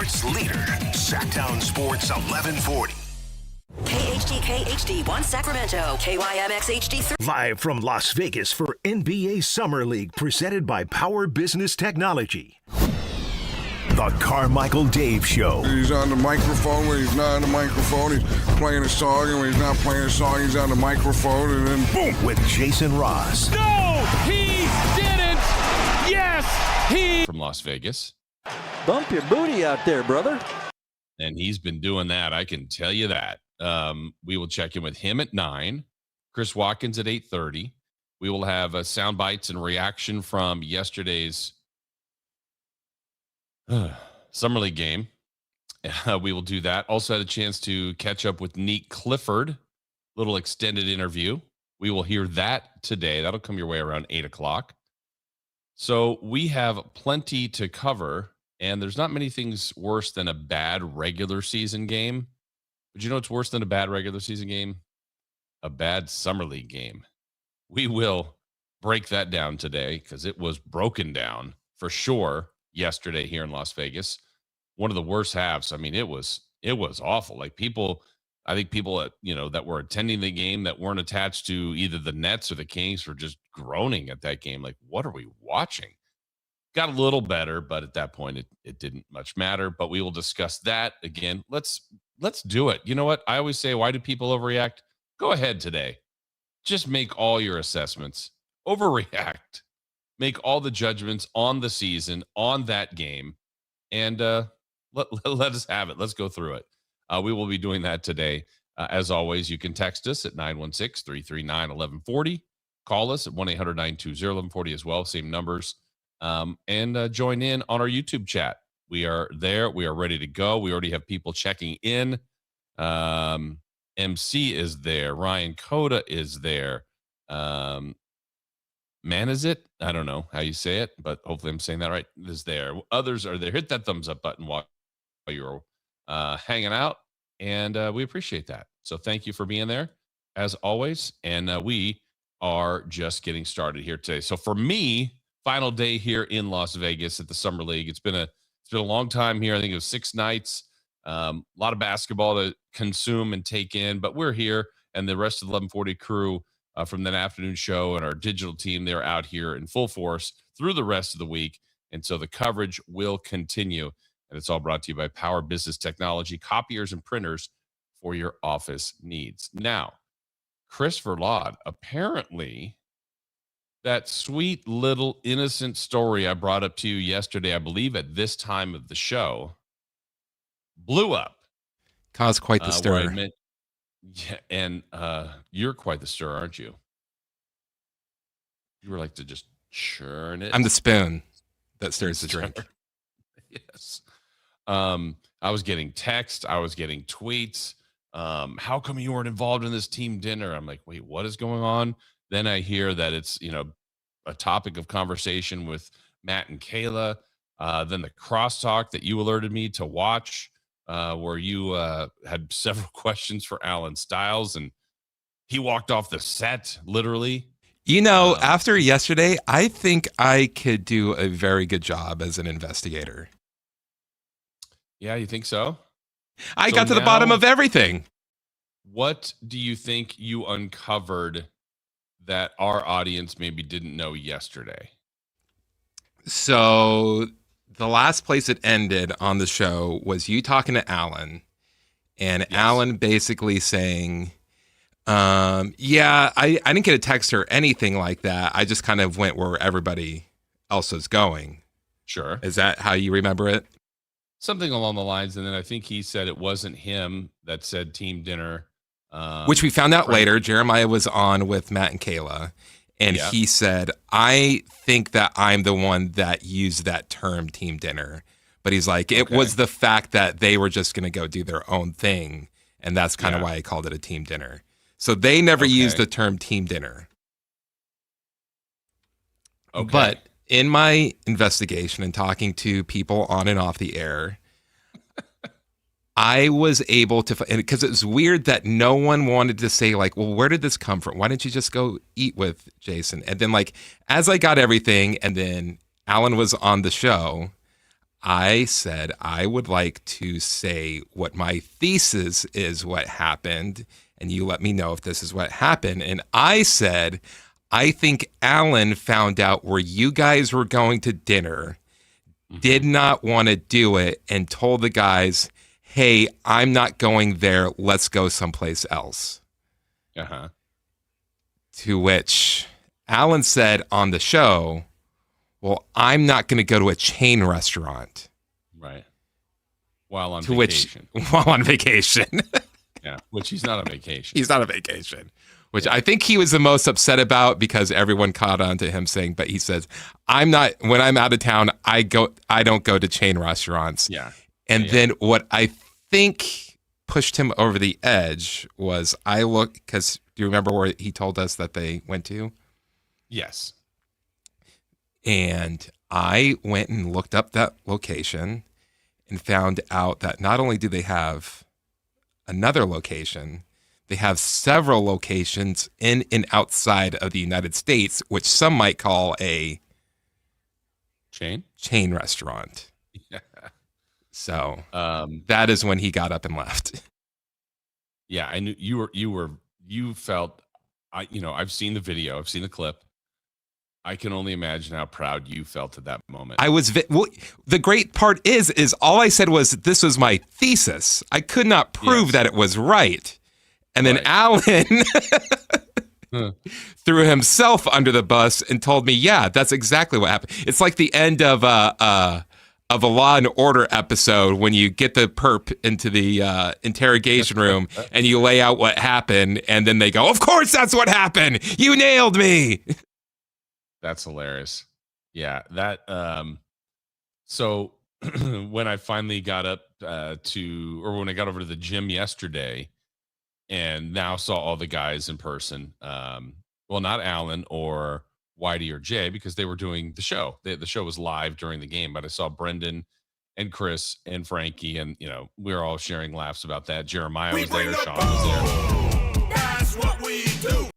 sports leader, Sactown Sports 1140. KHD 1 Sacramento, KYMX HD3. Live from Las Vegas for NBA Summer League, presented by Power Business Technology. The Carmichael Dave Show. He's on the microphone when he's not on the microphone. He's playing a song, and when he's not playing a song, he's on the microphone, and then boom! With Jason Ross. No, he didn't! Yes, he... From Las Vegas. Bump your booty out there, brother. And he's been doing that, I can tell you that. We will check in with him at 9. Chris Watkins at 8:30. We will have sound bites and reaction from yesterday's Summer League game. We will do that. Also had a chance to catch up with Neat Clifford. Little extended interview. We will hear that today. That'll come your way around 8 o'clock. So we have plenty to cover, and there's not many things worse than a bad regular season game. But you know what's worse than a bad regular season game? A bad Summer League game. We will break that down today because it was broken down for sure yesterday here in Las Vegas. One of the worst halves. I mean, it was awful. Like I think people that were attending the game that weren't attached to either the Nets or the Kings were just groaning at that game. Like, what are we watching? Got a little better, but at that point it didn't much matter. But we will discuss that again. Let's do it. You know what? I always say, why do people overreact? Go ahead today. Just make all your assessments. Overreact. Make all the judgments on the season, on that game, and let us have it. Let's go through it. We will be doing that today. As always, you can text us at 916-339-1140. Call us at 1-800-920-1140 as well. Same numbers. And join in on our YouTube chat. We are there. We are ready to go. We already have people checking in. MC is there. Ryan Coda is there. Man, is it? I don't know how you say it, but hopefully I'm saying that right. Is there. Others are there. Hit that thumbs up button while you're hanging out, and we appreciate that. So thank you for being there, as always. And we are just getting started here today. So for me, final day here in Las Vegas at the Summer League. It's been a long time here. I think it was 6 nights. A lot of basketball to consume and take in, but we're here, and the rest of the 1140 crew from that afternoon show and our digital team, they're out here in full force through the rest of the week. And so the coverage will continue. And it's all brought to you by Power Business Technology, copiers and printers for your office needs. Now, Chris Verlaud, apparently that sweet little innocent story I brought up to you yesterday, I believe at this time of the show, blew up. Caused quite the stir. Yeah, and you're quite the stir, aren't you? You were like to just churn it. I'm the spoon that stirs the drink. Yes. I was getting texts. I was getting tweets. How come you weren't involved in this team dinner? I'm like, wait, what is going on? Then I hear that it's, a topic of conversation with Matt and Kayla. Then the crosstalk that you alerted me to watch, where you had several questions for Alan Stiles, and he walked off the set, literally. After yesterday, I think I could do a very good job as an investigator. Yeah, you think so? I got to the bottom of everything. What do you think you uncovered that our audience maybe didn't know yesterday? So the last place it ended on the show was you talking to Alan, and yes. Alan basically saying, I didn't get a text or anything like that. I just kind of went where everybody else was going. Sure. Is that how you remember it? Something along the lines. And then I think he said it wasn't him that said team dinner. Which we found out later. Jeremiah was on with Matt and Kayla, and he said, I think that I'm the one that used that term team dinner. But he's like, it was the fact that they were just going to go do their own thing, and that's kind of why I called it a team dinner. So they never used the term team dinner. Okay. But in my investigation and talking to people on and off the air, I was able to, because it was weird that no one wanted to say like, well, where did this come from? Why didn't you just go eat with Jason? And then like, as I got everything and then Alan was on the show, I said I would like to say what my thesis is what happened, and you let me know if this is what happened. And I said, I think Alan found out where you guys were going to dinner, did not want to do it, and told the guys, hey, I'm not going there. Let's go someplace else. Uh-huh. To which Alan said on the show, well, I'm not going to go to a chain restaurant. Right. While on vacation. While on vacation. Yeah, which he's not on vacation. He's not on vacation. Which I think he was the most upset about because everyone caught on to him saying, but he says, when I'm out of town, I don't go to chain restaurants. Yeah. And then what I think pushed him over the edge was because do you remember where he told us that they went to? Yes. And I went and looked up that location and found out that not only do they have another location, they have several locations in and outside of the United States, which some might call a chain restaurant. Yeah. So that is when he got up and left. Yeah, I knew you felt, I've seen the video, I've seen the clip. I can only imagine how proud you felt at that moment. I was, the great part is all I said was, this was my thesis. I could not prove that it was right. And then Alan threw himself under the bus and told me, yeah, that's exactly what happened. It's like the end of a Law and Order episode when you get the perp into the interrogation room and you lay out what happened, and then they go, of course that's what happened. You nailed me. That's hilarious. Yeah, that so when I finally got up when I got over to the gym yesterday and now saw all the guys in person, well, not Alan or Whitey or Jay because they were doing the show. The show was live during the game, but I saw Brendan and Chris and Frankie, and we were all sharing laughs about that. Jeremiah was there, Sean was there. That's what we do.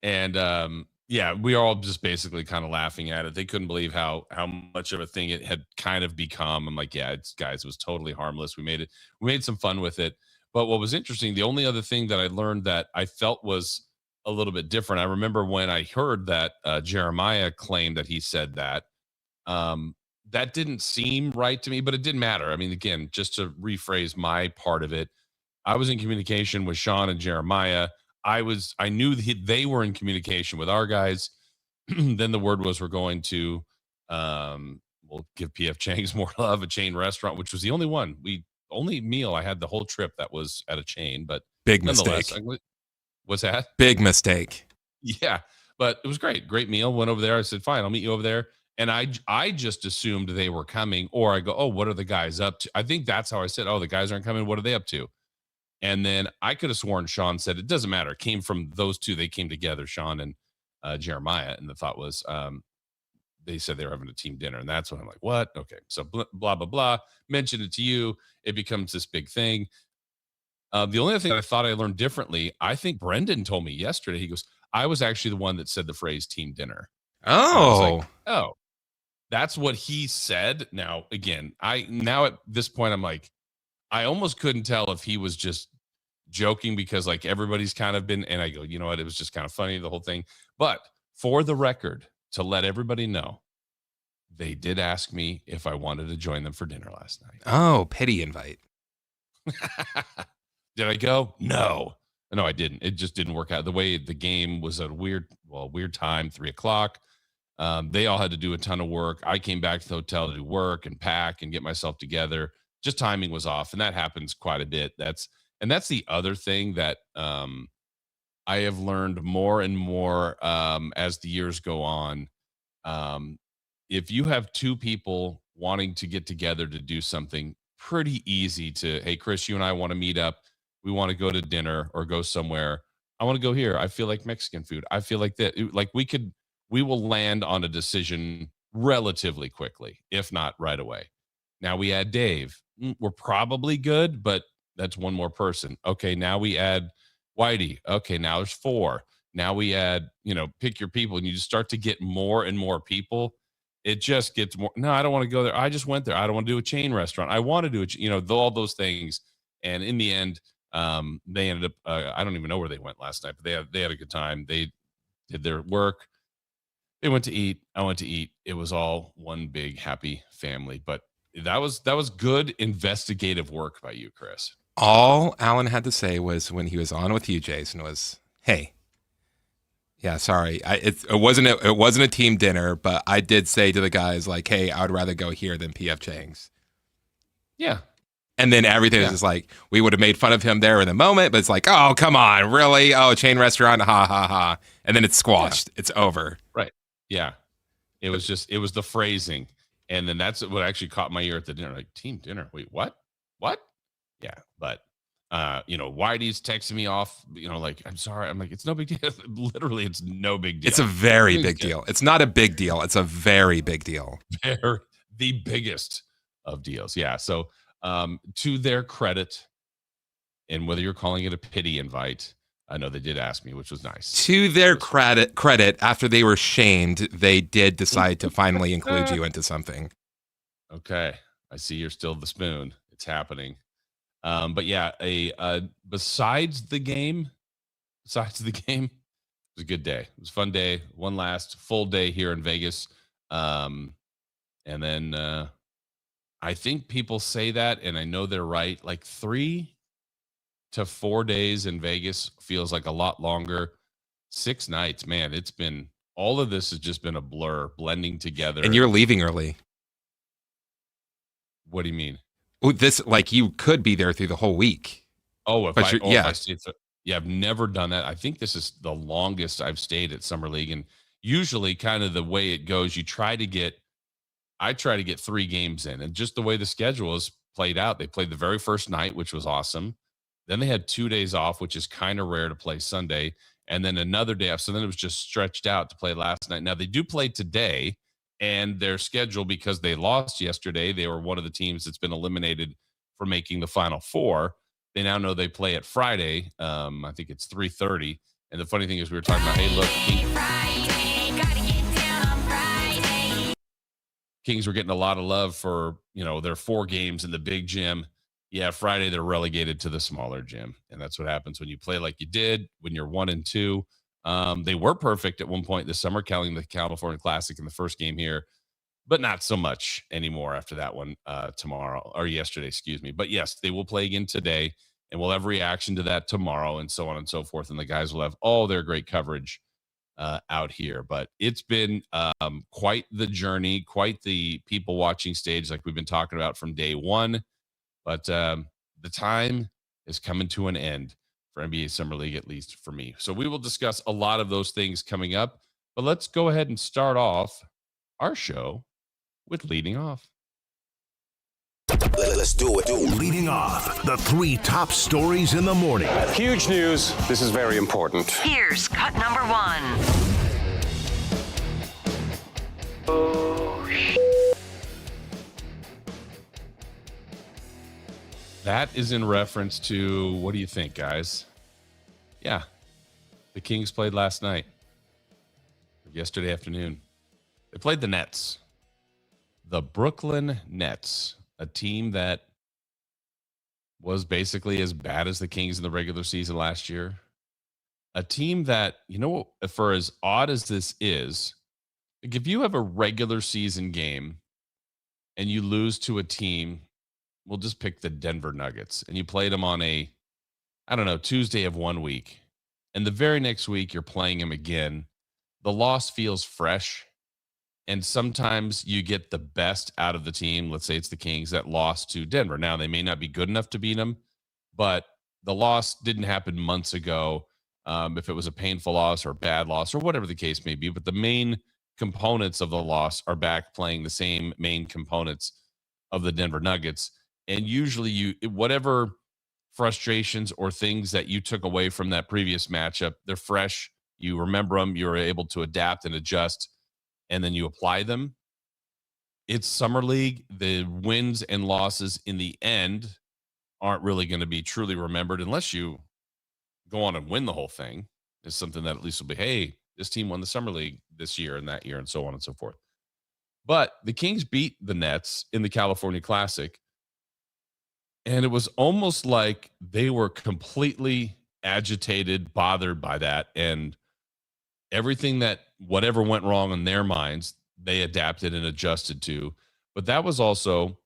And yeah, we were all just basically kind of laughing at it. They couldn't believe how much of a thing it had kind of become. I'm like, yeah, it was totally harmless. We made some fun with it. But what was interesting, the only other thing that I learned that I felt was a little bit different. I remember when I heard that Jeremiah claimed that he said that, that didn't seem right to me, but it didn't matter. I mean, again, just to rephrase my part of it, I was in communication with Sean and Jeremiah. I knew they were in communication with our guys. Then the word was we're going to, we'll give PF Chang's more love, a chain restaurant, which was the only meal I had the whole trip that was at a chain, but big mistake. What's that? Big mistake. Yeah, but it was great. Great meal. Went over there. I said, fine, I'll meet you over there. And I just assumed they were coming, or I go, oh, what are the guys up to? I think that's how I said, oh, the guys aren't coming. What are they up to? And then I could have sworn Sean said, it doesn't matter. It came from those two. They came together, Sean and Jeremiah. And the thought was, they said they were having a team dinner. And that's when I'm like, what? Okay. So blah, blah, blah. Mentioned it to you. It becomes this big thing. The only other thing I thought I learned differently, I think Brendan told me yesterday, he goes, I was actually the one that said the phrase team dinner. Oh, that's what he said. Now, again, at this point, I'm like, I almost couldn't tell if he was just joking because like everybody's kind of been, and I go, you know what? It was just kind of funny, the whole thing. But for the record, to let everybody know, they did ask me if I wanted to join them for dinner last night. Oh, pity invite. Did I go? No, I didn't. It just didn't work out. The way the game was at a weird time, 3:00. They all had to do a ton of work. I came back to the hotel to do work and pack and get myself together. Just timing was off, and that happens quite a bit. That's the other thing that I have learned more and more as the years go on. If you have two people wanting to get together to do something, pretty easy to, hey, Chris, you and I want to meet up. We want to go to dinner or go somewhere. I want to go here. I feel like Mexican food. I feel like that. Like we will land on a decision relatively quickly, if not right away. Now we add Dave. We're probably good, but that's one more person. Okay, now we add Whitey. Okay, now there's 4. Now we add, pick your people, and you just start to get more and more people. it just gets more. No, I don't want to go there. I just went there. I don't want to do a chain restaurant. I want to do it. All those things. And in the end, they ended up. I don't even know where they went last night, but they had a good time. They did their work. They went to eat. I went to eat. It was all one big happy family. But that was good investigative work by you, Chris. All Alan had to say was when he was on with you, Jason, was, "Hey, yeah, sorry, it wasn't a team dinner, but I did say to the guys like, hey, I would rather go here than PF Chang's." Yeah. And then everything was just like, we would have made fun of him there in the moment, but it's like, oh, come on, really? Oh, chain restaurant, ha, ha, ha. And then it's squashed. Yeah. It's over. Right. Yeah. It was the phrasing. And then that's what actually caught my ear at the dinner. Like, team dinner. Wait, what? What? Yeah. But, Whitey's texting me off, like, I'm sorry. I'm like, it's no big deal. Literally, it's no big deal. It's a very big deal. It's not a big deal. It's a very big deal. The biggest of deals. Yeah. So, to their credit, and whether you're calling it a pity invite, I know they did ask me, which was nice. To their credit, after they were shamed, they did decide to finally include you into something. Okay, I see you're still the spoon. It's happening. But yeah, besides the game, it was a good day. It was a fun day. One last full day here in Vegas, and then. I think people say that, and I know they're right. Like 3 to 4 days in Vegas feels like a lot longer. 6 nights, man, all of this has just been a blur blending together. And you're leaving early. What do you mean? You could be there through the whole week. Oh, if I stayed, I've never done that. I think this is the longest I've stayed at Summer League. And usually kind of the way it goes, I try to get 3 games in, and just the way the schedule is played out, they played the very first night, which was awesome. Then they had 2 days off, which is kind of rare to play Sunday, and then another day off. So then it was just stretched out to play last night. Now they do play today, and their schedule, because they lost yesterday, they were one of the teams that's been eliminated for making the Final Four. They now know they play at Friday. I think it's 3:30. And the funny thing is, we were talking about, hey, look, Kings were getting a lot of love for, their 4 games in the big gym. Yeah, Friday they're relegated to the smaller gym. And that's what happens when you play like you did, when you're 1-2. They were perfect at one point this summer, counting the California Classic in the first game here, but not so much anymore after that one yesterday, excuse me. But yes, they will play again today, and we'll have reaction to that tomorrow, and so on and so forth. And the guys will have all their great coverage out here. But it's been quite the journey, quite the people watching stage, like we've been talking about from day one. But the time is coming to an end for NBA Summer League, at least for me. So we will discuss a lot of those things coming up. But let's go ahead and start off our show with Leading Off. Let's do it. Leading off, the 3 top stories in the morning. Huge news. This is very important. Here's cut number 1. That is in reference to, what do you think, guys? Yeah, the Kings played last night, yesterday afternoon. They played the Nets, the Brooklyn Nets, a team that was basically as bad as the Kings in the regular season last year. A team that, for as odd as this is, like if you have a regular season game and you lose to a team, we'll just pick the Denver Nuggets, and you played them on Tuesday of one week, and the very next week you're playing them again. The loss feels fresh. And sometimes you get the best out of the team. Let's say it's the Kings that lost to Denver. Now, they may not be good enough to beat them, but the loss didn't happen months ago. If it was a painful loss or a bad loss or whatever the case may be, but the main components of the loss are back playing the same main components of the Denver Nuggets. And usually whatever frustrations or things that you took away from that previous matchup, they're fresh. You remember them. You're able to adapt and adjust, and then you apply them. It's Summer League. The wins and losses in the end aren't really going to be truly remembered unless you go on and win the whole thing. It's something that at least will be, hey, this team won the Summer League this year and that year and so on and so forth. But the Kings beat the Nets in the California Classic. And it was almost like they were completely agitated, bothered by that. And everything that whatever went wrong in their minds, they adapted and adjusted to. But that was also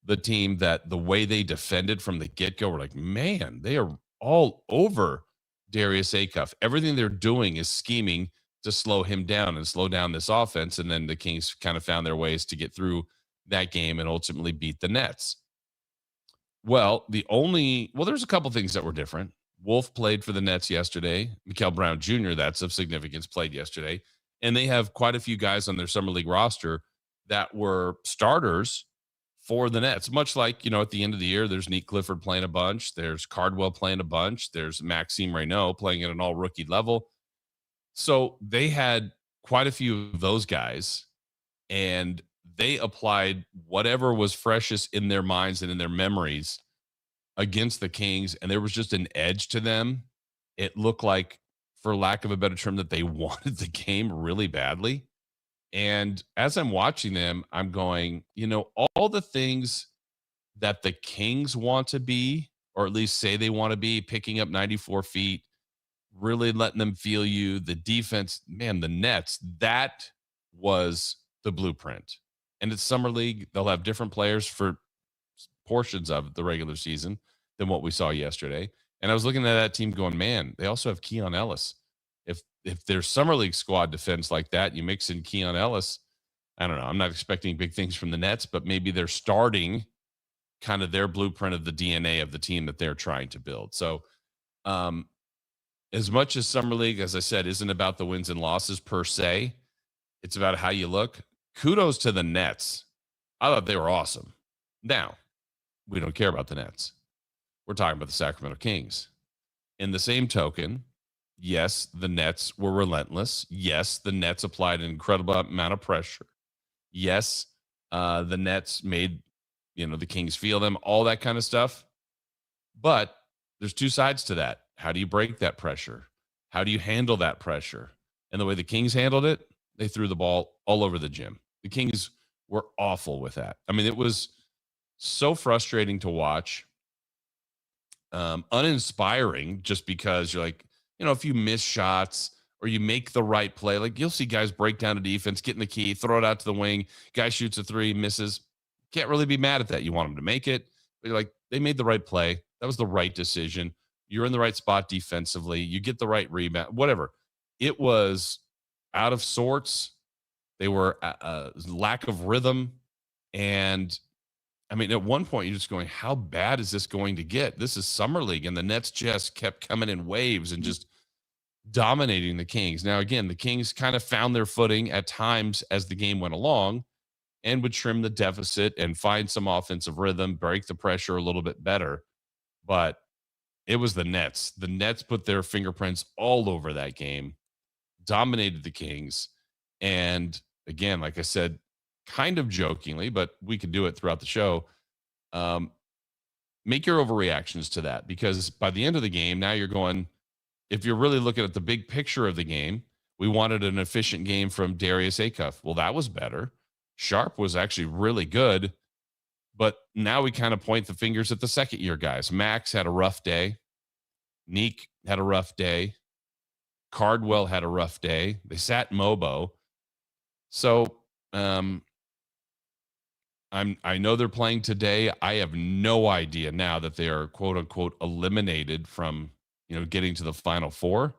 the team that the way they defended from the get-go, were like, man, they are all over Darius Acuff. Everything they're doing is scheming to slow him down and slow down this offense. And then the Kings kind of found their ways to get through that game and ultimately beat the Nets. Well, there's a couple things that were different. Wolf played for the Nets yesterday. Mikael Brown Jr., that's of significance, played yesterday. And they have quite a few guys on their summer league roster that were starters for the Nets. Much like, at the end of the year, there's Nate Clifford playing a bunch. There's Cardwell playing a bunch. There's Maxime Reynaud playing at an all-rookie level. So they had quite a few of those guys, and they applied whatever was freshest in their minds and in their memories against the Kings, and there was just an edge to them. It looked like, for lack of a better term, that they wanted the game really badly. And as I'm watching them, I'm going, all the things that the Kings want to be, or at least say they want to be, picking up 94 feet, really letting them feel you, the defense, man, the Nets, that was the blueprint. And it's summer league. They'll have different players for portions of the regular season than what we saw yesterday. And I was looking at that team going, man, they also have Keon Ellis. If their summer league squad defends like that, you mix in Keon Ellis, I don't know. I'm not expecting big things from the Nets, but maybe they're starting kind of their blueprint of the DNA of the team that they're trying to build. So as much as summer league, as I said, isn't about the wins and losses per se, it's about how you look. Kudos to the Nets. I thought they were awesome. Now, we don't care about the Nets. We're talking about the Sacramento Kings. In the same token, yes, the Nets were relentless. Yes, the Nets applied an incredible amount of pressure. Yes, the Nets made, the Kings feel them, all that kind of stuff. But there's two sides to that. How do you break that pressure? How do you handle that pressure? And the way the Kings handled it, they threw the ball all over the gym. The Kings were awful with that. I mean, it was so frustrating to watch, uninspiring, just because you're like, if you miss shots or you make the right play, like you'll see guys break down a defense, get in the key, throw it out to the wing, guy shoots a three, misses. Can't really be mad at that. You want them to make it. But you're like, they made the right play. That was the right decision. You're in the right spot defensively. You get the right rebound, whatever. It was out of sorts. They were lack of rhythm. And I mean, at one point, you're just going, how bad is this going to get? This is summer league. And the Nets just kept coming in waves and just dominating the Kings. Now, again, the Kings kind of found their footing at times as the game went along and would trim the deficit and find some offensive rhythm, break the pressure a little bit better. But it was the Nets. The Nets put their fingerprints all over that game, dominated the Kings. And again, like I said, kind of jokingly, but we could do it throughout the show, make your overreactions to that, because by the end of the game, now you're going, if you're really looking at the big picture of the game, we wanted an efficient game from Darius Acuff. Well, that was better. Sharp was actually really good, but now we kind of point the fingers at the second-year guys. Max had a rough day. Neek had a rough day. Cardwell had a rough day. They sat Mobo. So I know they're playing today. I have no idea now that they are quote unquote eliminated from, getting to the Final Four.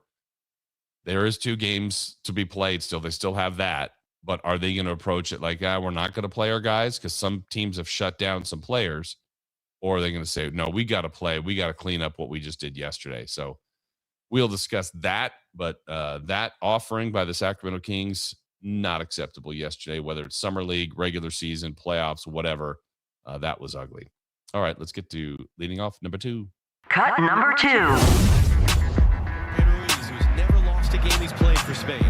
There is 2 games to be played still. They still have that, but are they going to approach it like, we're not going to play our guys because some teams have shut down some players, or are they going to say, no, we got to play. We got to clean up what we just did yesterday. So we'll discuss that, but that offering by the Sacramento Kings, not acceptable yesterday, whether it's summer league, regular season, playoffs, whatever. That was ugly. All right, let's get to leading off number 2. Cut number 2. Ruiz, who's never lost a game he's played for Spain.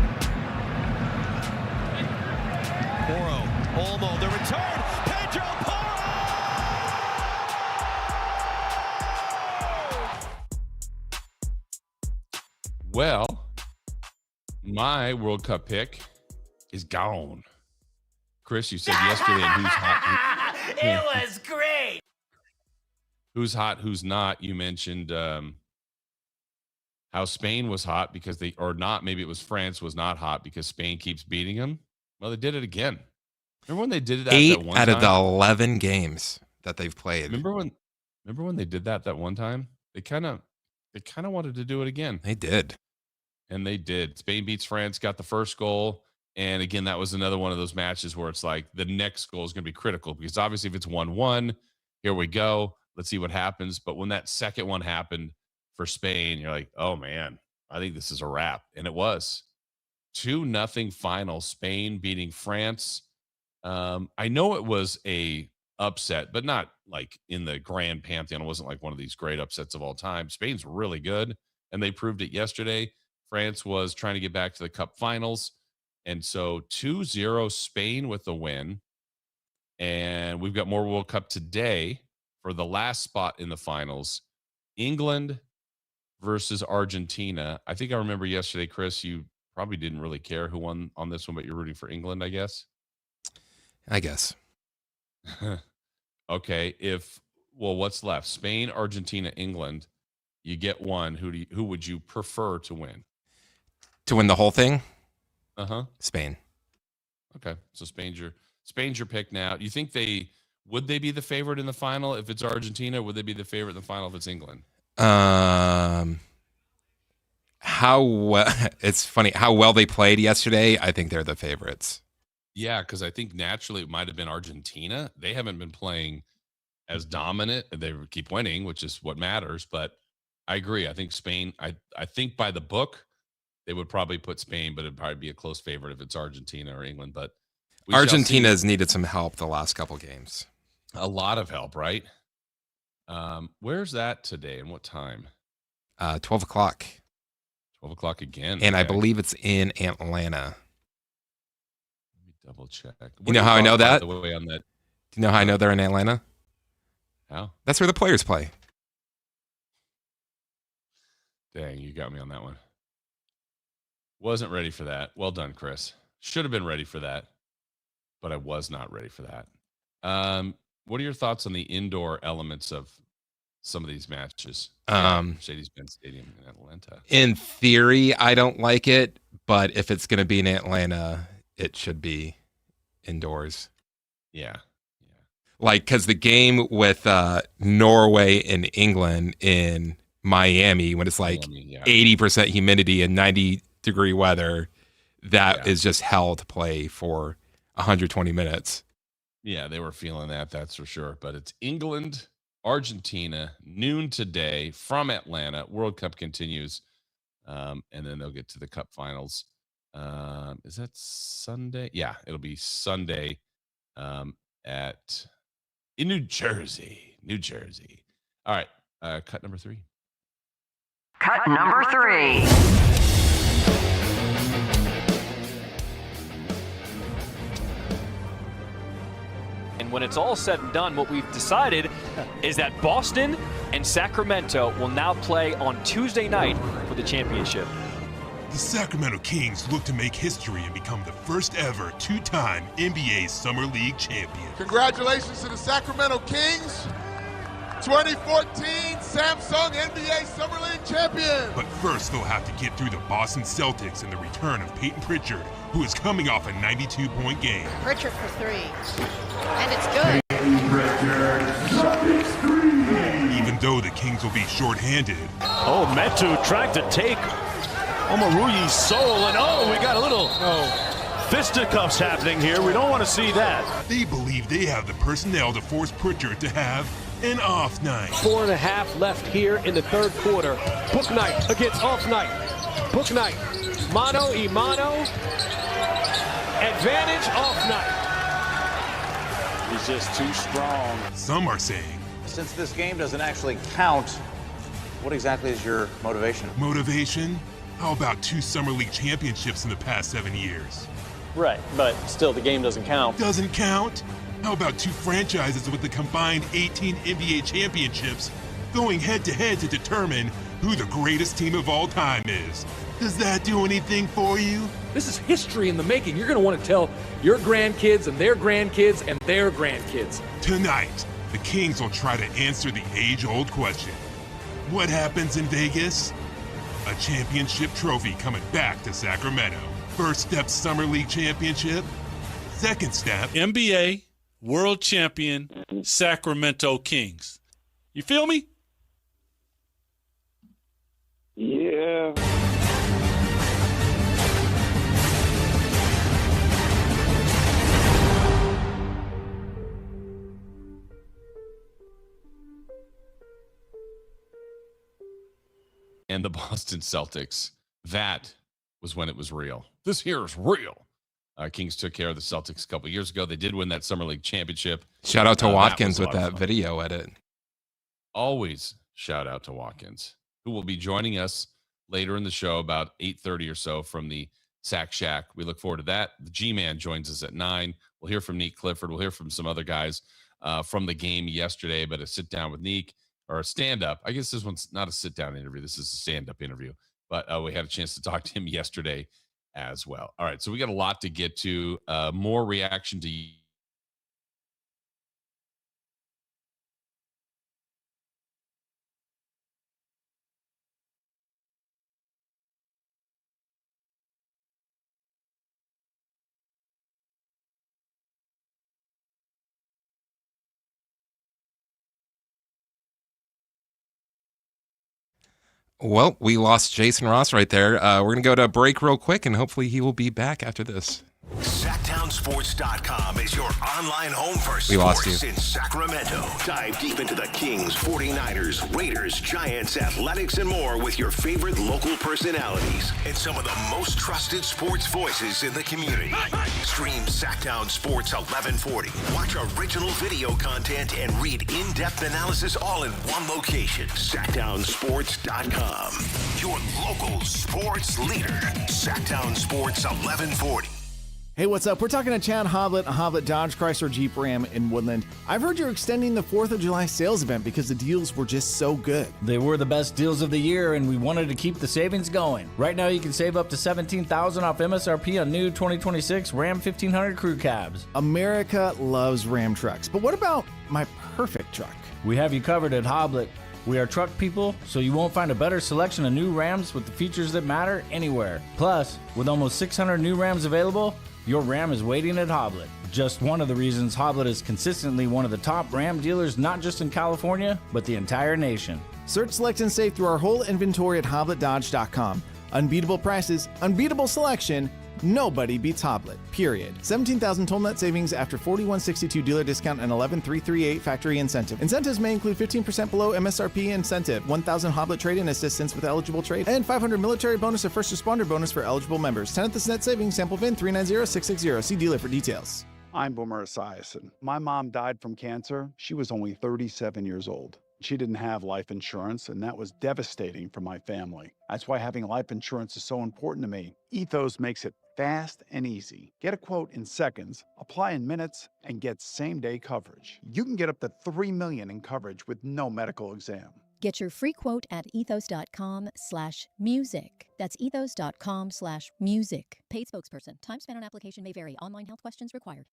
Porro, Olmo, the return, Pedro Porro! Well, my World Cup pick is gone. Chris, you said yesterday and who's hot. It was great. Who's hot, who's not. You mentioned how Spain was hot because maybe it was France was not hot because Spain keeps beating them. Well, they did it again. Remember when they did that 8 that one out time? of the 11 games that they've played. Remember when they did that one time? They kind of wanted to do it again. They did. And they did. Spain beats France, got the first goal. And again, that was another one of those matches where it's like the next goal is going to be critical because obviously if it's 1-1, here we go. Let's see what happens. But when that second one happened for Spain, you're like, oh man, I think this is a wrap. And it was 2-0 final, Spain beating France. I know it was a upset, but not like in the grand pantheon. It wasn't like one of these great upsets of all time. Spain's really good, and they proved it yesterday. France was trying to get back to the Cup finals. And so 2-0 Spain with the win. And we've got more World Cup today for the last spot in the finals. England versus Argentina. I think I remember yesterday, Chris, you probably didn't really care who won on this one, but you're rooting for England, I guess. I guess. Okay. What's left? Spain, Argentina, England. You get one. Who would you prefer to win? To win the whole thing? Spain. Okay. So Spain's your pick now. You think would they be the favorite in the final if it's Argentina? Would they be the favorite in the final if it's England? It's funny how well they played yesterday. I think they're the favorites. Yeah, because I think naturally it might have been Argentina. They haven't been playing as dominant. They keep winning, which is what matters. But I agree. I think Spain, I think by the book, they would probably put Spain, but it'd probably be a close favorite if it's Argentina or England. But Argentina's needed some help the last couple games. A lot of help, right? Where's that today and what time? 12 o'clock. 12 o'clock again. And I believe it's in Atlanta. Let me double check. You know how I know that? Do you know how I know they're in Atlanta? How? That's where the players play. Dang, you got me on that one. Wasn't ready for that. Well done, Chris. Should have been ready for that, but I was not ready for that. What are your thoughts on the indoor elements of some of these matches? Mercedes-Benz Stadium in Atlanta. In theory, I don't like it, but if it's going to be in Atlanta, it should be indoors. Yeah. Like, because the game with Norway and England in Miami, when it's like 80% humidity and 90-degree weather, that is just hell to play for 120 minutes. Yeah, they were feeling that, that's for sure. But it's England, Argentina, noon today from Atlanta. World Cup continues, and then they'll get to the Cup finals. Is that Sunday? Yeah, it'll be Sunday in New Jersey. All right, cut number 3. Cut number 3. And when it's all said and done, what we've decided is that Boston and Sacramento will now play on Tuesday night for the championship. The Sacramento Kings look to make history and become the first ever 2-time NBA Summer League champion. Congratulations to the Sacramento Kings, 2014 Samsung NBA Summer League champion. But first, they'll have to get through the Boston Celtics and the return of Peyton Pritchard, who is coming off a 92-point game. Pritchard for 3, and it's good. Even though the Kings will be shorthanded. Oh, Metu tried to take Omoruyi's soul, and we got a little fisticuffs happening here. We don't want to see that. They believe they have the personnel to force Pritchard to have an off night. 4.5 left here in the third quarter. Book night against off night. Book night. Mano y mano. Advantage off night. He's just too strong. Some are saying, since this game doesn't actually count, what exactly is your motivation? Motivation? How about 2 Summer League championships in the past 7 years? Right, but still the game doesn't count. Doesn't count? How about 2 franchises with the combined 18 NBA championships going head-to-head to determine who the greatest team of all time is? Does that do anything for you? This is history in the making. You're going to want to tell your grandkids and their grandkids and their grandkids. Tonight, the Kings will try to answer the age-old question. What happens in Vegas? A championship trophy coming back to Sacramento. First step, Summer League championship. Second step, NBA world champion Sacramento Kings. You feel me? Yeah. And the Boston Celtics. That was when it was real. This here is real. Kings took care of the Celtics a couple years ago. They did win that Summer League championship. Shout out to Watkins with that video edit. Always shout out to Watkins, who will be joining us later in the show about 8:30 or so from the Sack Shack. We look forward to that. The G-Man joins us at 9. We'll hear from Neek Clifford. We'll hear from some other guys from the game yesterday, but a sit-down with Neek or a stand-up. I guess this one's not a sit-down interview. This is a stand-up interview. But we had a chance to talk to him yesterday as well. All right, so we got a lot to get to. More reaction to Well, we lost Jason Ross right there. We're going to go to a break real quick, and hopefully he will be back after this. Sactownsports.com is your online home for sports in Sacramento. Dive deep into the Kings, 49ers, Raiders, Giants, Athletics, and more with your favorite local personalities and some of the most trusted sports voices in the community. Stream Sactown Sports 1140. Watch original video content and read in-depth analysis all in one location. Sactownsports.com. Your local sports leader. Sactown Sports 1140. Hey, what's up? We're talking to Chad Hoblet, Hoblet Dodge Chrysler Jeep Ram in Woodland. I've heard you're extending the 4th of July sales event because the deals were just so good. They were the best deals of the year, and we wanted to keep the savings going. Right now, you can save up to $17,000 off MSRP on new 2026 Ram 1500 crew cabs. America loves Ram trucks, but what about my perfect truck? We have you covered at Hoblet. We are truck people, so you won't find a better selection of new Rams with the features that matter anywhere. Plus, with almost 600 new Rams available, your Ram is waiting at Hoblet. Just one of the reasons Hoblet is consistently one of the top Ram dealers, not just in California, but the entire nation. Search, select, and save through our whole inventory at HobletDodge.com. Unbeatable prices, unbeatable selection, nobody beats Hoblet, period. 17,000 total net savings after $41.62 dealer discount and $11,338 factory incentive. Incentives may include 15% below MSRP incentive, 1,000 Hoblet trade-in assistance with eligible trade, and 500 military bonus or first responder bonus for eligible members. 10th net savings, sample VIN 390660. See dealer for details. I'm Boomer Esiason. My mom died from cancer. She was only 37 years old. She didn't have life insurance, and that was devastating for my family. That's why having life insurance is so important to me. Ethos makes it fast and easy. Get a quote in seconds, apply in minutes, and get same-day coverage. You can get up to $3 million in coverage with no medical exam. Get your free quote at ethos.com/music. That's ethos.com/music. Paid spokesperson. Time spent on application may vary. Online health questions required.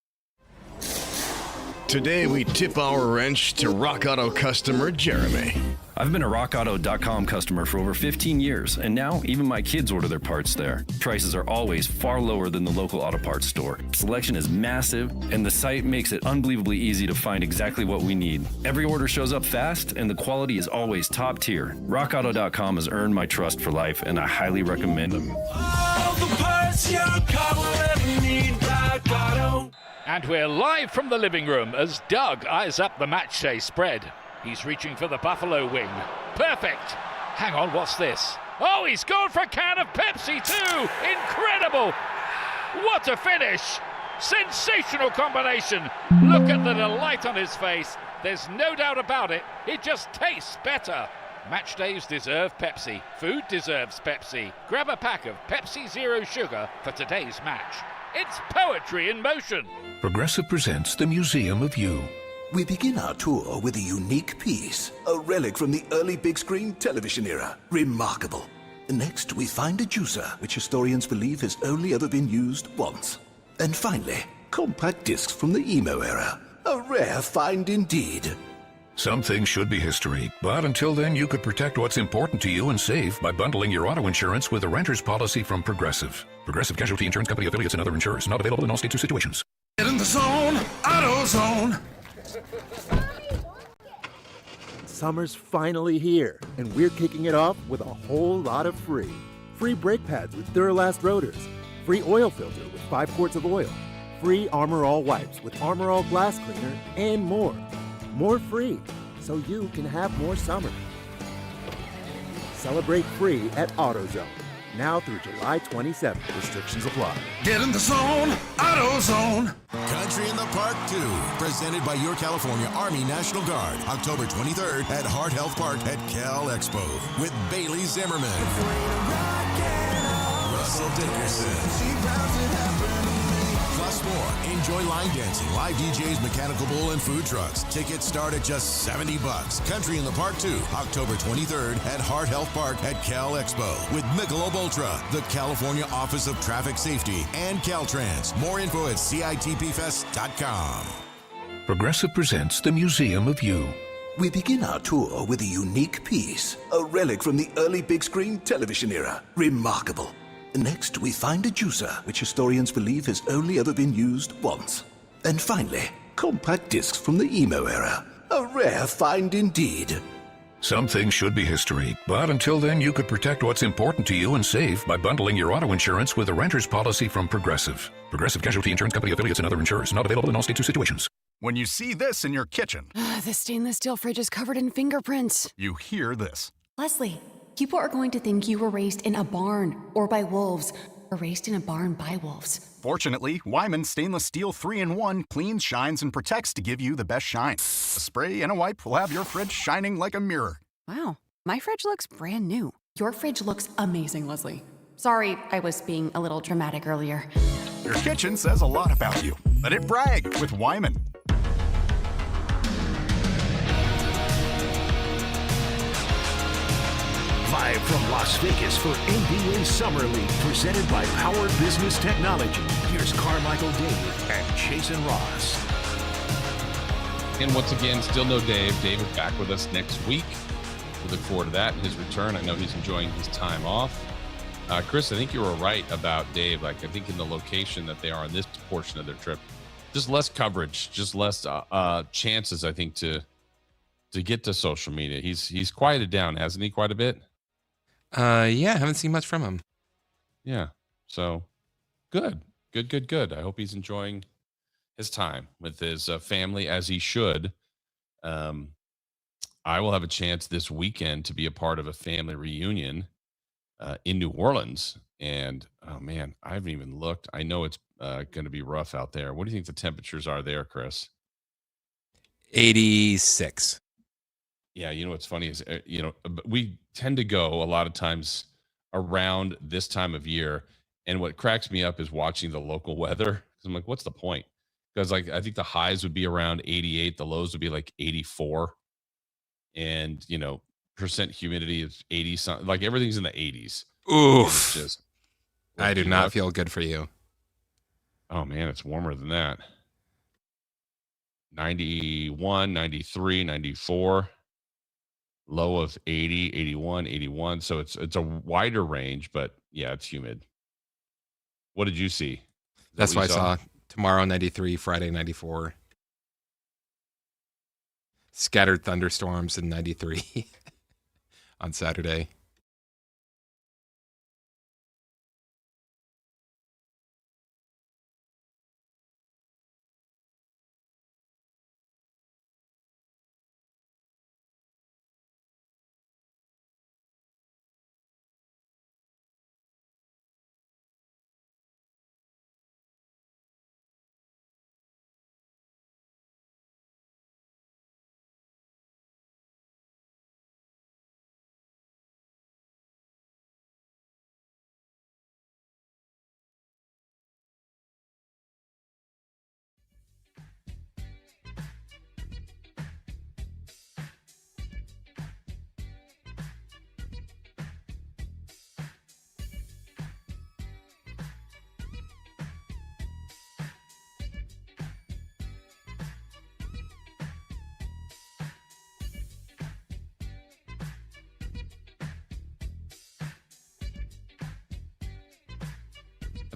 Today, we tip our wrench to Rock Auto customer Jeremy. I've been a RockAuto.com customer for over 15 years, and now even my kids order their parts there. Prices are always far lower than the local auto parts store. Selection is massive, and the site makes it unbelievably easy to find exactly what we need. Every order shows up fast, and the quality is always top tier. RockAuto.com has earned my trust for life, and I highly recommend them. All the parts your car will ever need, Rock Auto. And we're live from the living room as Doug eyes up the matchday spread. He's reaching for the buffalo wing. Perfect. Hang on, what's this? Oh, he's gone for a can of Pepsi too. Incredible. What a finish. Sensational combination. Look at the delight on his face. There's no doubt about it. It just tastes better. Match days deserve Pepsi. Food deserves Pepsi. Grab a pack of Pepsi Zero Sugar for today's match. It's poetry in motion. Progressive presents the Museum of You. We begin our tour with a unique piece, a relic from the early big screen television era. Remarkable. Next, we find a juicer, which historians believe has only ever been used once. And finally, compact discs from the emo era. A rare find indeed. Some things should be history, but until then, you could protect what's important to you and save by bundling your auto insurance with a renter's policy from Progressive. Progressive Casualty Insurance Company affiliates and other insurers. Not available in all states or situations. Get in the zone, AutoZone. Summer's finally here, and we're kicking it off with a whole lot of free. Free brake pads with Duralast rotors. Free oil filter with 5 quarts of oil. Free Armor All wipes with Armor All glass cleaner, and more. More free, so you can have more summer. Celebrate free at AutoZone. Now through July 27th. Restrictions apply. Get in the zone, AutoZone. Country in the Park 2, presented by your California Army National Guard, October 23rd at Heart Health Park at Cal Expo with Bailey Zimmerman, Russell Dickerson. Plus more. Enjoy line dancing, live DJs, mechanical bull, and food trucks. Tickets start at just $70. Country in the Park 2, October 23rd at Heart Health Park at Cal Expo with Michelob Ultra, the California Office of Traffic Safety, and Caltrans. More info at CITPFest.com. Progressive presents the Museum of You. We begin our tour with a unique piece, a relic from the early big screen television era. Remarkable. Next, we find a juicer, which historians believe has only ever been used once. And finally, compact discs from the emo era. A rare find indeed. Some things should be history, but until then, you could protect what's important to you and save by bundling your auto insurance with a renter's policy from Progressive. Progressive Casualty Insurance Company affiliates and other insurers. Not available in all states or situations. When you see this in your kitchen, the stainless steel fridge is covered in fingerprints. you hear this. Leslie, people are going to think you were raised in a barn or by wolves, or raised in a barn by wolves. Fortunately, Wyman Stainless Steel 3-in-1 cleans, shines, and protects to give you the best shine. A spray and a wipe will have your fridge shining like a mirror. Wow, my fridge looks brand new. Your fridge looks amazing, Leslie. Sorry, I was being a little dramatic earlier. Your kitchen says a lot about you. Let it brag with Wyman. Live from Las Vegas for NBA Summer League, presented by Power Business Technology. Here's Carmichael Dave and Jason Ross. And once again, still no Dave. Dave is back with us next week. We look forward to that and his return. I know he's enjoying his time off. Chris, I think you were right about Dave. Like, I think in the location that they are on this portion of their trip, just less coverage, just less chances, I think, to get to social media. He's quieted down, hasn't he, quite a bit? Yeah, I haven't seen much from him. Yeah. So good. I hope he's enjoying his time with his family as he should. I will have a chance this weekend to be a part of a family reunion in New Orleans. And, oh, man, I haven't even looked. I know it's going to be rough out there. What do you think the temperatures are there, Chris? 86. Yeah, you know what's funny is, we tend to go a lot of times around this time of year. And what cracks me up is watching the local weather. 'Cause I'm like, what's the point? Because I think the highs would be around 88. The lows would be like 84. And, percent humidity is 80 something. Like everything's in the 80s. Oof. Just, I do not feel good for you. Oh, man, it's warmer than that. 91, 93, 94. Low of 80, 81, 81. So it's a wider range, but yeah, it's humid. What did you see? That's what I saw. Tomorrow 93, Friday 94. Scattered thunderstorms in 93 on Saturday.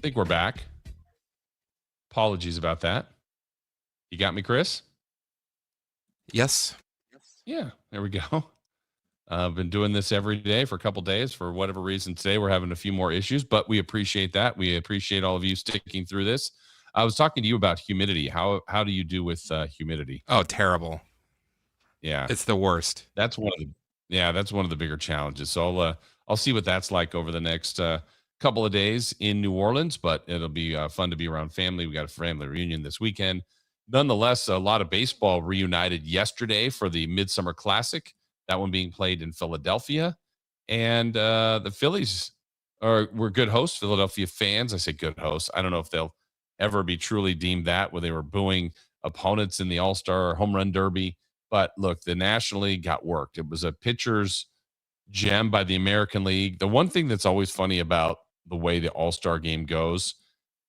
think we're back. Apologies about that. You got me, Chris? Yes. Yeah, there we go. I've been doing this every day for a couple days. For whatever reason, today we're having a few more issues, but we appreciate that. We appreciate all of you sticking through this. I was talking to you about humidity. How do you do with humidity? Oh, terrible. Yeah, it's the worst. That's one of the bigger challenges. So I'll see what that's like over the next couple of days in New Orleans, but it'll be fun to be around family. We got a family reunion this weekend. Nonetheless, a lot of baseball reunited yesterday for the Midsummer Classic, that one being played in Philadelphia. And the Phillies were good hosts, Philadelphia fans. I say good hosts. I don't know if they'll ever be truly deemed that, where they were booing opponents in the All-Star Home Run Derby. But look, the National League got worked. It was a pitcher's gem by the American League. The one thing that's always funny about the way the All-Star game goes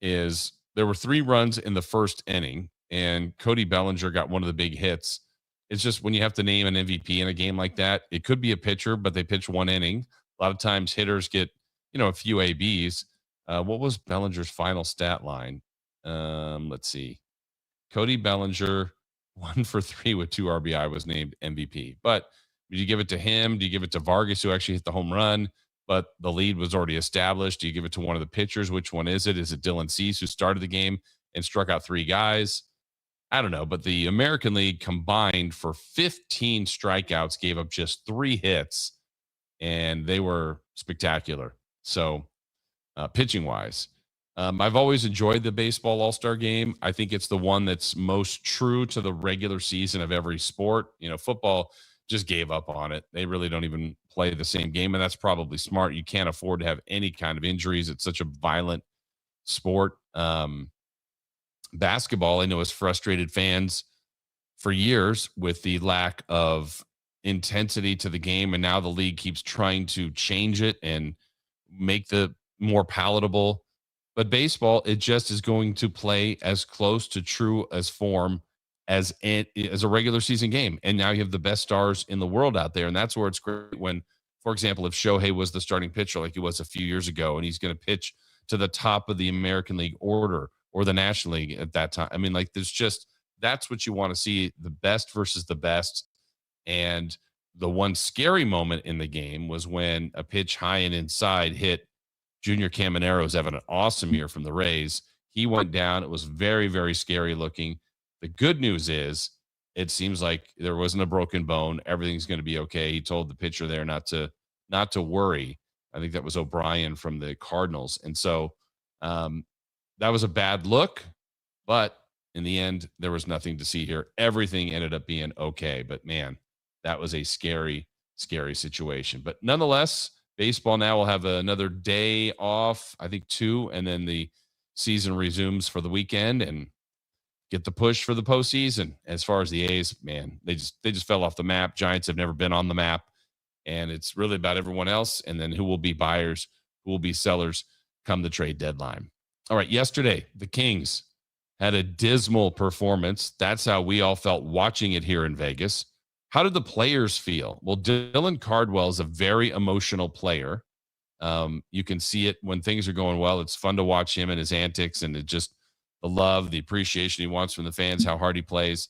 is there were 3 runs in the first inning, and Cody Bellinger got one of the big hits. It's just when you have to name an MVP in a game like that, it could be a pitcher, but they pitch 1 inning. A lot of times hitters get, a few ABs. What was Bellinger's final stat line? Let's see. Cody Bellinger, 1 for 3 with 2 RBI, was named MVP. But do you give it to him? Do you give it to Vargas, who actually hit the home run, but the lead was already established? Do you give it to one of the pitchers? Which one is it? Is it Dylan Cease, who started the game and struck out 3 guys? I don't know, but the American League combined for 15 strikeouts, gave up just 3 hits, and they were spectacular. So pitching wise, I've always enjoyed the baseball All-Star game. I think it's the one that's most true to the regular season of every sport. Football just gave up on it. They really don't even play the same game, and that's probably smart. You can't afford to have any kind of injuries. It's such a violent sport. Basketball, I know, has frustrated fans for years with the lack of intensity to the game, and now the league keeps trying to change it and make the more palatable. But baseball, it just is going to play as close to true as form as a regular season game. And now you have the best stars in the world out there, and that's where it's great when, for example, if Shohei was the starting pitcher like he was a few years ago, and he's going to pitch to the top of the American League order or the National League at that time. I mean, that's what you want to see, the best versus the best. And the one scary moment in the game was when a pitch high and inside hit Junior Caminero, who's having an awesome year from the Rays. He went down. It was very, very scary looking. The good news is it seems like there wasn't a broken bone. Everything's going to be okay. He told the pitcher there not to worry. I think that was O'Brien from the Cardinals. And so that was a bad look, but in the end, there was nothing to see here. Everything ended up being okay. But man, that was a scary, scary situation. But nonetheless, baseball now will have another day off, I think 2, and then the season resumes for the weekend and get the push for the postseason. As far as the A's, man, they just fell off the map. Giants have never been on the map, and it's really about everyone else, and then who will be buyers, who will be sellers come the trade deadline. All right, yesterday, the Kings had a dismal performance. That's how we all felt watching it here in Vegas. How did the players feel? Well, Dylan Cardwell is a very emotional player. You can see it when things are going well. It's fun to watch him and his antics, and it just the love, the appreciation he wants from the fans, how hard he plays.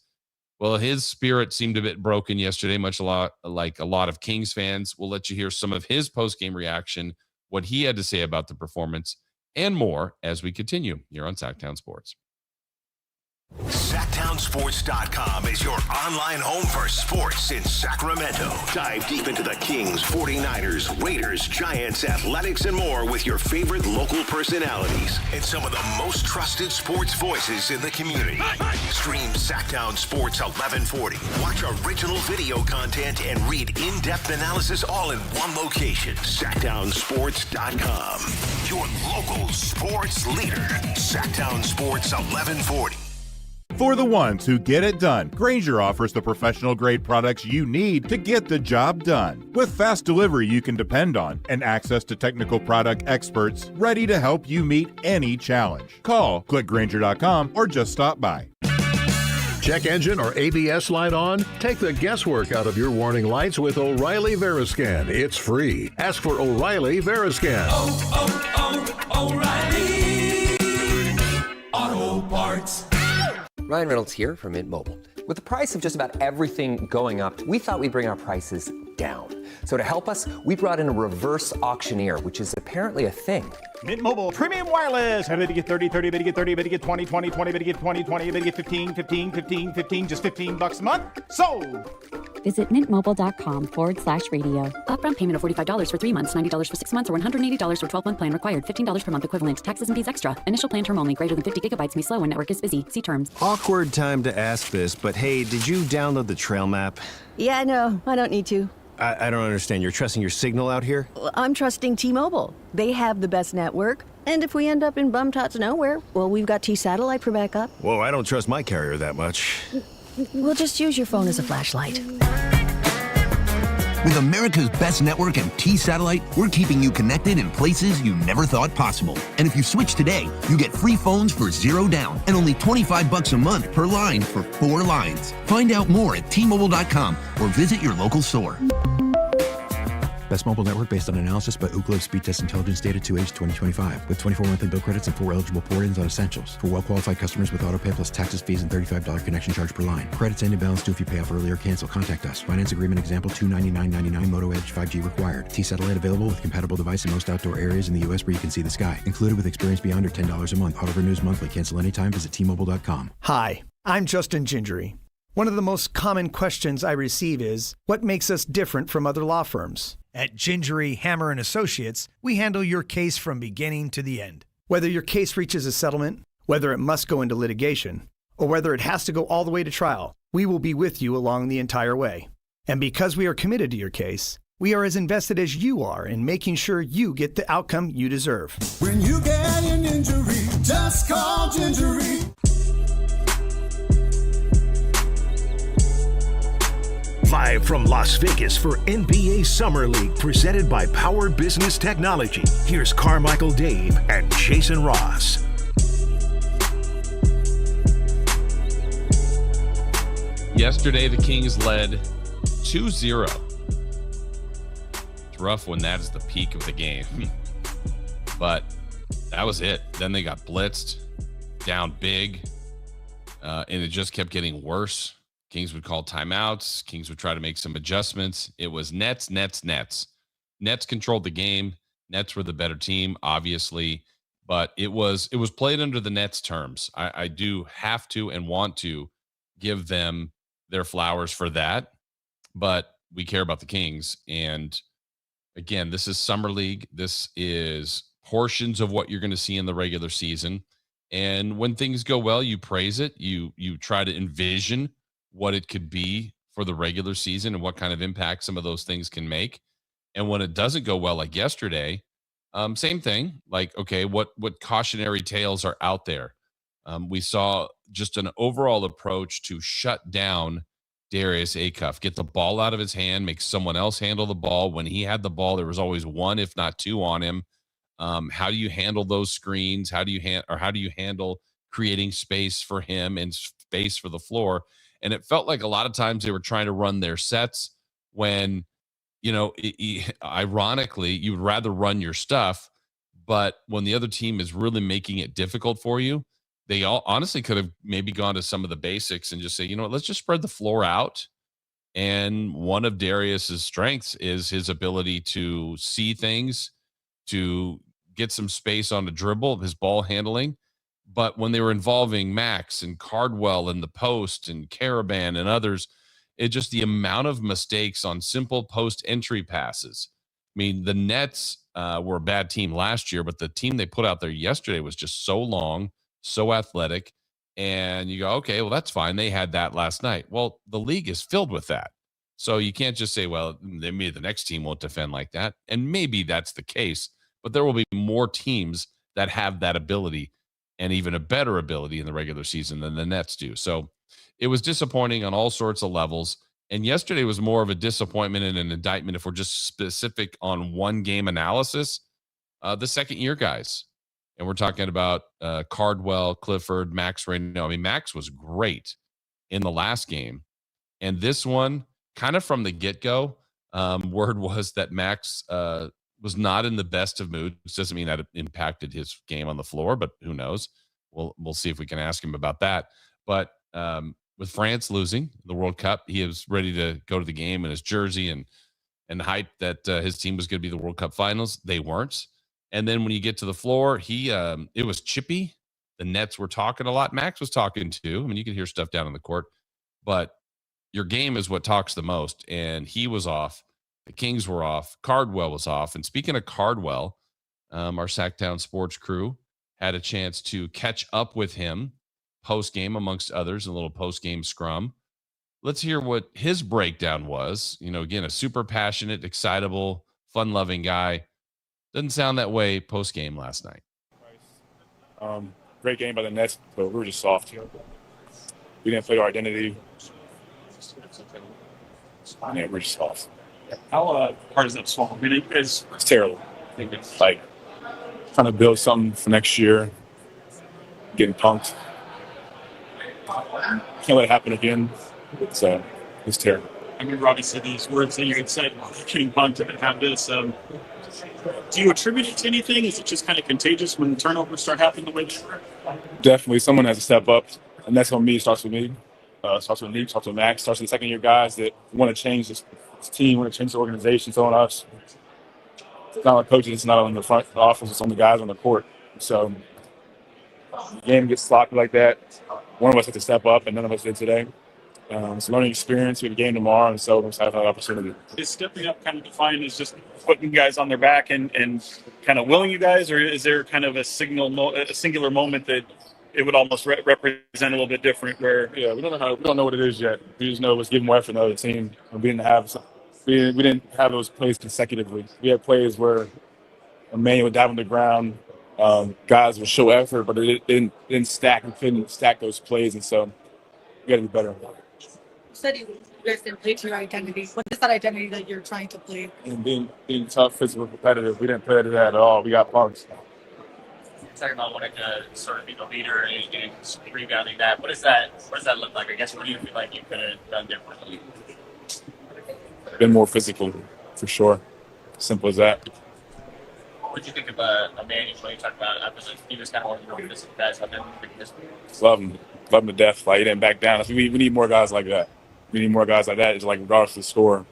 Well, his spirit seemed a bit broken yesterday, like a lot of Kings fans. We'll let you hear some of his post-game reaction, what he had to say about the performance, and more as we continue here on Sactown Sports. SactownSports.com is your online home for sports in Sacramento. Dive deep into the Kings, 49ers, Raiders, Giants, athletics, and more with your favorite local personalities and some of the most trusted sports voices in the community. Stream Sactown Sports 1140. Watch original video content and read in-depth analysis all in one location. SactownSports.com. Your local sports leader. Sactown Sports 1140. For the ones who get it done, Grainger offers the professional-grade products you need to get the job done. With fast delivery you can depend on and access to technical product experts ready to help you meet any challenge. Call, click Grainger.com, or just stop by. Check engine or ABS light on? Take the guesswork out of your warning lights with O'Reilly Veriscan. It's free. Ask for O'Reilly Veriscan. O'Reilly. Ryan Reynolds here from Mint Mobile. With the price of just about everything going up, we thought we'd bring our prices down. So to help us, we brought in a reverse auctioneer, which is apparently a thing. Mint Mobile Premium Wireless. How to get 30, 30, bit to get 30, bit to get 20, 20, 20, bit to get 20, 20, bit to get 15, 15, 15, 15, just $15 a month? Sold! Visit mintmobile.com/radio. Upfront payment of $45 for 3 months, $90 for 6 months, or $180 for 12-month plan required. $15 per month equivalent. Taxes and fees extra. Initial plan term only. Greater than 50 gigabytes may slow when network is busy. See terms. Awkward time to ask this, but hey, did you download the trail map? Yeah, no, I don't need to. I don't understand. You're trusting your signal out here? Well, I'm trusting T-Mobile. They have the best network. And if we end up in bum-tots nowhere, well, we've got T-Satellite for backup. Whoa, I don't trust my carrier that much. We'll just use your phone as a flashlight. With America's best network and T-Satellite, we're keeping you connected in places you never thought possible. And if you switch today, you get free phones for $0 down and only $25 a month per line for 4 lines. Find out more at T-Mobile.com or visit your local store. Best mobile network based on analysis by Ookla Speed Test Intelligence data to age 2025 with 24 monthly bill credits and 4 eligible port-ins on essentials. For well-qualified customers with autopay plus taxes, fees, and $35 connection charge per line. Credits end and balance due if you pay off early or cancel. Contact us. Finance agreement example $299.99 Moto Edge 5G required. T-Satellite available with compatible device in most outdoor areas in the U.S. where you can see the sky. Included with experience beyond or $10 a month. Auto renews monthly. Cancel anytime. Visit T-Mobile.com. Hi, I'm Justin Gingery. One of the most common questions I receive is, what makes us different from other law firms? At Gingery, Hammer & Associates, we handle your case from beginning to the end. Whether your case reaches a settlement, whether it must go into litigation, or whether it has to go all the way to trial, we will be with you along the entire way. And because we are committed to your case, we are as invested as you are in making sure you get the outcome you deserve. When you get an injury, just call Gingery. Live from Las Vegas for NBA Summer League, presented by Power Business Technology. Here's Carmichael Dave and Jason Ross. Yesterday, the Kings led 2-0. It's rough when that is the peak of the game. But that was it. Then they got blitzed, down big, and it just kept getting worse. Kings would call timeouts. Kings would try to make some adjustments. It was Nets. Nets controlled the game. Nets were the better team, obviously, but it was played under the Nets' terms. I do have to and want to give them their flowers for that, but we care about the Kings. And again, this is Summer League. This is portions of what you're going to see in the regular season. And when things go well, you praise it. You try to envision what it could be for the regular season and what kind of impact some of those things can make. And when it doesn't go well, like yesterday, same thing. Like, okay, what cautionary tales are out there? We saw just an overall approach to shut down Darius Acuff, get the ball out of his hand, make someone else handle the ball. When he had the ball, there was always one, if not two, on him. How do you handle those screens? How do you handle creating space for him and space for the floor? And it felt like a lot of times they were trying to run their sets when, ironically, you would rather run your stuff. But when the other team is really making it difficult for you, they all honestly could have maybe gone to some of the basics and just say, you know what, let's just spread the floor out. And one of Darius's strengths is his ability to see things, to get some space on the dribble, his ball handling. But when they were involving Max and Cardwell and the post and Caravan and others, it just the amount of mistakes on simple post entry passes. I mean, the Nets were a bad team last year, but the team they put out there yesterday was just so long, so athletic. And you go, okay, well, that's fine. They had that last night. Well, the league is filled with that. So you can't just say, well, maybe the next team won't defend like that. And maybe that's the case, but there will be more teams that have that ability and even a better ability in the regular season than the Nets do. So it was disappointing on all sorts of levels. And yesterday was more of a disappointment and an indictment, if we're just specific on one game analysis, the second-year guys. And we're talking about Cardwell, Clifford, Max Reno. I mean, Max was great in the last game. And this one, kind of from the get-go, word was that Max was not in the best of moods. Doesn't mean that it impacted his game on the floor, but who knows? We'll see if we can ask him about that. But with France losing the World Cup, he was ready to go to the game in his jersey and hype that his team was going to be the World Cup finals. They weren't. And then when you get to the floor, it was chippy. The Nets were talking a lot. Max was talking too. I mean, you could hear stuff down on the court, but your game is what talks the most. And he was off. The Kings were off. Cardwell was off. And speaking of Cardwell, our Sactown sports crew had a chance to catch up with him post-game, amongst others, a little post-game scrum. Let's hear what his breakdown was. You know, again, a super passionate, excitable, fun-loving guy. Doesn't sound that way post-game last night. Great game by the Nets, but we were just soft. We didn't play our identity. Yeah, we're just soft. How hard is that swallow? I mean, it's terrible. It's like trying to build something for next year, getting punked. Can't let it happen again. So it's terrible. I remember obviously these words that you had said, getting punked and have this. Do you attribute it to anything? Is it just kind of contagious when turnovers start happening the way they were? Definitely, someone has to step up, and that's on me. Starts with me. Starts with Nick. Starts with Max. Starts with the second-year guys that want to change this team, want to change the organization. It's on us. It's not on coaches. It's not on the front office. It's on the guys on the court. So the game gets sloppy like that. One of us has to step up, and none of us did today. It's a learning experience. We have a game tomorrow, and so we're excited for that opportunity. Is stepping up kind of defined as just putting you guys on their back and kind of willing you guys, or is there kind of a singular moment that it would almost represent a little bit different? Where we don't know what it is yet. We just know it was giving more effort than the other team. We didn't have those plays consecutively. We had plays where a man would dive on the ground, guys would show effort, but it didn't stack. We couldn't stack those plays, and so we got to be better. You said you guys didn't play to your identity. What is that identity that you're trying to play? And being tough, physical, competitive. We didn't play to that at all. We got punked. Talking about wanting to sort of be the leader and rebounding that. What does that look like? I guess what do you feel like you could have done differently? Been more physical, for sure. Simple as that. What did you think of Emmanuel when you talked about it? I was he was kind of one of the more physical guys out there. Love him to death. Like, he didn't back down. We need more guys like that. We need more guys like that. It's like, regardless of the score,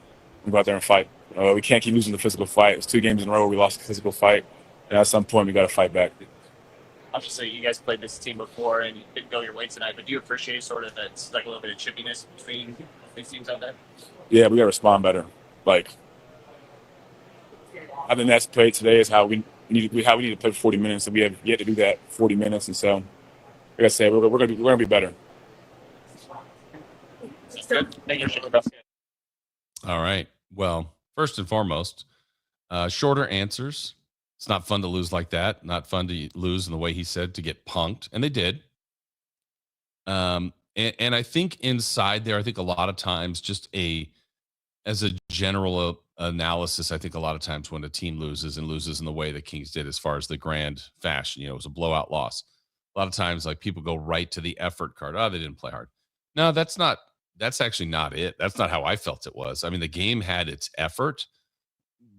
we go out there and fight. We can't keep losing the physical fight. It's 2 games in a row where we lost the physical fight, and at some point we got to fight back. Obviously, you guys played this team before and you didn't go your way tonight, but do you appreciate sort of that, like a little bit of chippiness between these teams out there? Yeah, we got to respond better. Like, I think that's played today is how we need to play 40 minutes, and we have yet to do that 40 minutes, and so, like I said, we're going to be better. All right. Well, first and foremost, shorter answers. It's not fun to lose like that. Not fun to lose in the way he said, to get punked. And they did. And I think inside there, I think a lot of times as a general analysis, I think a lot of times when a team loses in the way the Kings did as far as the grand fashion, it was a blowout loss. A lot of times, like, people go right to the effort card. Oh, they didn't play hard. No, that's actually not it. That's not how I felt it was. I mean, the game had its effort.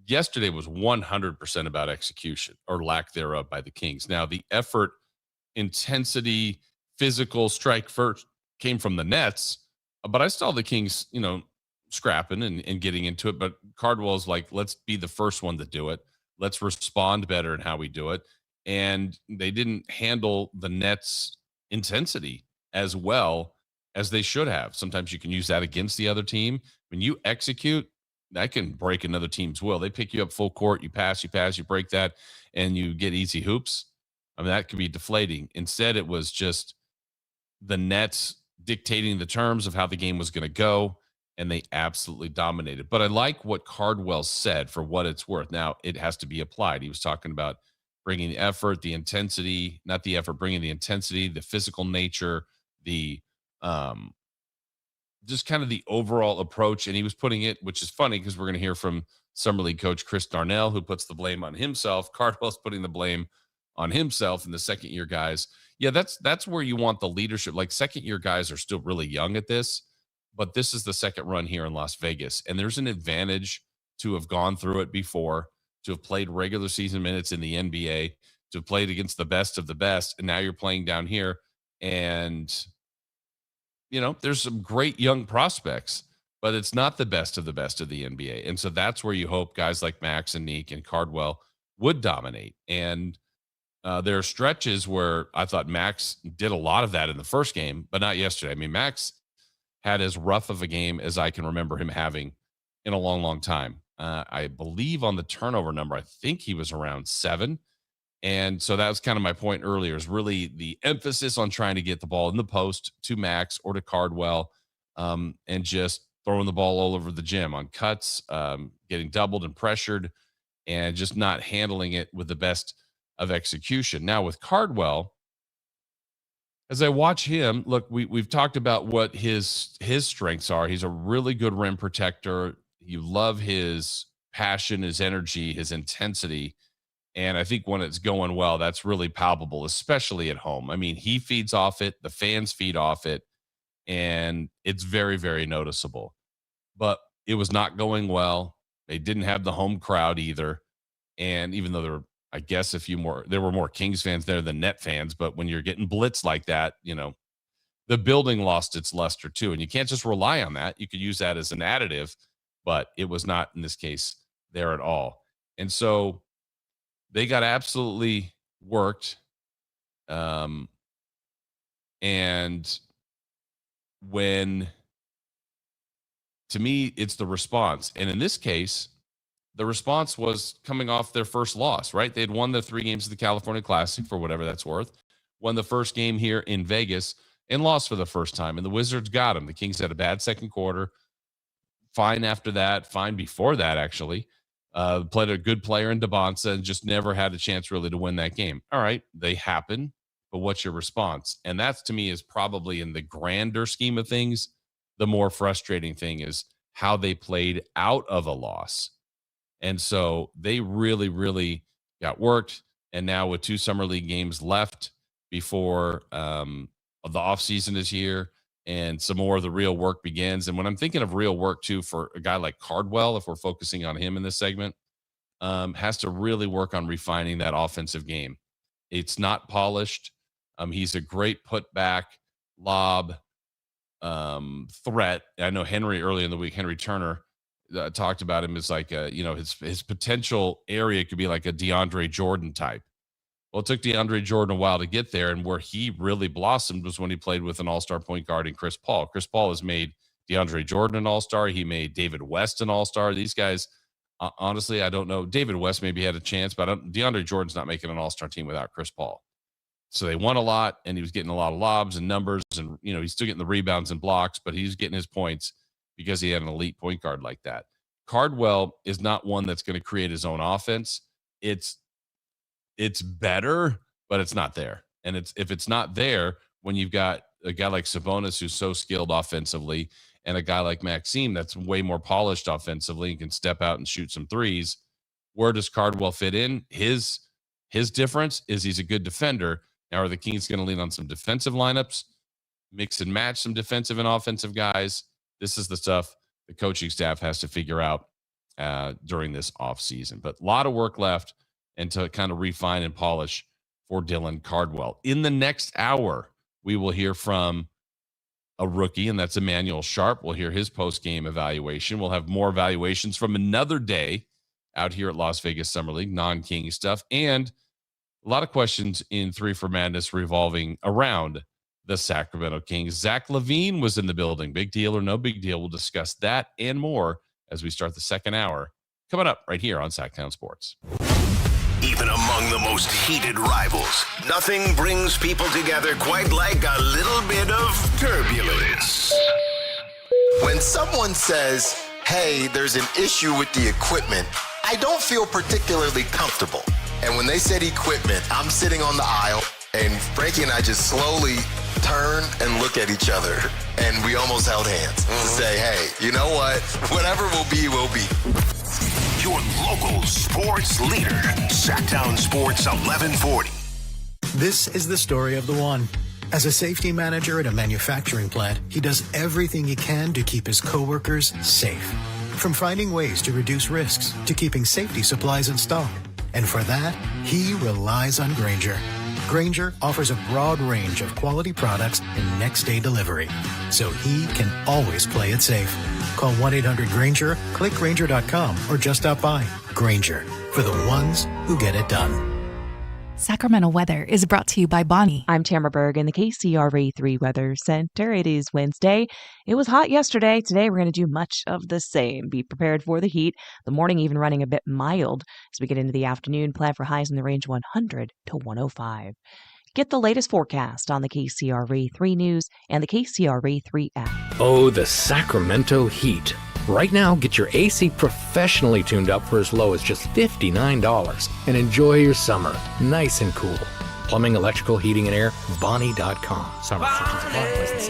Yesterday was 100% about execution or lack thereof by the Kings. Now, the effort, intensity, physical strike first came from the Nets, but I saw the Kings, scrapping and getting into it. But Cardwell's like, let's be the first one to do it. Let's respond better in how we do it. And they didn't handle the Nets' intensity as well as they should have. Sometimes you can use that against the other team. When you execute, that can break another team's will. They pick you up full court, you pass, you break that, and you get easy hoops. I mean, that could be deflating. Instead, it was just the Nets dictating the terms of how the game was going to go, and they absolutely dominated. But I like what Cardwell said for what it's worth. Now, it has to be applied. He was talking about bringing the effort, the intensity, not the effort, bringing the intensity, the physical nature, the just kind of the overall approach. And he was putting it, which is funny because we're going to hear from Summer League coach Chris Darnell, who puts the blame on himself. Cardwell's putting the blame on himself, and the second-year guys. Yeah, that's where you want the leadership. Like, second-year guys are still really young at this, but this is the second run here in Las Vegas. And there's an advantage to have gone through it before, to have played regular season minutes in the NBA, to have played against the best of the best, and now you're playing down here. And there's some great young prospects, but it's not the best of the NBA. And so that's where you hope guys like Max and Neek and Cardwell would dominate. And there are stretches where I thought Max did a lot of that in the first game, but not yesterday. I mean, Max had as rough of a game as I can remember him having in a long, long time. I believe on the turnover number, I think he was around 7. And so that was kind of my point earlier, is really the emphasis on trying to get the ball in the post to Max or to Cardwell, and just throwing the ball all over the gym on cuts, getting doubled and pressured, and just not handling it with the best of execution. Now with Cardwell, as I watch him, look, we've talked about what his strengths are. He's a really good rim protector. You love his passion, his energy, his intensity. And I think when it's going well, that's really palpable, especially at home. I mean, he feeds off it. The fans feed off it. And it's very, very noticeable. But it was not going well. They didn't have the home crowd either. And even though there were, I guess, there were more Kings fans there than Net fans. But when you're getting blitzed like that, the building lost its luster too. And you can't just rely on that. You could use that as an additive, but it was not in this case there at all. And so they got absolutely worked. And to me, it's the response. And in this case, the response was coming off their first loss, right? They had won the 3 games of the California Classic, for whatever that's worth, won the first game here in Vegas, and lost for the first time. And the Wizards got them. The Kings had a bad second quarter. Fine after that, fine before that, actually. Played a good player in DeBonsa and just never had a chance really to win that game. All right, they happen, but what's your response? And that's, to me, is probably in the grander scheme of things, the more frustrating thing is how they played out of a loss. And so they really, really got worked. And now with 2 summer league games left before the offseason is here and some more of the real work begins. And when I'm thinking of real work too, for a guy like Cardwell, if we're focusing on him in this segment, has to really work on refining that offensive game. It's not polished. He's a great putback, lob, threat. I know Henry early in the week, Henry Turner, talked about him as like his potential area could be like a DeAndre Jordan type. Well, it took DeAndre Jordan a while to get there, and where he really blossomed was when he played with an all-star point guard in Chris Paul. Chris Paul has made DeAndre Jordan an all-star. He made David West an all-star. These guys, honestly, I don't know. David West maybe had a chance, but DeAndre Jordan's not making an all-star team without Chris Paul. So they won a lot, and he was getting a lot of lobs and numbers, and he's still getting the rebounds and blocks, but he's getting his points because he had an elite point guard like that. Cardwell is not one that's going to create his own offense. It's better, but it's not there. And if it's not there, when you've got a guy like Sabonis who's so skilled offensively, and a guy like Maxime that's way more polished offensively and can step out and shoot some threes, where does Cardwell fit in? His difference is he's a good defender. Now, are the Kings going to lean on some defensive lineups, mix and match some defensive and offensive guys? This is the stuff the coaching staff has to figure out during this offseason. But a lot of work left, and to kind of refine and polish for Dylan Cardwell. In the next hour, we will hear from a rookie, and that's Emmanuel Sharp. We'll hear his post-game evaluation. We'll have more evaluations from another day out here at Las Vegas Summer League, non-King stuff, and a lot of questions in 3 for Madness revolving around the Sacramento Kings. Zach LaVine was in the building. Big deal or no big deal? We'll discuss that and more as we start the second hour. Coming up right here on Sactown Sports. Even among the most heated rivals, nothing brings people together quite like a little bit of turbulence. When someone says, hey, there's an issue with the equipment, I don't feel particularly comfortable. And when they said equipment, I'm sitting on the aisle, and Frankie and I just slowly turn and look at each other, and we almost held hands to say, hey, you know what? Whatever will be, will be. Your local sports leader, Sactown Sports 1140. This is the story of the one. As a safety manager at a manufacturing plant, he does everything he can to keep his coworkers safe. From finding ways to reduce risks to keeping safety supplies in stock. And for that, he relies on Grainger, Grainger offers a broad range of quality products and next-day delivery, so he can always play it safe. Call 1-800-GRAINGER, click Grainger.com, or just stop by. Grainger, for the ones who get it done. Sacramento weather is brought to you by Bonnie. I'm Tamara Berg in the KCRA 3 Weather Center. It is Wednesday. It was hot yesterday. Today we're going to do much of the same. Be prepared for the heat. The morning even running a bit mild. As we get into the afternoon, plan for highs in the range 100 to 105. Get the latest forecast on the KCRA 3 News and the KCRA 3 app. Oh, the Sacramento heat. Right now, get your AC professionally tuned up for as low as just $59 and enjoy your summer nice and cool. Plumbing, electrical, heating, and air, Bonnie.com. Summer restrictions apply. License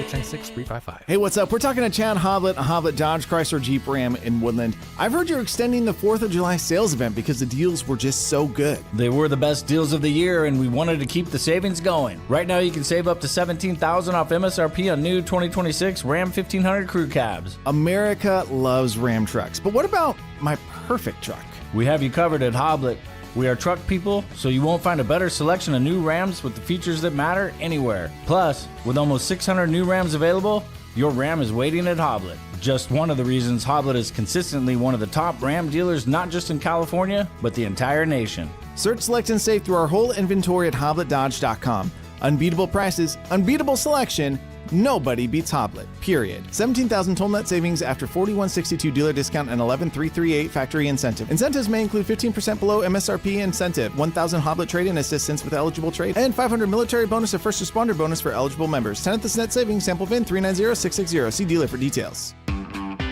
696-355. Hey, what's up? We're talking to Chad Hoblet, Hoblet Dodge Chrysler Jeep Ram in Woodland. I've heard you're extending the 4th of July sales event because the deals were just so good. They were the best deals of the year, and we wanted to keep the savings going. Right now, you can save up to $17,000 off MSRP on new 2026 Ram 1500 crew cabs. America loves Ram trucks, but what about my perfect truck? We have you covered at Hoblet. We are truck people, so you won't find a better selection of new Rams with the features that matter anywhere. Plus, with almost 600 new Rams available, your Ram is waiting at Hoblet. Just one of the reasons Hoblet is consistently one of the top Ram dealers, not just in California, but the entire nation. Search, select, and save through our whole inventory at HobletDodge.com. Unbeatable prices, unbeatable selection. Nobody beats Hoblet, period. 17,000 total net savings after $41.62 dealer discount and $11,338 factory incentive. Incentives may include 15% below MSRP incentive, 1,000 Hoblet trade-in assistance with eligible trade, and 500 military bonus or first responder bonus for eligible members. 10th net savings, sample VIN 390660. See dealer for details.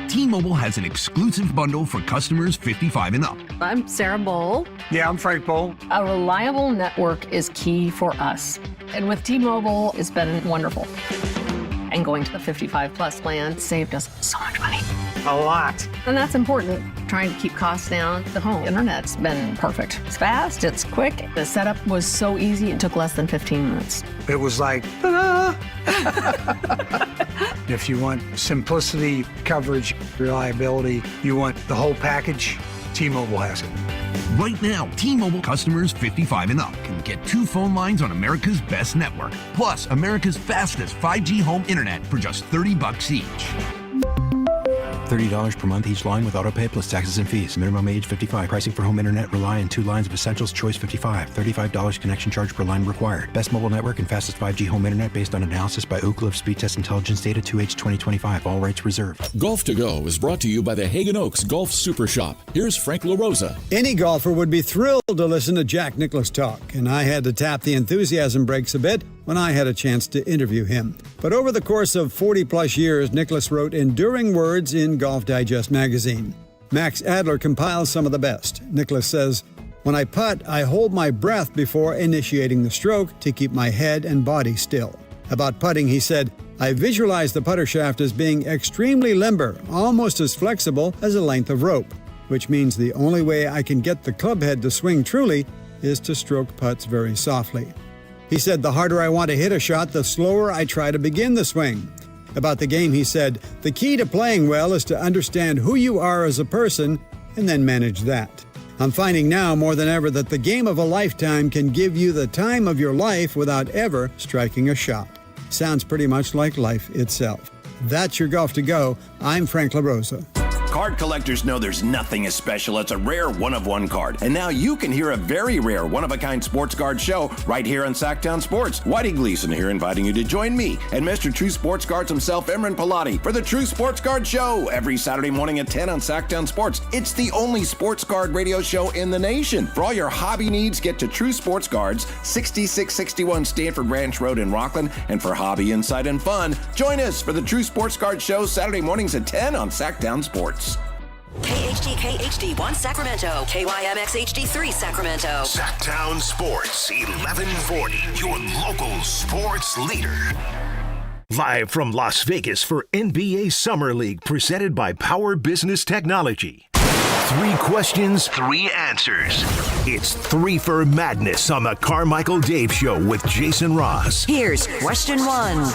T-Mobile has an exclusive bundle for customers 55 and up. I'm Sarah Bowl. Yeah, I'm Frank Bowl. A reliable network is key for us. And with T-Mobile, it's been wonderful. And going to the 55 plus plan saved us so much money. A lot. And that's important. Trying to keep costs down. The home internet's been perfect. It's fast, it's quick. The setup was so easy, it took less than 15 minutes. It was like, ta-da! If you want simplicity, coverage, reliability, you want the whole package, T-Mobile has it. Right now, T-Mobile customers 55 and up can get 2 phone lines on America's best network, plus America's fastest 5G home internet for just $30 each. $30 per month each line with autopay plus taxes and fees. Minimum age 55. Pricing for home internet rely on 2 lines of essentials. Choice 55. $35 connection charge per line required. Best mobile network and fastest 5G home internet based on analysis by Ookla of Speed Test Intelligence data 2H 2025. All rights reserved. Golf to Go is brought to you by the Hagen Oaks Golf Super Shop. Here's Frank LaRosa. Any golfer would be thrilled to listen to Jack Nicklaus talk, and I had to tap the enthusiasm brakes a bit when I had a chance to interview him. But over the course of 40-plus years, Nicklaus wrote enduring words in Golf Digest magazine. Max Adler compiles some of the best. Nicklaus says, "When I putt, I hold my breath before initiating the stroke to keep my head and body still." About putting, he said, "I visualize the putter shaft as being extremely limber, almost as flexible as a length of rope, which means the only way I can get the club head to swing truly is to stroke putts very softly." He said, "The harder I want to hit a shot, the slower I try to begin the swing." About the game, he said, "The key to playing well is to understand who you are as a person and then manage that. I'm finding now more than ever that the game of a lifetime can give you the time of your life without ever striking a shot." Sounds pretty much like life itself. That's your Golf to Go. I'm Frank LaRosa. Card collectors know there's nothing as special as a rare one-of-one card. And now you can hear a very rare one-of-a-kind sports card show right here on Sactown Sports. Whitey Gleason here inviting you to join me and Mr. True Sports Cards himself, Imran Pilati, for the True Sports Card Show every Saturday morning at 10 on Sactown Sports. It's the only sports card radio show in the nation. For all your hobby needs, get to True Sports Cards, 6661 Stanford Ranch Road in Rockland. And for hobby, insight, and fun, join us for the True Sports Card Show Saturday mornings at 10 on Sactown Sports. KHTK HD1 Sacramento, KYMX HD3 Sacramento. Sactown Sports, 1140, your local sports leader. Live from Las Vegas for NBA Summer League, presented by Power Business Technology. 3 questions, 3 answers. It's 3 for Madness on the Carmichael Dave Show with Jason Ross. Here's question 1.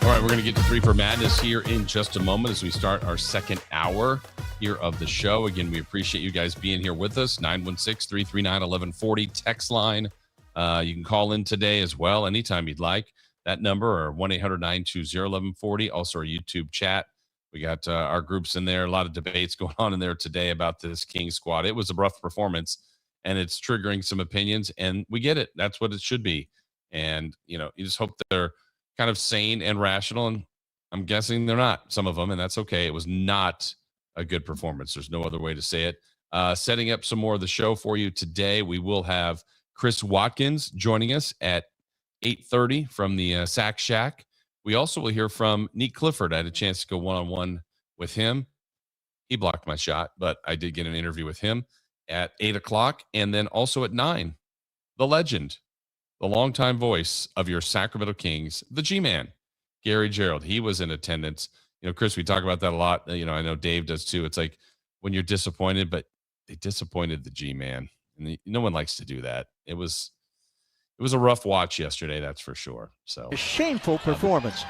All right, we're going to get to 3 for Madness here in just a moment as we start our second hour here of the show. Again, we appreciate you guys being here with us. 916-339-1140 text line You can call in today as well, anytime you'd like. That number, or 1-800-920-1140. Also our YouTube chat. We got our groups in there. A lot of debates going on in there today about this Kings squad. It was a rough performance, and it's triggering some opinions, and we get it. That's what it should be. And, you just hope they're kind of sane and rational, and I'm guessing they're not, some of them, and that's okay. It was not a good performance. There's no other way to say it. Setting up some more of the show for you today, we will have Chris Watkins joining us at 8:30 from the Sack Shack. We also will hear from Nick Clifford. I had a chance to go one-on-one with him. He blocked my shot, but I did get an interview with him at 8 o'clock. And then also at 9, the legend, the longtime voice of your Sacramento Kings, the G-Man, Gary Gerald. He was in attendance. Chris, we talk about that a lot. I know Dave does too. It's like when you're disappointed, but they disappointed the G-Man. And no one likes to do that. It was a rough watch yesterday, that's for sure. So a shameful performance.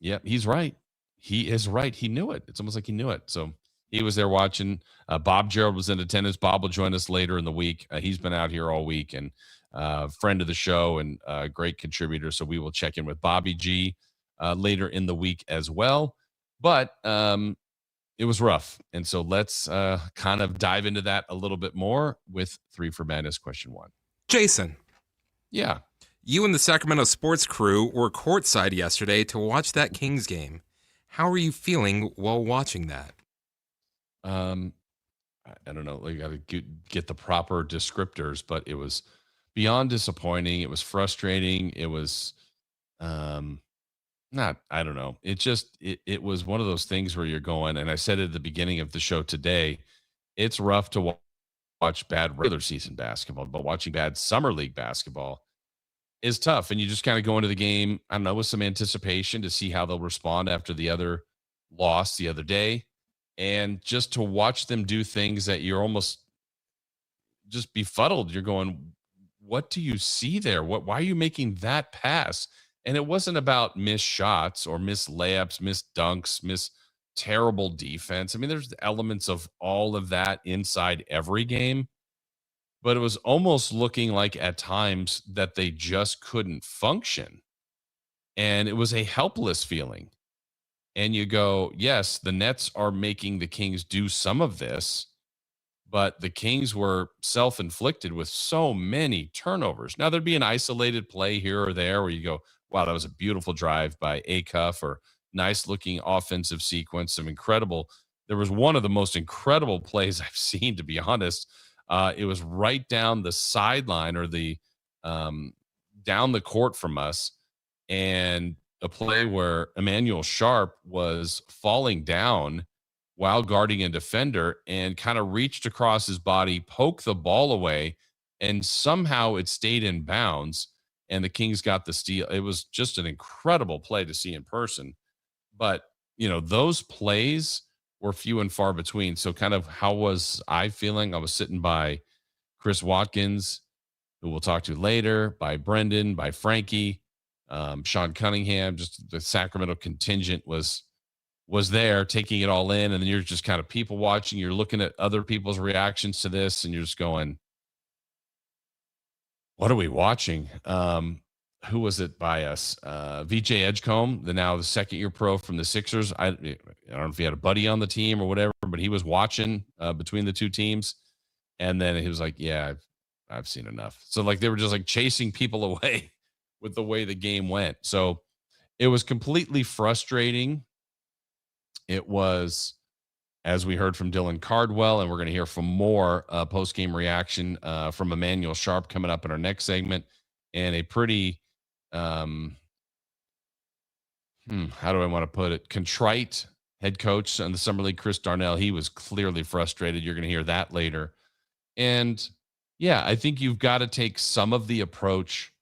Yeah, he's right. He is right. He knew it. It's almost like he knew it. So he was there watching. Bob Gerald was in attendance. Bob will join us later in the week. He's been out here all week, and friend of the show and great contributor. So we will check in with Bobby G later in the week as well. But it was rough. And so let's kind of dive into that a little bit more with 3 for Madness question 1. Jason. Yeah. You and the Sacramento sports crew were courtside yesterday to watch that Kings game. How are you feeling while watching that? I don't know. I got to get the proper descriptors, but it was beyond disappointing. It was frustrating. It was I don't know. It was one of those things where you're going, and I said at the beginning of the show today, it's rough to watch bad regular season basketball, but watching bad summer league basketball is tough. And you just kind of go into the game, I don't know, with some anticipation to see how they'll respond after the other loss the other day. And just to watch them do things that you're almost just befuddled. You're going, what do you see there? Why are you making that pass? And it wasn't about missed shots or missed layups, missed dunks, missed terrible defense. I mean, there's elements of all of that inside every game, but it was almost looking like at times that they just couldn't function. And it was a helpless feeling. And you go, yes, the Nets are making the Kings do some of this, but the Kings were self-inflicted with so many turnovers. Now, there'd be an isolated play here or there where you go, wow, that was a beautiful drive by Acuff, or nice looking offensive sequence. There was one of the most incredible plays I've seen, to be honest. It was right down the sideline, or the down the court from us, and a play where Emmanuel Sharp was falling down while guarding a defender and kind of reached across his body, poked the ball away, and somehow it stayed in bounds, and the Kings got the steal. It was just an incredible play to see in person. But, those plays were few and far between. So kind of how was I feeling? I was sitting by Chris Watkins, who we'll talk to later, by Brendan, by Frankie, Sean Cunningham. Just the Sacramento contingent was there taking it all in. And then you're just kind of people watching. You're looking at other people's reactions to this, and you're just going, what are we watching? Who was it by us? VJ Edgecombe, now the second-year pro from the Sixers. I don't know if he had a buddy on the team or whatever, but he was watching between the two teams. And then he was like, yeah, I've seen enough. So like they were just like chasing people away with the way the game went. So it was completely frustrating. It was, as we heard from Dylan Cardwell, and we're going to hear from more post-game reaction from Emmanuel Sharp coming up in our next segment, and a pretty how do I want to put it? Contrite head coach on the Summer League, Chris Darnell. He was clearly frustrated. You're going to hear that later. And yeah, I think you've got to take some of the approach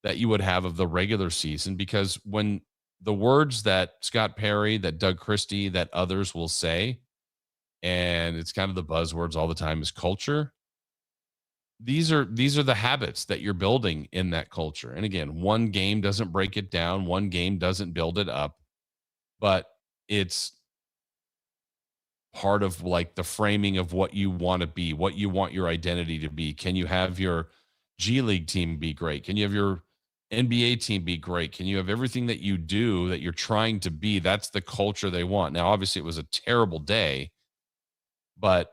that you would have of the regular season, because when the words that Scott Perry, that Doug Christie, that others will say, and it's kind of the buzzwords all the time, is culture. These are the habits that you're building in that culture. And again, one game doesn't break it down. One game doesn't build it up, but it's part of like the framing of what you want to be, what you want your identity to be. Can you have your G League team be great? Can you have your NBA team be great? Can you have everything that you do that you're trying to be? That's the culture they want. Now, obviously, it was a terrible day, but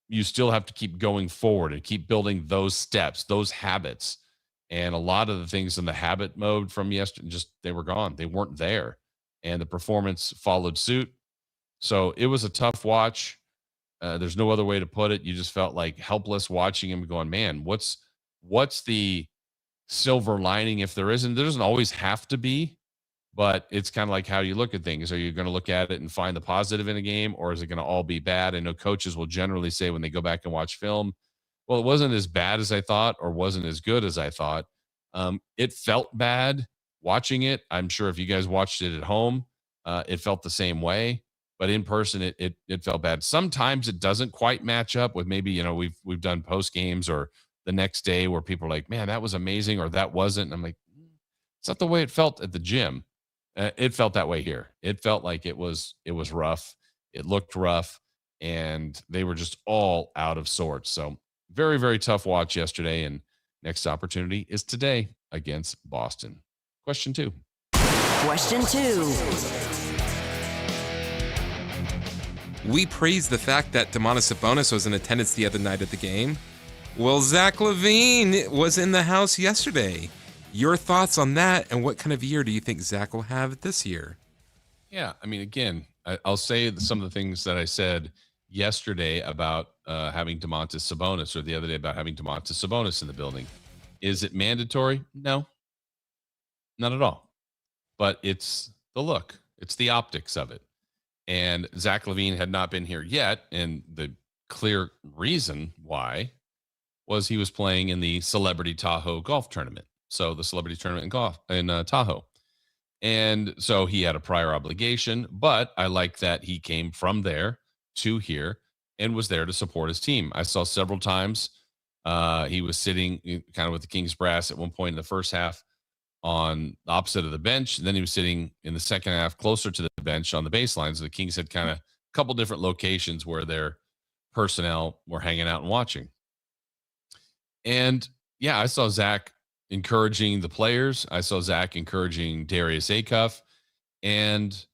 you still have to keep going forward and keep building those steps, those habits. And a lot of the things in the habit mode from yesterday, just they were gone. They weren't there. And the performance followed suit. So it was a tough watch. There's no other way to put it. You just felt like helpless watching him going, man, what's the silver lining if there isn't? There doesn't always have to be, but it's kind of like how you look at things. Are you going to look at it and find the positive in a game, or is it going to all be bad? I know coaches will generally say when they go back and watch film, well, it wasn't as bad as I thought or wasn't as good as I thought. It felt bad watching it. I'm sure if you guys watched it at home, it felt the same way. But in person, it felt bad. Sometimes it doesn't quite match up with maybe, we've done post games or the next day where people are like, man, that was amazing, or that wasn't. And I'm like, it's not the way it felt at the gym. It felt that way here. It felt like it was rough. It looked rough, and they were just all out of sorts. So very, very tough watch yesterday. And next opportunity is today against Boston. Question 2. Question 2. We praised the fact that Domantas Sabonis was in attendance the other night at the game. Well, Zach LaVine was in the house yesterday. Your thoughts on that, and what kind of year do you think Zach will have this year? Yeah, I mean, again, I'll say some of the things that I said yesterday about having Domantas Sabonis, or the other day about having Domantas Sabonis in the building. Is it mandatory? No, not at all. But it's the look. It's the optics of it. And Zach LaVine had not been here yet, and the clear reason why was he was playing in the Celebrity Tahoe golf tournament. So the Celebrity Tournament in golf in Tahoe. And so he had a prior obligation, but I like that he came from there to here and was there to support his team. I saw several times he was sitting kind of with the Kings brass at one point in the first half on the opposite of the bench. And then he was sitting in the second half closer to the bench on the baseline. So the Kings had kind of a couple different locations where their personnel were hanging out and watching. And yeah, I saw Zach encouraging the players. I saw Zach encouraging Darius Acuff. And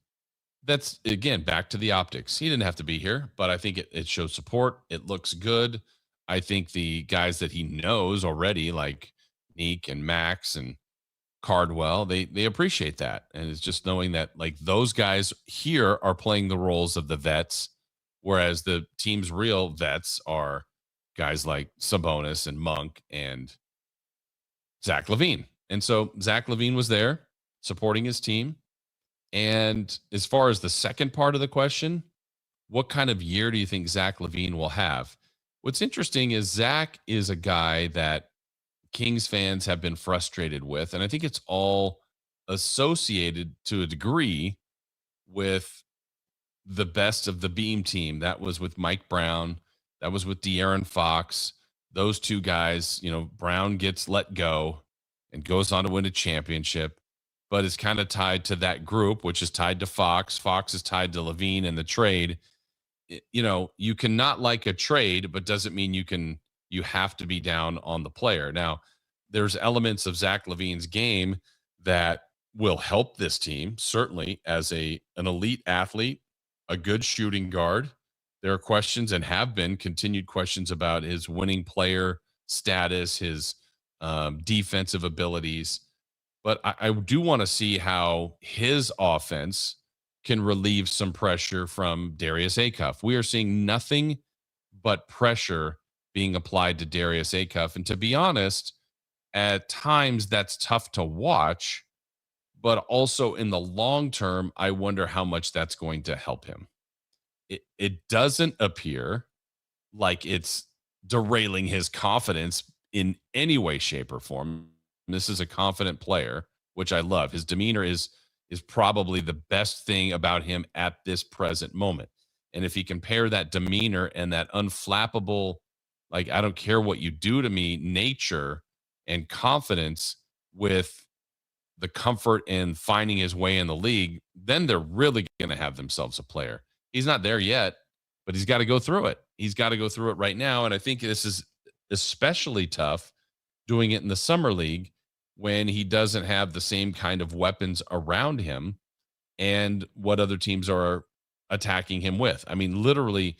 that's, again, back to the optics. He didn't have to be here, but I think it shows support. It looks good. I think the guys that he knows already, like Neek and Max and Cardwell, they appreciate that. And it's just knowing that, like, those guys here are playing the roles of the vets, whereas the team's real vets are guys like Sabonis and Monk and Zach LaVine. And so Zach LaVine was there supporting his team. And as far as the second part of the question, what kind of year do you think Zach LaVine will have? What's interesting is Zach is a guy that Kings fans have been frustrated with. And I think it's all associated to a degree with the best of the Beam team. That was with Mike Brown. That was with De'Aaron Fox. Those two guys, Brown gets let go and goes on to win a championship, but is kind of tied to that group, which is tied to Fox. Fox is tied to LaVine and the trade. You cannot like a trade, but doesn't mean you have to be down on the player. Now, there's elements of Zach LaVine's game that will help this team, certainly as an elite athlete, a good shooting guard. There are questions, and have been continued questions, about his winning player status, his defensive abilities. But I do want to see how his offense can relieve some pressure from Darius Acuff. We are seeing nothing but pressure being applied to Darius Acuff. And to be honest, at times that's tough to watch, but also in the long term, I wonder how much that's going to help him. It doesn't appear like it's derailing his confidence in any way, shape, or form. This is a confident player, which I love. His demeanor is probably the best thing about him at this present moment. And if he can pair that demeanor and that unflappable, like, I don't care what you do to me, nature and confidence with the comfort and finding his way in the league, then they're really going to have themselves a player. He's not there yet, but he's got to go through it. He's got to go through it right now. And I think this is especially tough doing it in the summer league when he doesn't have the same kind of weapons around him and what other teams are attacking him with. I mean, literally,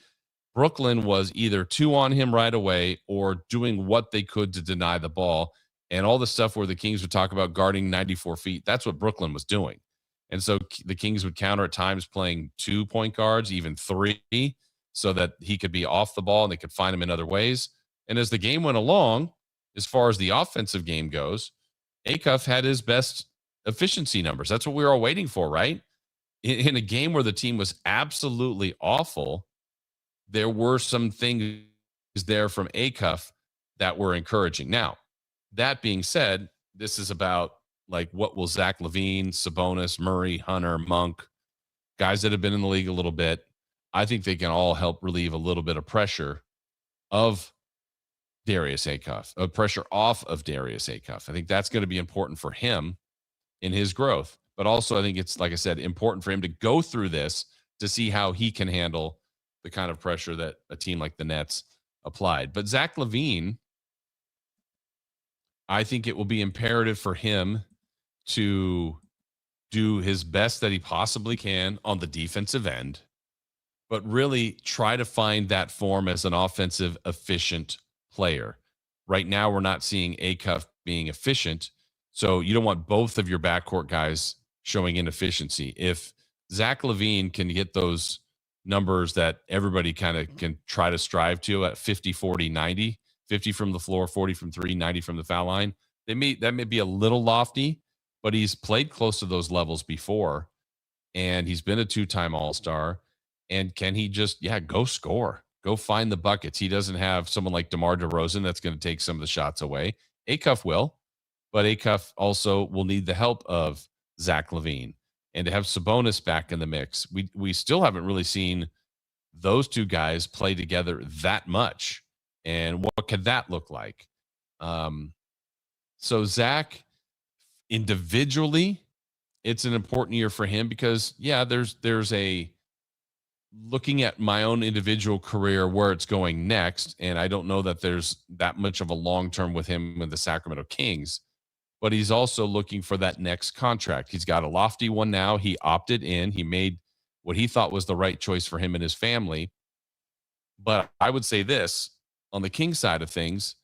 Brooklyn was either 2 on him right away or doing what they could to deny the ball. And all the stuff where the Kings would talk about guarding 94 feet, that's what Brooklyn was doing. And so the Kings would counter at times playing 2 point guards, even 3, so that he could be off the ball and they could find him in other ways. And as the game went along, as far as the offensive game goes, Acuff had his best efficiency numbers. That's what we were all waiting for, right? In a game where the team was absolutely awful, there were some things there from Acuff that were encouraging. Now, that being said, this is about like what will Zach LaVine, Sabonis, Murray, Hunter, Monk, guys that have been in the league a little bit, I think they can all help relieve a little bit of pressure of Darius Acuff, of pressure off of Darius Acuff. I think that's going to be important for him in his growth. But also, I think it's, like I said, important for him to go through this to see how he can handle the kind of pressure that a team like the Nets applied. But Zach LaVine, I think it will be imperative for him to do his best that he possibly can on the defensive end, but really try to find that form as an offensive, efficient player. Right now, we're not seeing Acuff being efficient, so you don't want both of your backcourt guys showing inefficiency. If Zach LaVine can get those numbers that everybody kind of can try to strive to at 50, 40, 90, 50 from the floor, 40 from 3, 90 from the foul line, that may be a little lofty, but he's played close to those levels before, and he's been a 2-time All-Star. And can he just, go score, go find the buckets? He doesn't have someone like DeMar DeRozan that's going to take some of the shots away. Acuff will, but Acuff also will need the help of Zach LaVine. And to have Sabonis back in the mix, we still haven't really seen those two guys play together that much. And what could that look like? So Zach, individually, it's an important year for him because, there's a looking at my own individual career where it's going next. And I don't know that there's that much of a long-term with him with the Sacramento Kings, but he's also looking for that next contract. He's got a lofty one now. He opted in. He made what he thought was the right choice for him and his family. But I would say this, on the Kings side of things,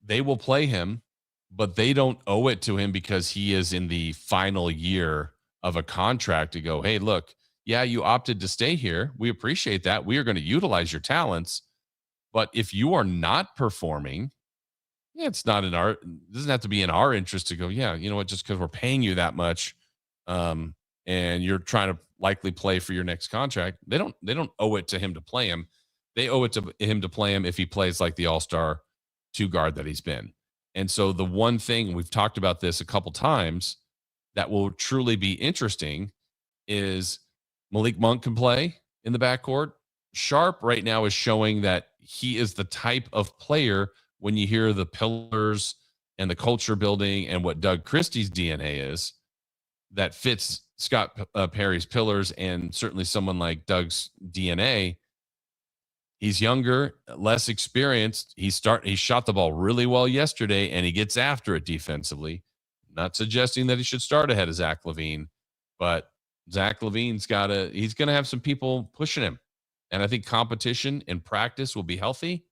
they will play him, but they don't owe it to him because he is in the final year of a contract to go, hey, look, you opted to stay here. We appreciate that. We are going to utilize your talents. But if you are not performing, it's not it doesn't have to be in our interest to go, you know what, just because we're paying you that much and you're trying to likely play for your next contract, they don't owe it to him to play him. They owe it to him to play him if he plays like the all-star 2 guard that he's been. And so the one thing, we've talked about this a couple times, that will truly be interesting is Malik Monk can play in the backcourt. Sharp right now is showing that he is the type of player, when you hear the pillars and the culture building and what Doug Christie's DNA is, that fits Scott Perry's pillars and certainly someone like Doug's DNA. He's younger, less experienced. He shot the ball really well yesterday, and he gets after it defensively. Not suggesting that he should start ahead of Zach LaVine, but Zach LaVine's he's going to have some people pushing him. And I think competition in practice will be healthy.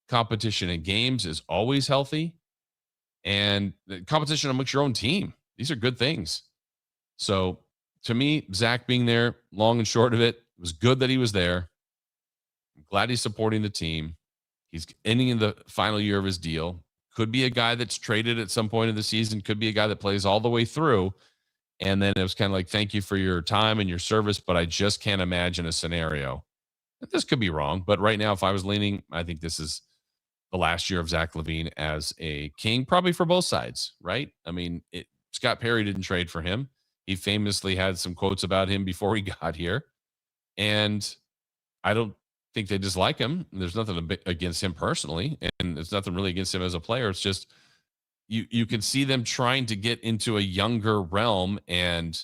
Competition in games is always healthy. And competition amongst your own team. These are good things. So to me, Zach being there, long and short of it, was good that he was there. I'm glad he's supporting the team. He's ending in the final year of his deal. Could be a guy that's traded at some point in the season. Could be a guy that plays all the way through. And then it was kind of like, thank you for your time and your service, but I just can't imagine a scenario. This could be wrong, but right now, if I was leaning, I think this is the last year of Zach LaVine as a King, probably for both sides, right? I mean, Scott Perry didn't trade for him. He famously had some quotes about him before he got here. And I don't think they dislike him. There's nothing against him personally, and there's nothing really against him as a player. It's just you can see them trying to get into a younger realm, and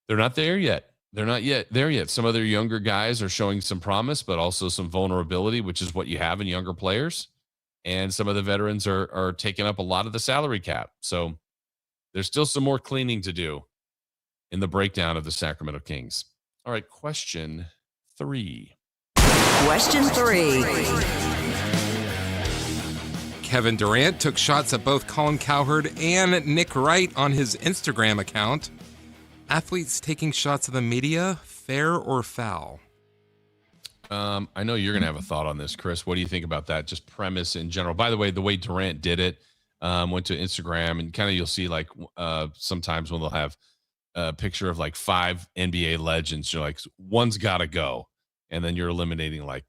they're not there yet. They're not yet there yet. Some other younger guys are showing some promise, but also some vulnerability, which is what you have in younger players. and some of the veterans are taking up a lot of the salary cap. So there's still some more cleaning to do in the breakdown of the Sacramento Kings. All right, question 3. Question 3. Kevin Durant took shots at both Colin Cowherd and Nick Wright on his Instagram account. Athletes taking shots at the media, fair or foul? I know you're going to have a thought on this, Chris. What do you think about that? Just premise in general. By the way, the way Durant did it, went to Instagram, and kind of you'll see like sometimes when they'll have a picture of like 5 NBA legends, you're like, one's got to go. And then you're eliminating like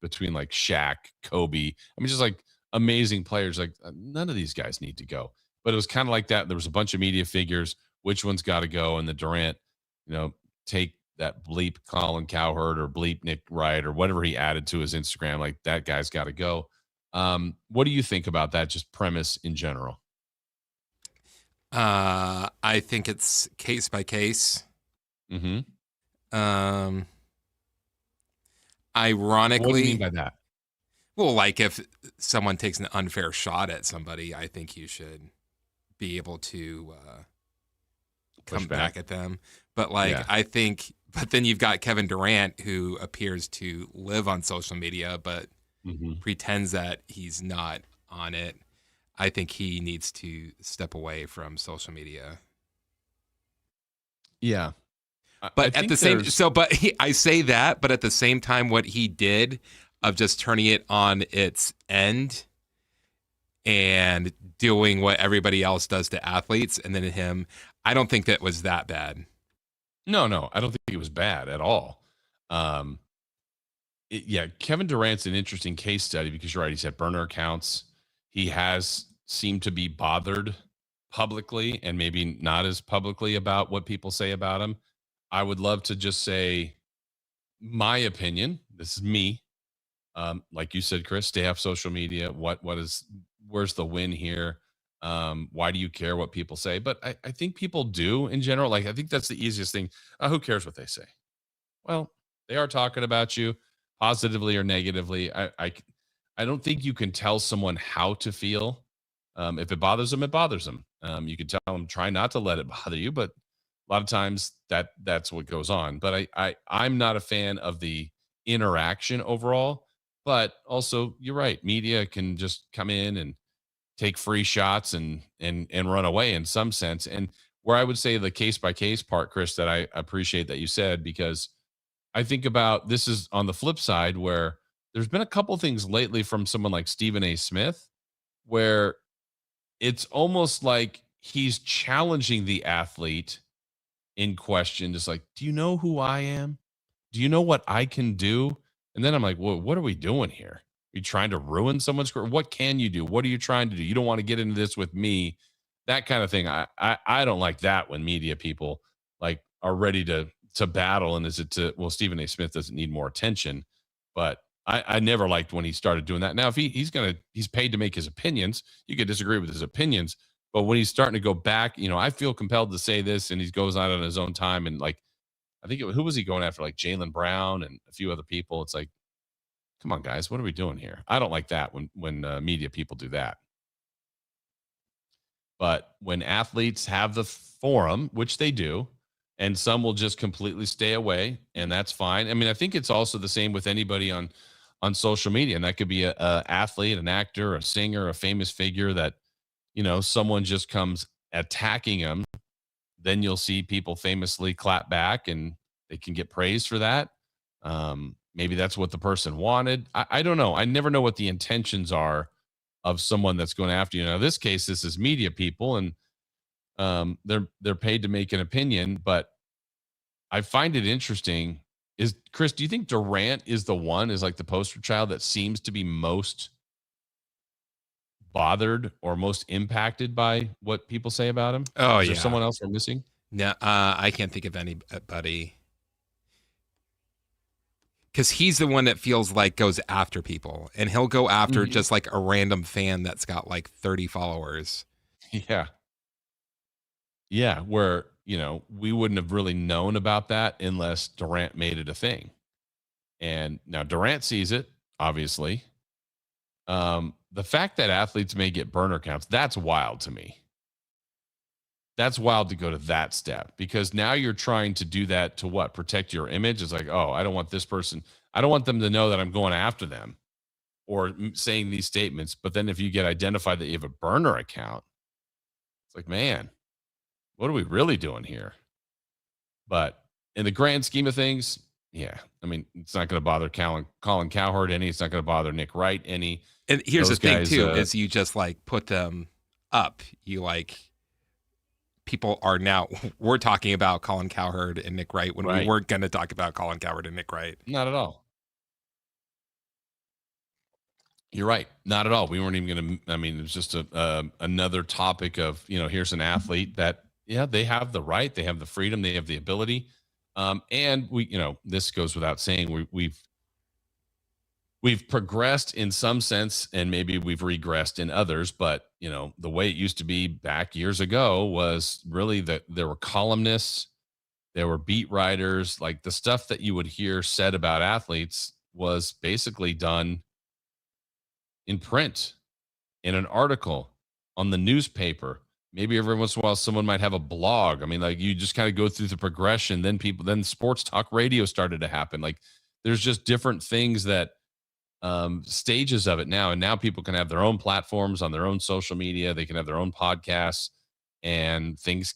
between like Shaq, Kobe. I mean, just like amazing players. Like none of these guys need to go. But it was kind of like that. There was a bunch of media figures. Which one's got to go? And the Durant, take that bleep Colin Cowherd or bleep Nick Wright or whatever he added to his Instagram. Like that guy's got to go. What do you think about that? Just premise in general. I think it's case by case. Ironically, what do you mean by that? Well, like if someone takes an unfair shot at somebody, I think you should be able to come back at them. But I think, but then you've got Kevin Durant, who appears to live on social media, but pretends that he's not on it. I think he needs to step away from social media. Yeah. But at the same, I say that, but at the same time, what he did of just turning it on its end and doing what everybody else does to athletes, and then him, I don't think that was that bad. No, I don't think it was bad at all. Kevin Durant's an interesting case study because you're right. He's had burner accounts. He has seemed to be bothered publicly and maybe not as publicly about what people say about him. I would love to just say my opinion. This is me. Like you said, Chris, stay off social media. Where's the win here? Why do you care what people say? But I think people do in general. Like, I think that's the easiest thing. Who cares what they say? Well, they are talking about you positively or negatively. I don't think you can tell someone how to feel. If it bothers them, it bothers them. You can tell them, try not to let it bother you, but a lot of times that's what goes on. But I'm not a fan of the interaction overall. But also, you're right. Media can just come in and take free shots and run away in some sense. And where I would say the case by case part, Chris, that I appreciate that you said, because I think about this is on the flip side where there's been a couple things lately from someone like Stephen A. Smith where it's almost like he's challenging the athlete in question. Just like, do you know who I am? Do you know what I can do? And then I'm like, well, what are we doing here? Are you trying to ruin someone's career? What can you do? What are you trying to do? You don't want to get into this with me. That kind of thing. I don't like that when media people like are ready to battle. And Stephen A. Smith doesn't need more attention, but I never liked when he started doing that. Now, if he's paid to make his opinions, you could disagree with his opinions, but when he's starting to go back, I feel compelled to say this, and he goes on his own time. And like, I think who was he going after? Like Jaylen Brown and a few other people. It's like, come on, guys, what are we doing here? I don't like that when media people do that. But when athletes have the forum, which they do, and some will just completely stay away, and that's fine. I mean, I think it's also the same with anybody on social media, and that could be a athlete, an actor, a singer, a famous figure that, someone just comes attacking them. Then you'll see people famously clap back, and they can get praised for that. Maybe that's what the person wanted. I don't know. I never know what the intentions are of someone that's going after you. Now, in this case, this is media people, and they're paid to make an opinion. But I find it interesting. Chris, do you think Durant is like the poster child that seems to be most bothered or most impacted by what people say about him? Oh, is yeah. there someone else we're missing? No, I can't think of anybody. Because he's the one that feels like goes after people, and he'll go after just like a random fan that's got like 30 followers. Yeah. Yeah. Where, we wouldn't have really known about that unless Durant made it a thing. And now Durant sees it, obviously. The fact that athletes may get burner counts, that's wild to me. That's wild to go to that step, because now you're trying to do that to what? Protect your image. It's like, oh, I don't want this person. I don't want them to know that I'm going after them or saying these statements. But then if you get identified that you have a burner account, it's like, man, what are we really doing here? But in the grand scheme of things, yeah, I mean, it's not going to bother Colin Cowherd any. It's not going to bother Nick Wright any. And here's the thing, too, is you just like put them up. You like, people are now, we're talking about Colin Cowherd and Nick Wright when we weren't going to talk about Colin Cowherd and Nick Wright. Not at all. You're right. Not at all. We weren't even going to, I mean, it was just another topic of, here's an athlete that, yeah, they have the right, they have the freedom, they have the ability. And we, this goes without saying, we've progressed in some sense, and maybe we've regressed in others, but the way it used to be back years ago was really that there were columnists, there were beat writers, like the stuff that you would hear said about athletes was basically done in print, in an article, on the newspaper. Maybe every once in a while someone might have a blog. I mean, like, you just kind of go through the progression. Then sports talk radio started to happen. Like, there's just different things that stages of it now. And now people can have their own platforms on their own social media. They can have their own podcasts, and things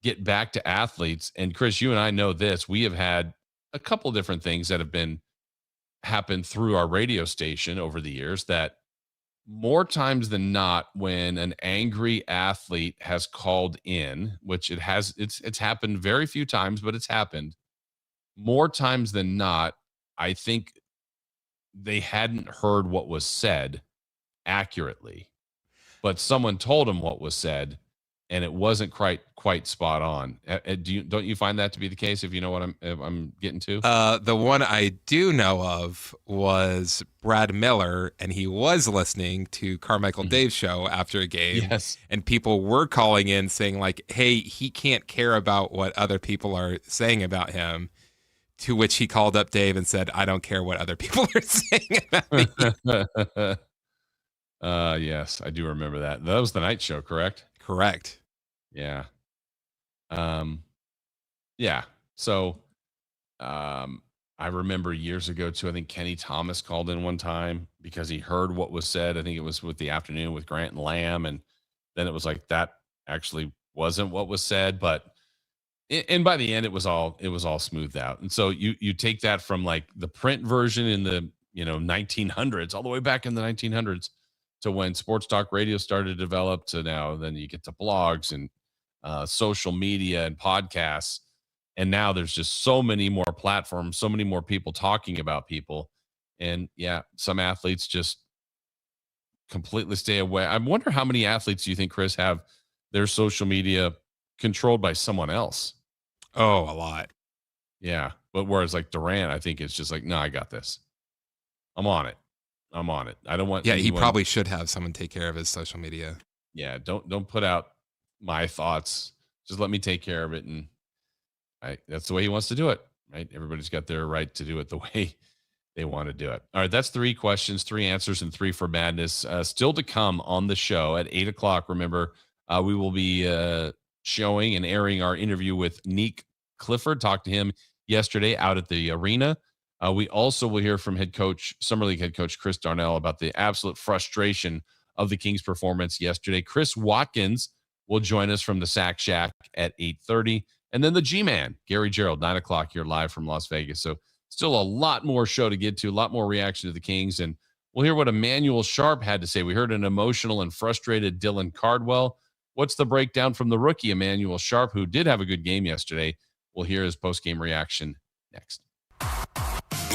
get back to athletes. And Chris, you and I know this. We have had a couple different things that have happened through our radio station over the years, that more times than not, when an angry athlete has called in, which it's happened very few times, but it's happened more times than not, I think they hadn't heard what was said accurately, but someone told them what was said, and it wasn't quite spot on. Don't you find that to be the case? If you know what I'm getting to? The one I do know of was Brad Miller, and he was listening to Carmichael Dave Show after a game. Yes. And people were calling in saying, like, hey, he can't care about what other people are saying about him. To which he called up Dave and said, I don't care what other people are saying about me. Yes, I do remember that. That was the night show, correct? Correct. Yeah. Yeah. So, I remember years ago too, I think Kenny Thomas called in one time because he heard what was said. I think it was with the afternoon with Grant and Lamb. And then it was like, that actually wasn't what was said, and by the end, it was all smoothed out. And so you take that from like the print version in the 1900s, all the way back in the 1900s, to when sports talk radio started to develop, to now. Then you get to blogs and social media and podcasts, and now there's just so many more platforms, so many more people talking about people, and yeah, some athletes just completely stay away. I wonder how many athletes do you think, Chris, have their social media controlled by someone else? Oh, a lot. Yeah. But whereas like Duren, I think it's just like, no, I got this. I'm on it. I don't want. Yeah, he probably should have someone take care of his social media. Yeah. Don't put out my thoughts. Just let me take care of it. And that's the way he wants to do it. Right. Everybody's got their right to do it the way they want to do it. All right. That's 3 questions, 3 answers, and 3 for madness. Still to come on the show at 8:00. Remember, we will be showing and airing our interview with Nick Clifford. Talked to him yesterday out at the arena. We also will hear from Summer League head coach Chris Darnell about the absolute frustration of the Kings' performance yesterday. Chris Watkins will join us from the Sack Shack at 8:30. And then the G-Man, Gary Gerald, 9:00 here live from Las Vegas. So still a lot more show to get to, a lot more reaction to the Kings. And we'll hear what Emmanuel Sharp had to say. We heard an emotional and frustrated Dylan Cardwell. What's the breakdown from the rookie, Emmanuel Sharp, who did have a good game yesterday? We'll hear his post-game reaction next.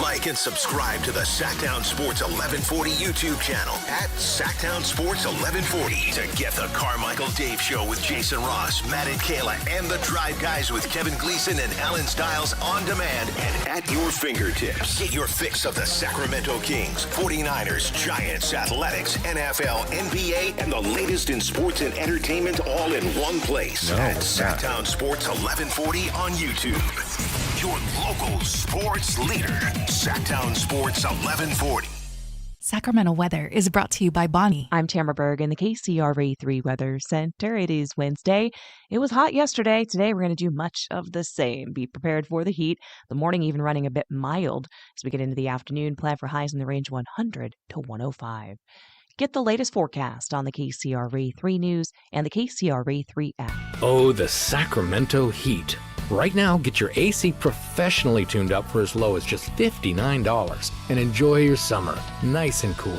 Like and subscribe to the Sactown Sports 1140 YouTube channel at Sactown Sports 1140 to get the Carmichael Dave Show with Jason Ross, Matt and Kayla, and the Drive Guys with Kevin Gleason and Alan Stiles on demand and at your fingertips. Get your fix of the Sacramento Kings, 49ers, Giants, Athletics, NFL, NBA, and the latest in sports and entertainment all in one place at Sactown Sports 1140 on YouTube. Your local sports leader, Sactown Sports 1140. Sacramento weather is brought to you by Bonnie. I'm Tamara Berg in the KCRA3 Weather Center. It is Wednesday. It was hot yesterday. Today we're going to do much of the same. Be prepared for the heat. The morning even running a bit mild as we get into the afternoon. Plan for highs in the range 100 to 105. Get the latest forecast on the KCRA3 News and the KCRA3 app. Oh, the Sacramento heat. Right now, get your AC professionally tuned up for as low as just $59 and enjoy your summer nice and cool.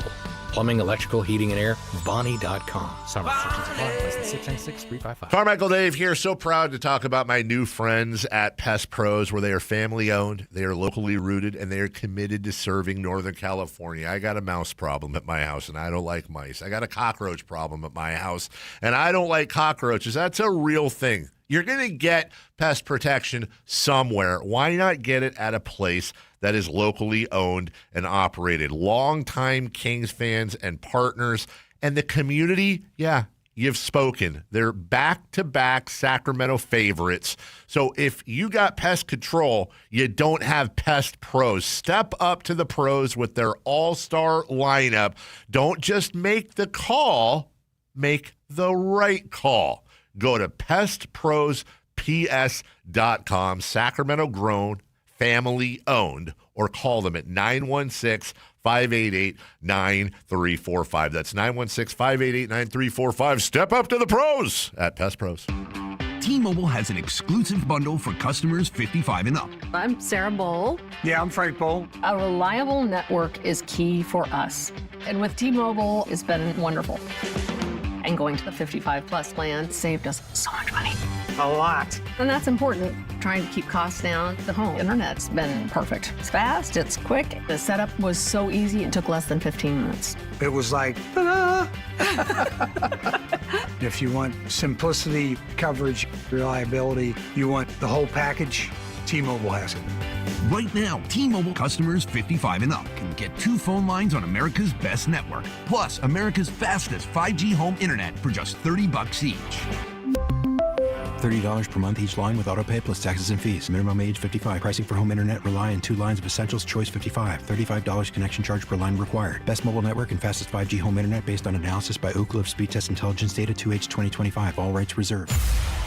Plumbing, electrical, heating, and air, Bonnie.com. Summer restrictions apply. Less than 696-355. Carmichael Dave here. So proud to talk about my new friends at Pest Pros, where they are family-owned, they are locally rooted, and they are committed to serving Northern California. I got a mouse problem at my house, and I don't like mice. I got a cockroach problem at my house, and I don't like cockroaches. That's a real thing. You're going to get pest protection somewhere. Why not get it at a place that is locally owned and operated? Longtime Kings fans and partners and the community, yeah, you've spoken. They're back-to-back Sacramento favorites. So if you got pest control, you don't have Pest Pros. Step up to the pros with their all-star lineup. Don't just make the call, make the right call. Go to pestprosps.com, Sacramento grown, family owned, or call them at 916-588-9345. That's 916-588-9345. Step up to the pros at Pest Pros. T-Mobile has an exclusive bundle for customers 55 and up. I'm Sarah Bowl. Yeah, I'm Frank Bowl. A reliable network is key for us. And with T-Mobile, it's been wonderful. And going to the 55 plus plan saved us so much money. A lot. And that's important. Trying to keep costs down. The home internet's been perfect. It's fast, it's quick. The setup was so easy, it took less than 15 minutes. It was like, ta-da! If you want simplicity, coverage, reliability, you want the whole package, T-Mobile has it. Right now, T-Mobile customers 55 and up can get 2 phone lines on America's best network, plus America's fastest 5G home internet for just $30 each. $30 per month each line with autopay plus taxes and fees. Minimum age 55. Pricing for home internet rely on 2 lines of essentials. Choice 55. $35 connection charge per line required. Best mobile network and fastest 5G home internet based on analysis by Ookla of Speed Test Intelligence data 2H 2025. All rights reserved.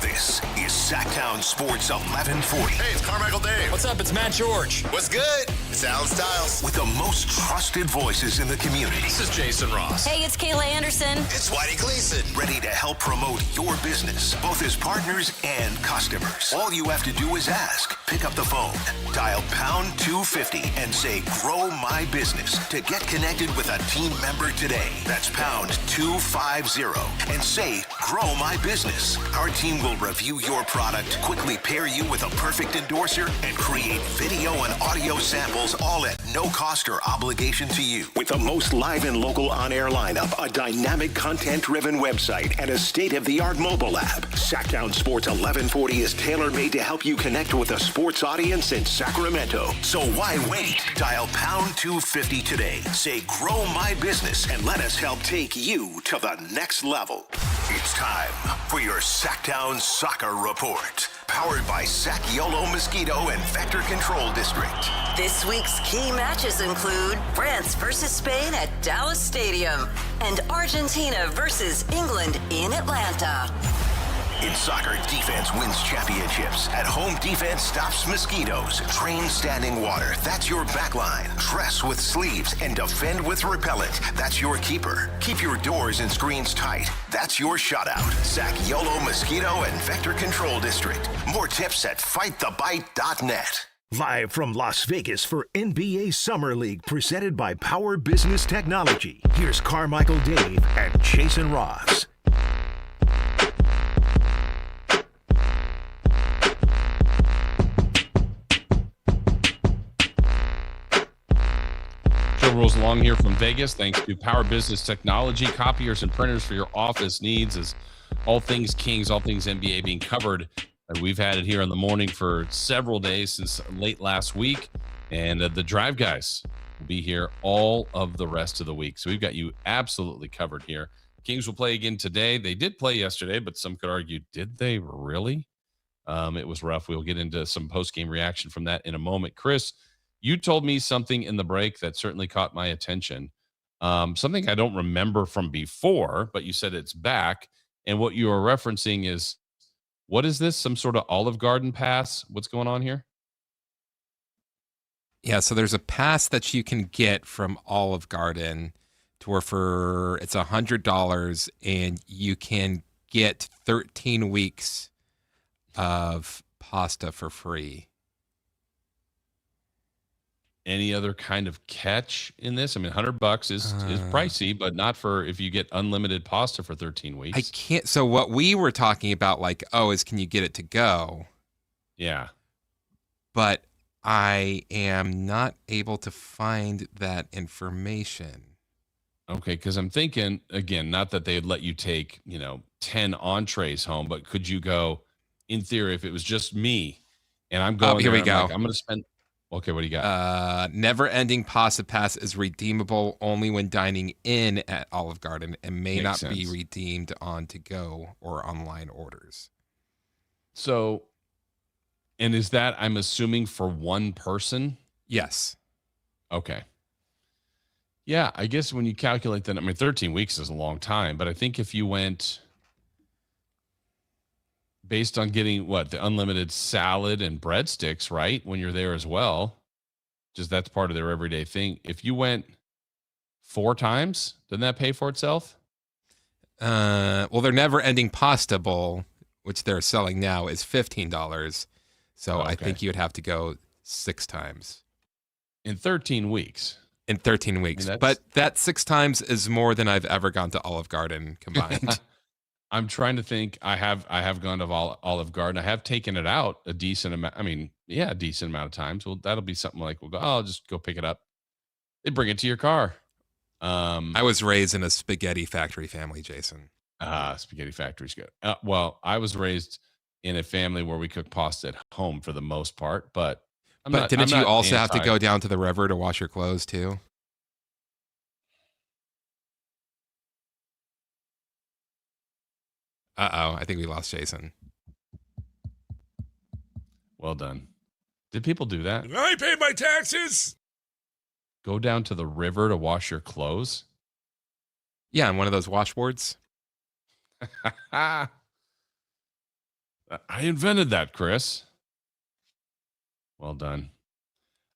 This is Sactown Sports 1140. Hey, it's Carmichael Dave. What's up? It's Matt George. What's good? It's Alan Stiles. With the most trusted voices in the community. This is Jason Ross. Hey, it's Kayla Anderson. It's Whitey Gleason. Ready to help promote your business, both as partners and customers. All you have to do is ask. Pick up the phone, dial pound 250 and say, grow my business to get connected with a team member today. That's pound 250 and say, grow my business. Our team will review your product, quickly pair you with a perfect endorser, and create video and audio samples all at no cost or obligation to you. With the most live and local on-air lineup, a dynamic content-driven website, and a state-of-the-art mobile app, Sactown Sports 1140 is tailor-made to help you connect with a sports audience in Sacramento. So why wait? Dial pound 250 today. Say, grow my business, and let us help take you to the next level. It's time for your Sactown Soccer Report. Powered by Sac Yolo Mosquito and Vector Control District. This week's key matches include France versus Spain at Dallas Stadium and Argentina versus England in Atlanta. In soccer, defense wins championships. At home, defense stops mosquitoes. Train standing water. That's your backline. Dress with sleeves and defend with repellent. That's your keeper. Keep your doors and screens tight. That's your shutout. Sac Yolo Mosquito and Vector Control District. More tips at fightthebite.net. Live from Las Vegas for NBA Summer League, presented by Power Business Technology. Here's Carmichael Dave and Jason Ross. Rolls along here from Vegas, thanks to Power Business Technology, copiers and printers for your office needs. As all things Kings, all things NBA being covered. We've had it here in the morning for several days since late last week, and the Drive guys will be here all of the rest of the week. So we've got you absolutely covered here. Kings will play again today. They did play yesterday, but some could argue, did they really? It was rough. We'll get into some post-game reaction from that in a moment. Chris, you told me something in the break that certainly caught my attention. Something I don't remember from before, but you said it's back. And what you are referencing is, what is this? Some sort of Olive Garden pass? What's going on here? Yeah, so there's a pass that you can get from Olive Garden to where it's $100 and you can get 13 weeks of pasta for free. Any other kind of catch in this? I mean, $100 is pricey, but not for if you get unlimited pasta for 13 weeks. I can't. So what we were talking about, is can you get it to go? Yeah. But I am not able to find that information. Okay, because I'm thinking, again, not that they'd let you take, 10 entrees home, but could you go, in theory, if it was just me and I'm going here we go. I'm going to spend, okay, what do you got? Never-ending pasta pass is redeemable only when dining in at Olive Garden and may not be redeemed on to-go or online orders. So, and is that, I'm assuming, for one person? Yes. Okay. Yeah, I guess when you calculate that, 13 weeks is a long time, but I think if you went based on getting the unlimited salad and breadsticks, right? When you're there as well, just that's part of their everyday thing. If you went 4 times, doesn't that pay for itself? Well, their never-ending pasta bowl, which they're selling now, is $15. So I think you would have to go 6 times. In 13 weeks. In 13 weeks. But that 6 times is more than I've ever gone to Olive Garden combined. I'm trying to think. I have gone to Olive Garden. I have taken it out a decent amount. A decent amount of times. Well, that'll be something like I'll just go pick it up. They bring it to your car. I was raised in a spaghetti factory family, Jason. Spaghetti factory's good. Well, I was raised in a family where we cook pasta at home for the most part, but didn't you also have to go down to the river to wash your clothes too? I think we lost Jason. Well done. Did people do that? I pay my taxes. Go down to the river to wash your clothes? Yeah, on one of those washboards. I invented that, Chris. Well done.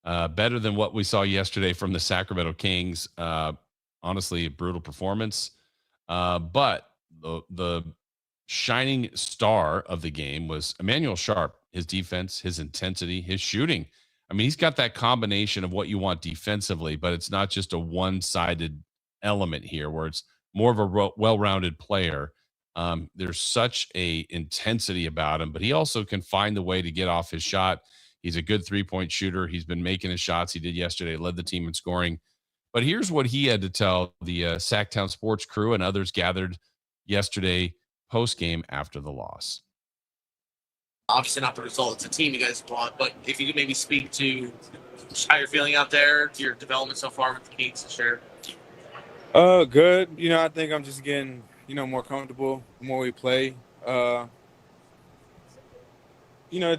Better than what we saw yesterday from the Sacramento Kings. Honestly, a brutal performance. But the shining star of the game was Emmanuel Sharp. His defense, his intensity, his shooting. He's got that combination of what you want defensively, but it's not just a one-sided element here where it's more of a well-rounded player. There's such a intensity about him, but he also can find the way to get off his shot. He's a good three-point shooter. He's been making his shots. He did yesterday, led the team in scoring. But here's what he had to tell the Sactown sports crew and others gathered yesterday post-game after the loss. Obviously not the result. It's a team you guys want, but if you could maybe speak to how you're feeling out there, to your development so far with the Kings this year. Good. I think I'm just getting, more comfortable the more we play. The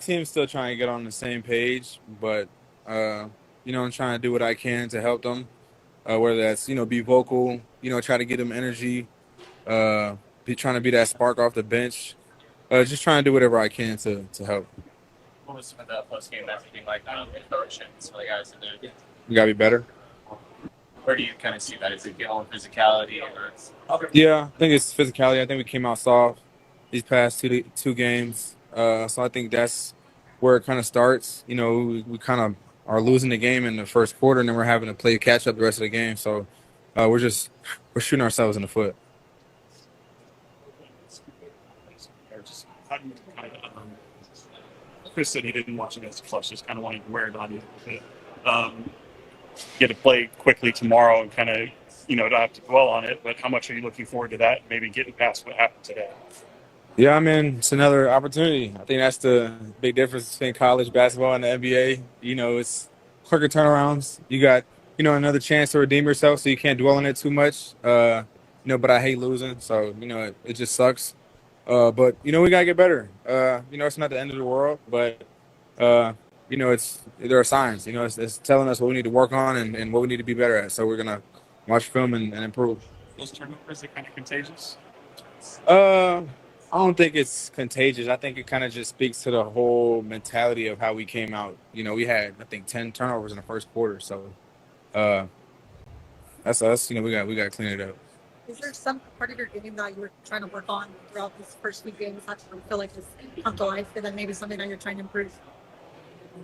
team's still trying to get on the same page, but, I'm trying to do what I can to help them, whether that's, be vocal, try to get them energy, trying to be that spark off the bench. Just trying to do whatever I can to help. What was some of the post-game messaging like for the guys in there? We got to be better. Where do you kind of see that? Is it on physicality? Yeah, I think it's physicality. I think we came out soft these past two games. So I think that's where it kind of starts. We kind of are losing the game in the first quarter, and then we're having to play catch up the rest of the game. So we're shooting ourselves in the foot. Chris said he didn't watch it as flush, just kind of wanted to wear it on you a bit. Get to play quickly tomorrow and kind of, don't have to dwell on it, but how much are you looking forward to that, maybe getting past what happened today? Yeah, it's another opportunity. I think that's the big difference between college basketball and the NBA. It's quicker turnarounds. You got, another chance to redeem yourself, so you can't dwell on it too much. But I hate losing, so, it just sucks. But, we got to get better. It's not the end of the world, but, there are signs. It's telling us what we need to work on and what we need to be better at. So we're going to watch film and improve. Those turnovers are kind of contagious. I don't think it's contagious. I think it kind of just speaks to the whole mentality of how we came out. We had, I think, 10 turnovers in the first quarter. So that's us. We got to clean it up. Is there some part of your game that you were trying to work on throughout these first few games that you feel like has come to life, and then maybe something that you're trying to improve?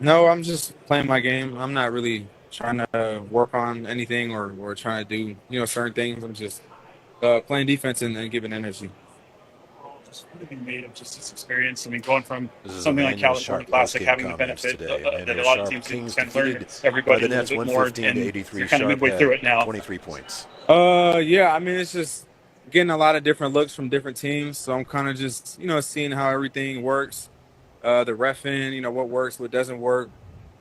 No, I'm just playing my game. I'm not really trying to work on anything or trying to do, certain things. I'm just playing defense and giving energy. Just really made of just this experience. I mean, going from something like California Classic, having the benefit that a lot of teams can learn everybody a little bit more, and you're kind of midway through it now. 23 points. Yeah, I mean, it's just getting a lot of different looks from different teams. So I'm kind of just, seeing how everything works, the reffing, what works, what doesn't work,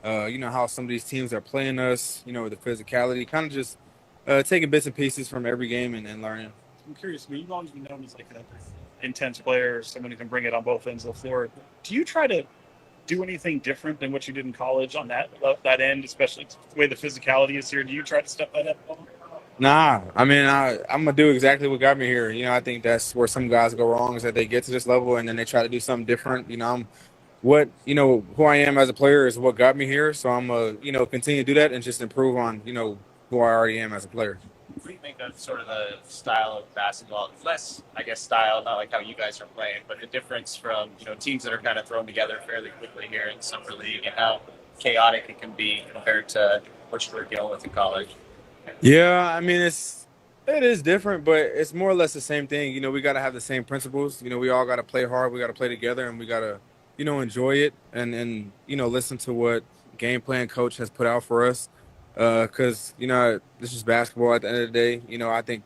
how some of these teams are playing us, the physicality, kind of just taking bits and pieces from every game and learning. I'm curious, you've always been known as like an intense player, someone who can bring it on both ends of the floor. Do you try to do anything different than what you did in college on that end, especially the way the physicality is here? Do you try to step that up? Nah, I mean, I'm going to do exactly what got me here. I think that's where some guys go wrong, is that they get to this level and then they try to do something different. Who I am as a player is what got me here. So I'm going to, continue to do that and just improve on, who I already am as a player. What do you think of sort of the style of basketball? Less, I guess, style, not like how you guys are playing, but the difference from, teams that are kind of thrown together fairly quickly here in Summer League, and how chaotic it can be compared to what you were dealing with in college. Yeah, I mean, it is different, but it's more or less the same thing. We got to have the same principles. We all got to play hard. We got to play together, and we got to, enjoy it and listen to what game plan coach has put out for us. Because, this is basketball at the end of the day. I think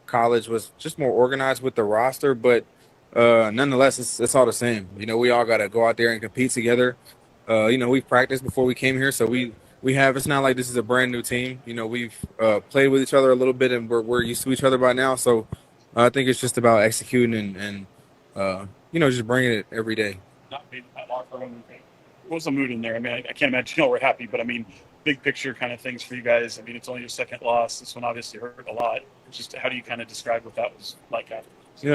college was just more organized with the roster, but nonetheless, it's all the same. We all got to go out there and compete together. We've practiced before we came here, so we have. It's not like this is a brand new team. We've played with each other a little bit, and we're used to each other by now. So I think it's just about executing and just bringing it every day. Not being that locker room. What was the mood in there? I mean, I can't imagine we're happy, but I mean, big picture kind of things for you guys. I mean, it's only your second loss. This one obviously hurt a lot. Just how do you kind of describe what that was like after?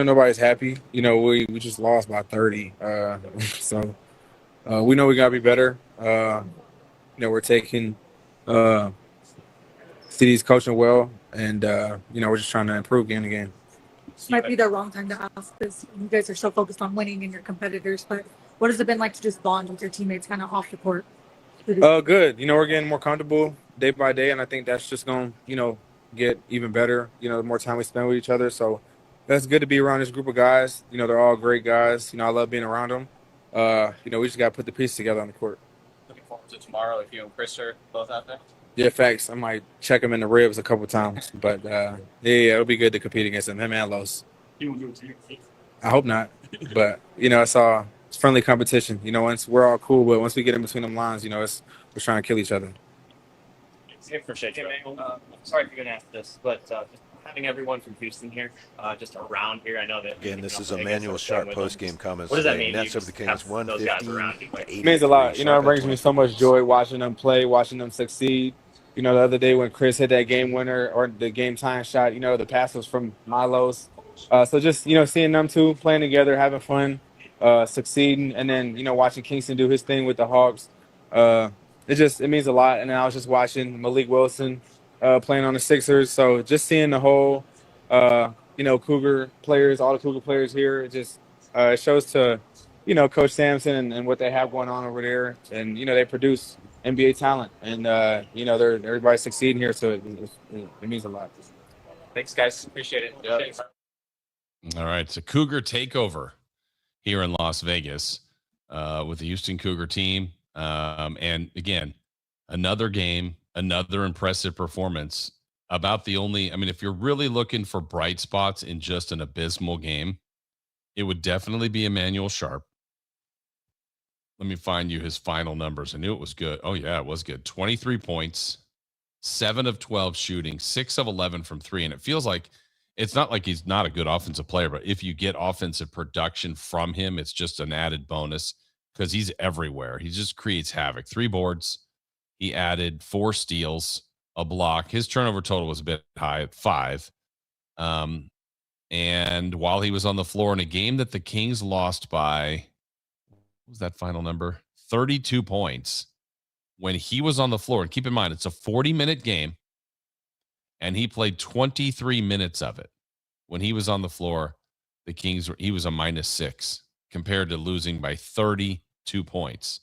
Nobody's happy. We just lost by 30. So we know we got to be better. We're taking CD's coaching well, and we're just trying to improve game to game. This might be the wrong time to ask because you guys are so focused on winning and your competitors, but what has it been like to just bond with your teammates kind of off the court? Good. We're getting more comfortable day by day, and I think that's just going to, get even better, the more time we spend with each other. So that's good to be around this group of guys. They're all great guys. I love being around them. We just got to put the pieces together on the court. Looking forward to tomorrow if you and Chris are both out there. Yeah, facts. I might check him in the ribs a couple times, but it'll be good to compete against him and Los. You won't do it to you. I hope not, but it's friendly competition. Once we're all cool, but once we get in between them lines, we're trying to kill each other. I appreciate you. Sorry if you're going to ask this, but just having everyone from Houston here, just around here, I know that. Again, this is Emmanuel Sharp post-game comments. What does that mean? Nets of the Kings 150 to 80. It means a lot. It brings me so much joy watching them play, watching them succeed. The other day when Chris hit that game winner or the game time shot, the pass was from Milos. So just, seeing them two playing together, having fun, succeeding, and then, watching Kingston do his thing with the Hawks. It means a lot. And then I was just watching Malik Wilson playing on the Sixers. So just seeing the whole, Cougar players, all the Cougar players here, it shows to, Coach Sampson and what they have going on over there. And, they produce NBA talent. And, everybody's succeeding here. So it means a lot. Thanks, guys. Appreciate it. Yep. All right. It's a Cougar takeover here in Las Vegas with the Houston Cougar team. And again, another game, another impressive performance. About the only, if you're really looking for bright spots in just an abysmal game, it would definitely be Emmanuel Sharp. Let me find you his final numbers. I knew it was good. Oh, yeah, it was good. 23 points, 7 of 12 shooting, 6 of 11 from 3. And it feels like it's not like he's not a good offensive player, but if you get offensive production from him, it's just an added bonus because he's everywhere. He just creates havoc. 3 boards. He added 4 steals. a block. His turnover total was a bit high at 5. And while he was on the floor in a game that the Kings lost by, what was that final number? 32 points. When he was on the floor, and keep in mind, it's a 40-minute game, and he played 23 minutes of it. When he was on the floor, he was a -6 compared to losing by 32 points.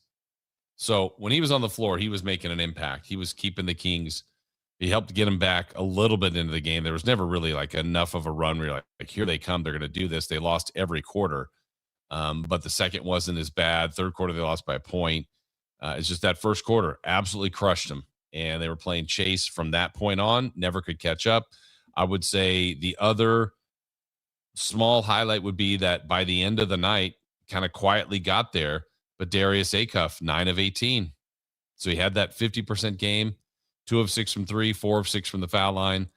So when he was on the floor, he was making an impact. He was keeping the Kings. He helped get them back a little bit into the game. There was never really like enough of a run where you're like, here they come. They're going to do this. They lost every quarter. But the second wasn't as bad. Third quarter, they lost by a point. It's just that first quarter absolutely crushed them. And they were playing chase from that point on, never could catch up. I would say the other small highlight would be that by the end of the night, kind of quietly got there, but Darius Acuff, 9 of 18. So he had that 50% game, 2 of 6 from 3, 4 of 6 from the foul line,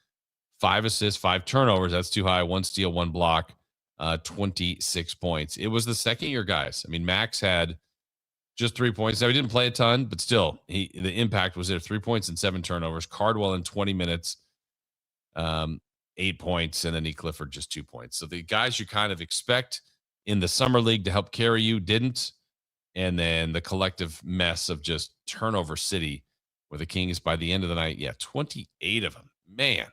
5 assists, 5 turnovers. That's too high. 1 steal, 1 block, 26 points. It was the second year guys. I mean, Max had just 3 points. Now, he didn't play a ton, but still, the impact was there. 3 points and 7 turnovers. Cardwell in 20 minutes, 8 points, and then Clifford just 2 points. So the guys you kind of expect in the summer league to help carry you didn't. And then the collective mess of just turnover city where the Kings by the end of the night, 28 of them. Man,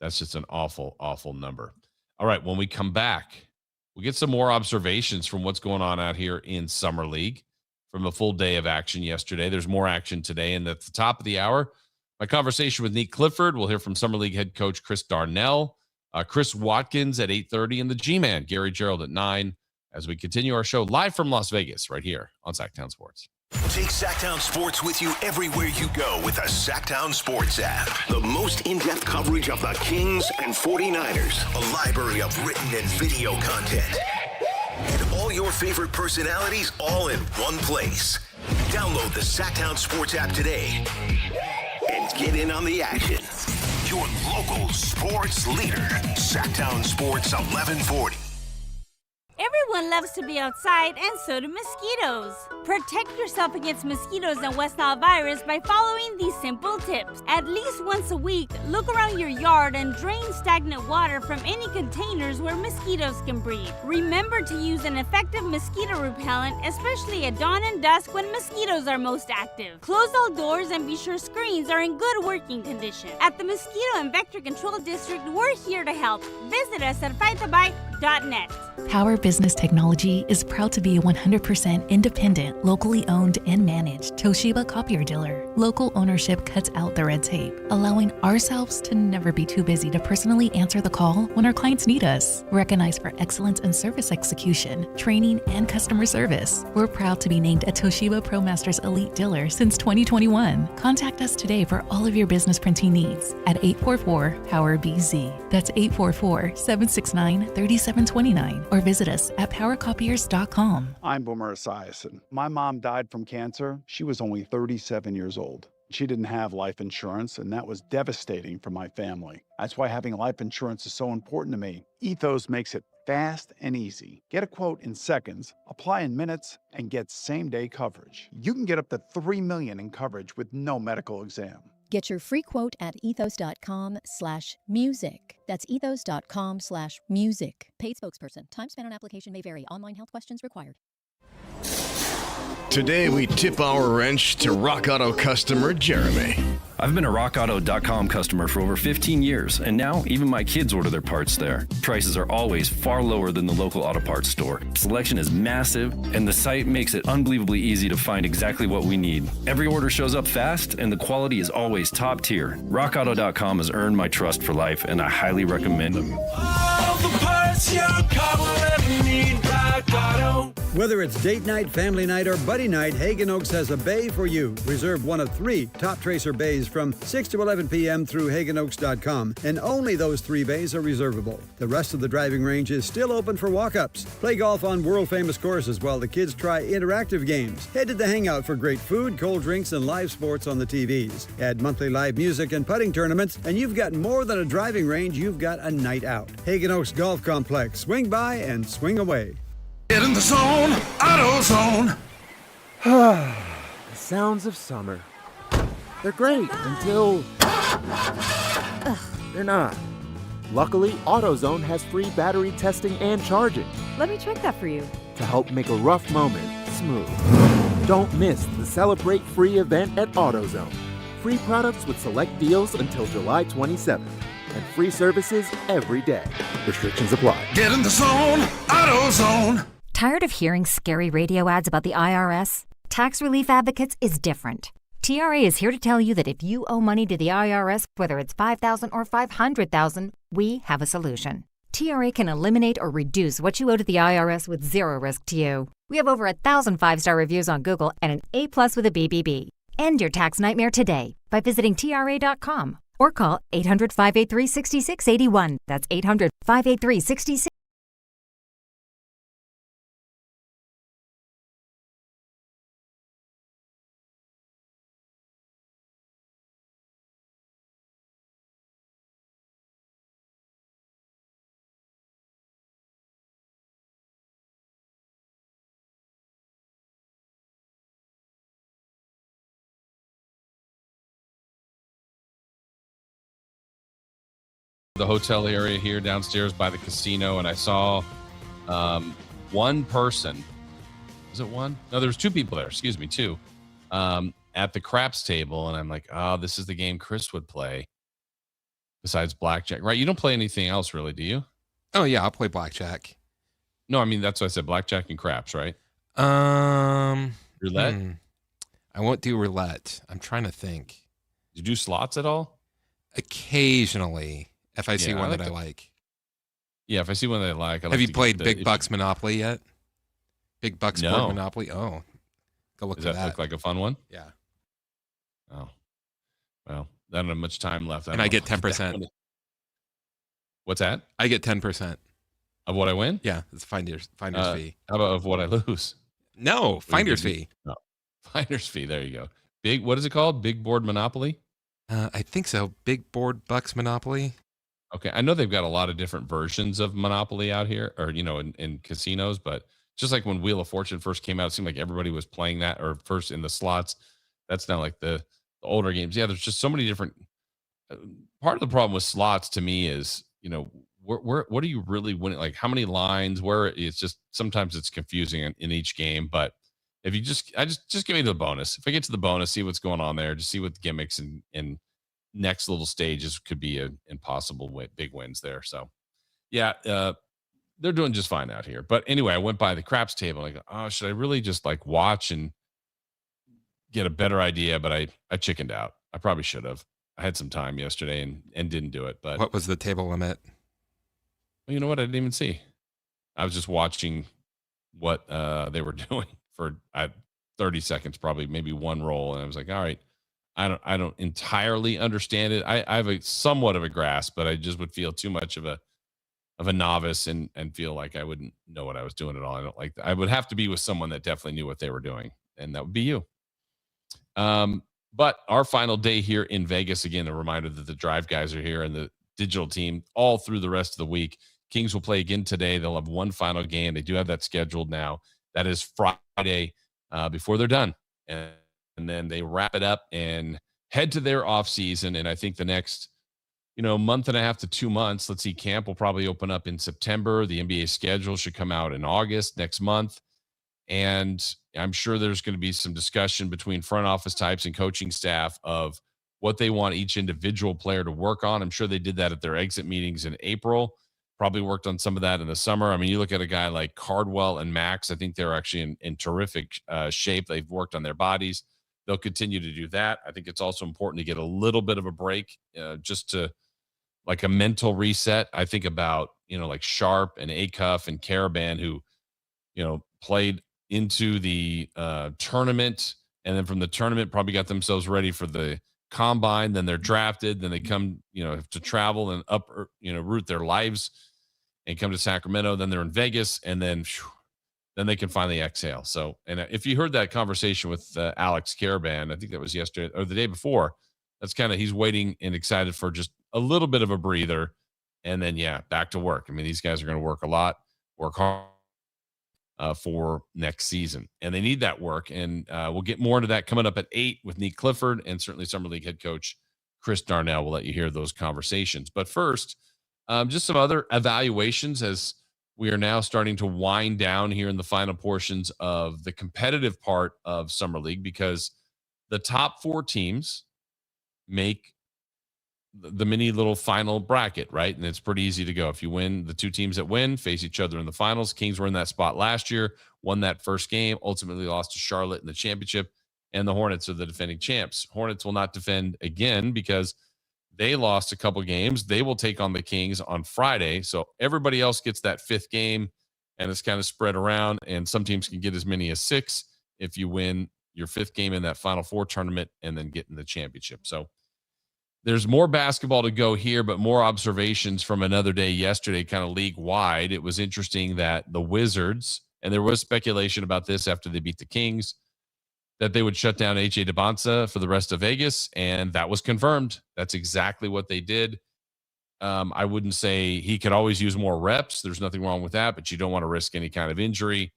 that's just an awful, awful number. All right, when we come back, we'll get some more observations from what's going on out here in Summer League from a full day of action yesterday. There's more action today. And at the top of the hour, my conversation with Nick Clifford. We'll hear from Summer League head coach Chris Darnell, Chris Watkins at 8:30, and the G-Man, Gary Gerald, at 9, as we continue our show live from Las Vegas right here on Sactown Sports. Take Sactown Sports with you everywhere you go with the Sactown Sports app. The most in-depth coverage of the Kings and 49ers. A library of written and video content. And all your favorite personalities all in one place. Download the Sactown Sports app today and get in on the action. Your local sports leader. Sactown Sports 1140. Everyone loves to be outside, and so do mosquitoes. Protect yourself against mosquitoes and West Nile virus by following these simple tips. At least once a week, look around your yard and drain stagnant water from any containers where mosquitoes can breed. Remember to use an effective mosquito repellent, especially at dawn and dusk when mosquitoes are most active. Close all doors and be sure screens are in good working condition. At the Mosquito and Vector Control District, we're here to help. Visit us at fightthebite.net. Power Business Technology is proud to be a 100% independent, locally owned and managed Toshiba copier dealer. Local ownership cuts out the red tape, allowing ourselves to never be too busy to personally answer the call when our clients need us. Recognized for excellence in service execution, training, and customer service, we're proud to be named a Toshiba ProMasters Elite Dealer since 2021. Contact us today for all of your business printing needs at 844-POWER-BZ. That's 844-769-3729. Or visit us at powercopiers.com. I'm Boomer Esiason. My mom died from cancer. She was only 37 years old. She didn't have life insurance, and that was devastating for my family. That's why having life insurance is so important to me. Ethos makes it fast and easy. Get a quote in seconds, apply in minutes, and get same-day coverage. You can get up to $3 million in coverage with no medical exam. Get your free quote at ethos.com/music. That's ethos.com/music. Paid spokesperson. Time spent on application may vary. Online health questions required. Today, we tip our wrench to Rock Auto customer Jeremy. I've been a RockAuto.com customer for over 15 years, and now even my kids order their parts there. Prices are always far lower than the local auto parts store. Selection is massive, and the site makes it unbelievably easy to find exactly what we need. Every order shows up fast, and the quality is always top tier. RockAuto.com has earned my trust for life, and I highly recommend them. All the parts your car will ever need, Rock Auto. Whether it's date night, family night, or buddy night, Hagen Oaks has a bay for you. Reserve one of 3 Top Tracer bays from 6 to 11 p.m. through HagenOaks.com, and only those 3 bays are reservable. The rest of the driving range is still open for walk-ups. Play golf on world-famous courses while the kids try interactive games. Head to the Hangout for great food, cold drinks, and live sports on the TVs. Add monthly live music and putting tournaments, and you've got more than a driving range, you've got a night out. Hagen Oaks Golf Complex. Swing by and swing away. Get in the zone, AutoZone. The sounds of summer. They're great until They're not. Luckily, AutoZone has free battery testing and charging Let me check that for you. to help make a rough moment smooth. Don't miss the Celebrate Free event at AutoZone. Free products with select deals until July 27th. And free services every day. Restrictions apply. Get in the zone, AutoZone. Tired of hearing scary radio ads about the IRS? Tax Relief Advocates is different. TRA is here to tell you that if you owe money to the IRS, whether it's $5,000 or $500,000, we have a solution. TRA can eliminate or reduce what you owe to the IRS with zero risk to you. We have over 1,000 5-star reviews on Google and an A+ with a BBB. End your tax nightmare today by visiting TRA.com or call 800-583-6681. That's 800-583-6681. The hotel area here downstairs by the casino, and I saw one person. Was it one? No, there was two people there. Excuse me, two. At the craps table, and I'm like, oh, this is the game Chris would play. Besides blackjack, right? You don't play anything else, really, do you? Oh yeah, I'll play blackjack. No, I mean that's what I said. Blackjack and craps, right? Roulette. I won't do roulette. I'm trying to think. Do you do slots at all? Occasionally. If I see one that I like. Yeah, if I see one that I like. Have you played Big Bucks Monopoly yet? Big Bucks Board Monopoly? Oh, go look Does at that that. look like a fun one? Yeah. Oh, well, I don't have much time left. And I get 10%. What's that? I get 10%. Of what I win? Yeah, it's finder's fee. How about of what I lose? No, finder's fee. No, finder's fee. There you go. Big. What is it called? Big Board Monopoly? I think so. Big Board Bucks Monopoly. Okay, I know they've got a lot of different versions of Monopoly out here, or in casinos. But just like when Wheel of Fortune first came out, it seemed like everybody was playing that, or first in the slots. That's now like the older games. Yeah, there's just so many different. Part of the problem with slots to me is, what are you really winning? Like how many lines? Where it's just sometimes it's confusing in each game. But if you just give me the bonus. If I get to the bonus, see what's going on there, just see what the gimmicks and next little stages could be an impossible big wins there. So yeah, they're doing just fine out here. But anyway, I went by the craps table. Like, oh, should I really just like watch and get a better idea? But I chickened out. I probably should have. I had some time yesterday and didn't do it. But what was the table limit? Well, you know what? I didn't even see. I was just watching what they were doing for 30 seconds, probably maybe one roll. And I was like, all right, I don't entirely understand it. I have a somewhat of a grasp, but I just would feel too much of a novice and feel like I wouldn't know what I was doing at all. I don't like that. I would have to be with someone that definitely knew what they were doing, and that would be you. But our final day here in Vegas, again, a reminder that the Drive guys are here and the digital team all through the rest of the week. Kings will play again today. They'll have one final game. They do have that scheduled now. That is Friday before they're done. And then they wrap it up and head to their off season. And I think the next, month and a half to 2 months, let's see, camp will probably open up in September. The NBA schedule should come out in August next month. And I'm sure there's going to be some discussion between front office types and coaching staff of what they want each individual player to work on. I'm sure they did that at their exit meetings in April, probably worked on some of that in the summer. I mean, you look at a guy like Cardwell and Max, I think they're actually in terrific shape. They've worked on their bodies. They'll continue to do that. I think it's also important to get a little bit of a break just to like a mental reset. I think about, like Sharp and Acuff and Caravan who, played into the tournament, and then from the tournament probably got themselves ready for the combine. Then they're drafted. Then they come, have to travel and root their lives and come to Sacramento. Then they're in Vegas, and then they can finally exhale. So, and if you heard that conversation with Alex Caravan, I think that was yesterday or the day before, that's kind of, he's waiting and excited for just a little bit of a breather. And then, back to work. I mean, these guys are going to work a lot, work hard for next season. And they need that work. And we'll get more into that coming up at 8 with Nick Clifford and certainly Summer League head coach Chris Darnell will let you hear those conversations. But first, just some other evaluations as we are now starting to wind down here in the final portions of the competitive part of Summer League, because the top 4 teams make the mini little final bracket, right? And it's pretty easy to go. If you win, the 2 teams that win face each other in the finals. Kings were in that spot last year, won that first game, ultimately lost to Charlotte in the championship, and the Hornets are the defending champs. Hornets will not defend again because they lost a couple games. They will take on the Kings on Friday. So everybody else gets that 5th game, and it's kind of spread around, and some teams can get as many as 6 if you win your 5th game in that Final Four tournament and then get in the championship. So there's more basketball to go here, but more observations from another day yesterday, kind of league-wide. It was interesting that the Wizards, and there was speculation about this after they beat the Kings, that they would shut down A.J. Debonsa for the rest of Vegas, and that was confirmed. That's exactly what they did. I wouldn't say he could always use more reps. There's nothing wrong with that, but you don't want to risk any kind of injury.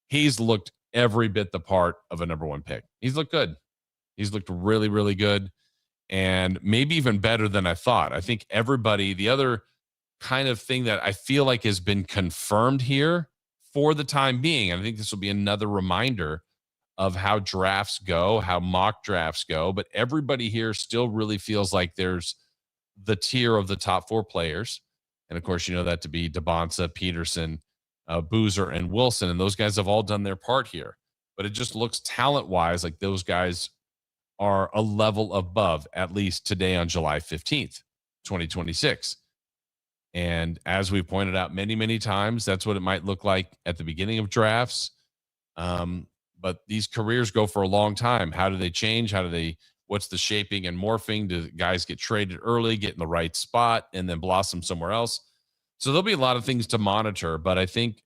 He's looked every bit the part of a number 1 pick. He's looked good. He's looked really, really good, and maybe even better than I thought. I think everybody, the other kind of thing that I feel like has been confirmed here for the time being, and I think this will be another reminder of how drafts go, how mock drafts go, but everybody here still really feels like there's the tier of the top 4 players. And of course, you know that to be Debonsa, Peterson, Boozer, and Wilson, and those guys have all done their part here. But it just looks talent-wise like those guys are a level above, at least today on July 15th, 2026. And as we pointed out many, many times, that's what it might look like at the beginning of drafts. But these careers go for a long time. How do they change? What's the shaping and morphing? Do guys get traded early, get in the right spot, and then blossom somewhere else? So there'll be a lot of things to monitor, but I think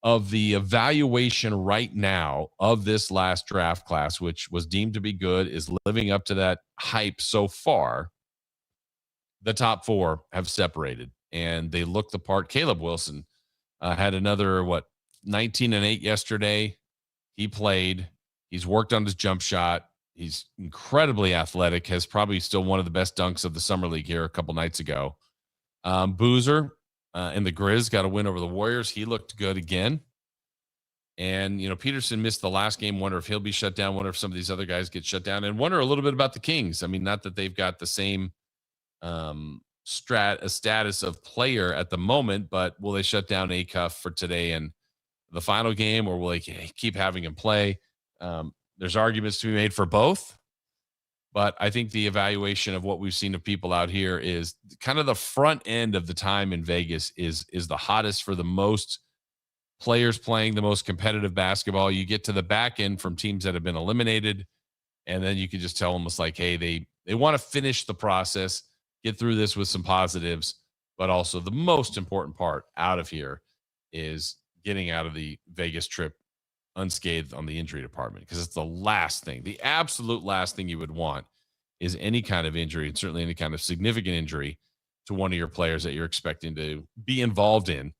of the evaluation right now of this last draft class, which was deemed to be good, is living up to that hype so far. The top 4 have separated, and they look the part. Caleb Wilson had another, 19-8 yesterday. He played. He's worked on his jump shot. He's incredibly athletic, has probably still one of the best dunks of the Summer League here a couple nights ago. Boozer and the Grizz got a win over the Warriors. He looked good again. And, Peterson missed the last game. Wonder if he'll be shut down. Wonder if some of these other guys get shut down. And wonder a little bit about the Kings. I mean, not that they've got the same status of player at the moment, but will they shut down Acuff for today and the final game, or will they keep having him play? There's arguments to be made for both, but I think the evaluation of what we've seen of people out here is kind of the front end of the time in Vegas is the hottest for the most players playing the most competitive basketball. You get to the back end from teams that have been eliminated, and then you can just tell almost like, hey, they want to finish the process, get through this with some positives, but also the most important part out of here is getting out of the Vegas trip unscathed on the injury department, because it's the last thing, the absolute last thing you would want is any kind of injury, and certainly any kind of significant injury to one of your players that you're expecting to be involved in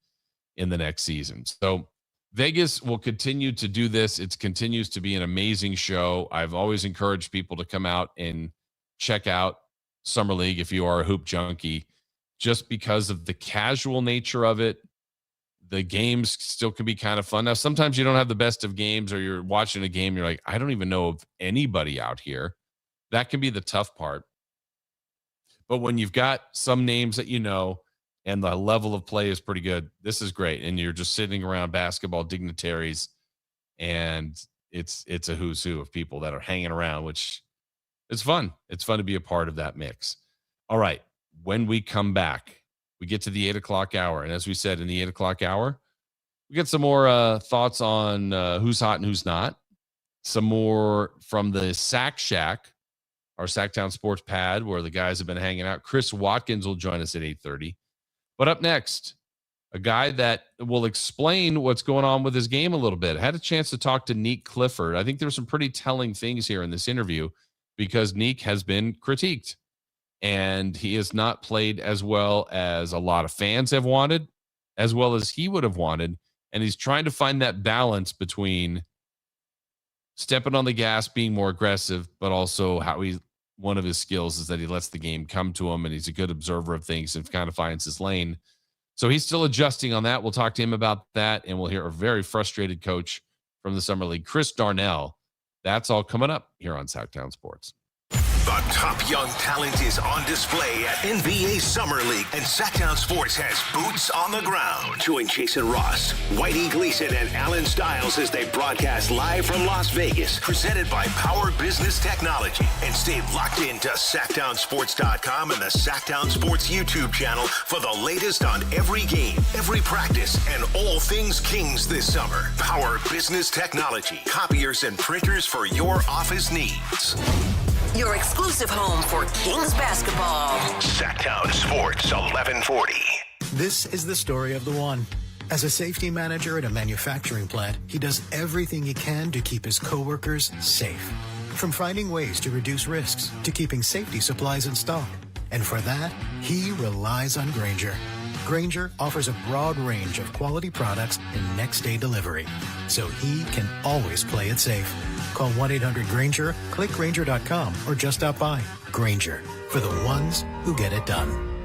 the next season. So Vegas will continue to do this. It continues to be an amazing show. I've always encouraged people to come out and check out Summer League if you are a hoop junkie, just because of the casual nature of it. The games still can be kind of fun. Now, sometimes you don't have the best of games, or you're watching a game, you're like, I don't even know of anybody out here. That can be the tough part. But when you've got some names that you know, and the level of play is pretty good, this is great. And you're just sitting around basketball dignitaries, and it's a who's who of people that are hanging around, which is fun. It's fun to be a part of that mix. All right. When we come back, we get to the 8 o'clock hour. And as we said, in the 8 o'clock hour, we get some more thoughts on who's hot and who's not. Some more from the Sack Shack, our Sactown Sports Pad, where the guys have been hanging out. Chris Watkins will join us at 8:30. But up next, a guy that will explain what's going on with his game a little bit. I had a chance to talk to Neek Clifford. I think there's some pretty telling things here in this interview, because Neek has been critiqued, and he has not played as well as a lot of fans have wanted, as well as he would have wanted. And he's trying to find that balance between stepping on the gas, being more aggressive, but also how he one of his skills is that he lets the game come to him, and he's a good observer of things and kind of finds his lane. So he's still adjusting on that. We'll talk to him about that, and we'll hear a very frustrated coach from the Summer League, Chris Darnell. That's all coming up here on Sactown Sports. The top young talent is on display at NBA Summer League, and Sactown Sports has boots on the ground. Join Jason Ross, Whitey Gleason, and Alan Stiles as they broadcast live from Las Vegas, presented by Power Business Technology. And stay locked in to SactownSports.com and the Sactown Sports YouTube channel for the latest on every game, every practice, and all things Kings this summer. Power Business Technology, copiers and printers for your office needs. Your exclusive home for Kings basketball. Sactown Sports 1140. This is the story of the one. As a safety manager at a manufacturing plant, he does everything he can to keep his coworkers safe. From finding ways to reduce risks to keeping safety supplies in stock. And for that, he relies on Grainger. Grainger offers a broad range of quality products and next-day delivery, so he can always play it safe. Call 1-800-GRAINGER, click Grainger.com, or just stop by. Grainger, for the ones who get it done.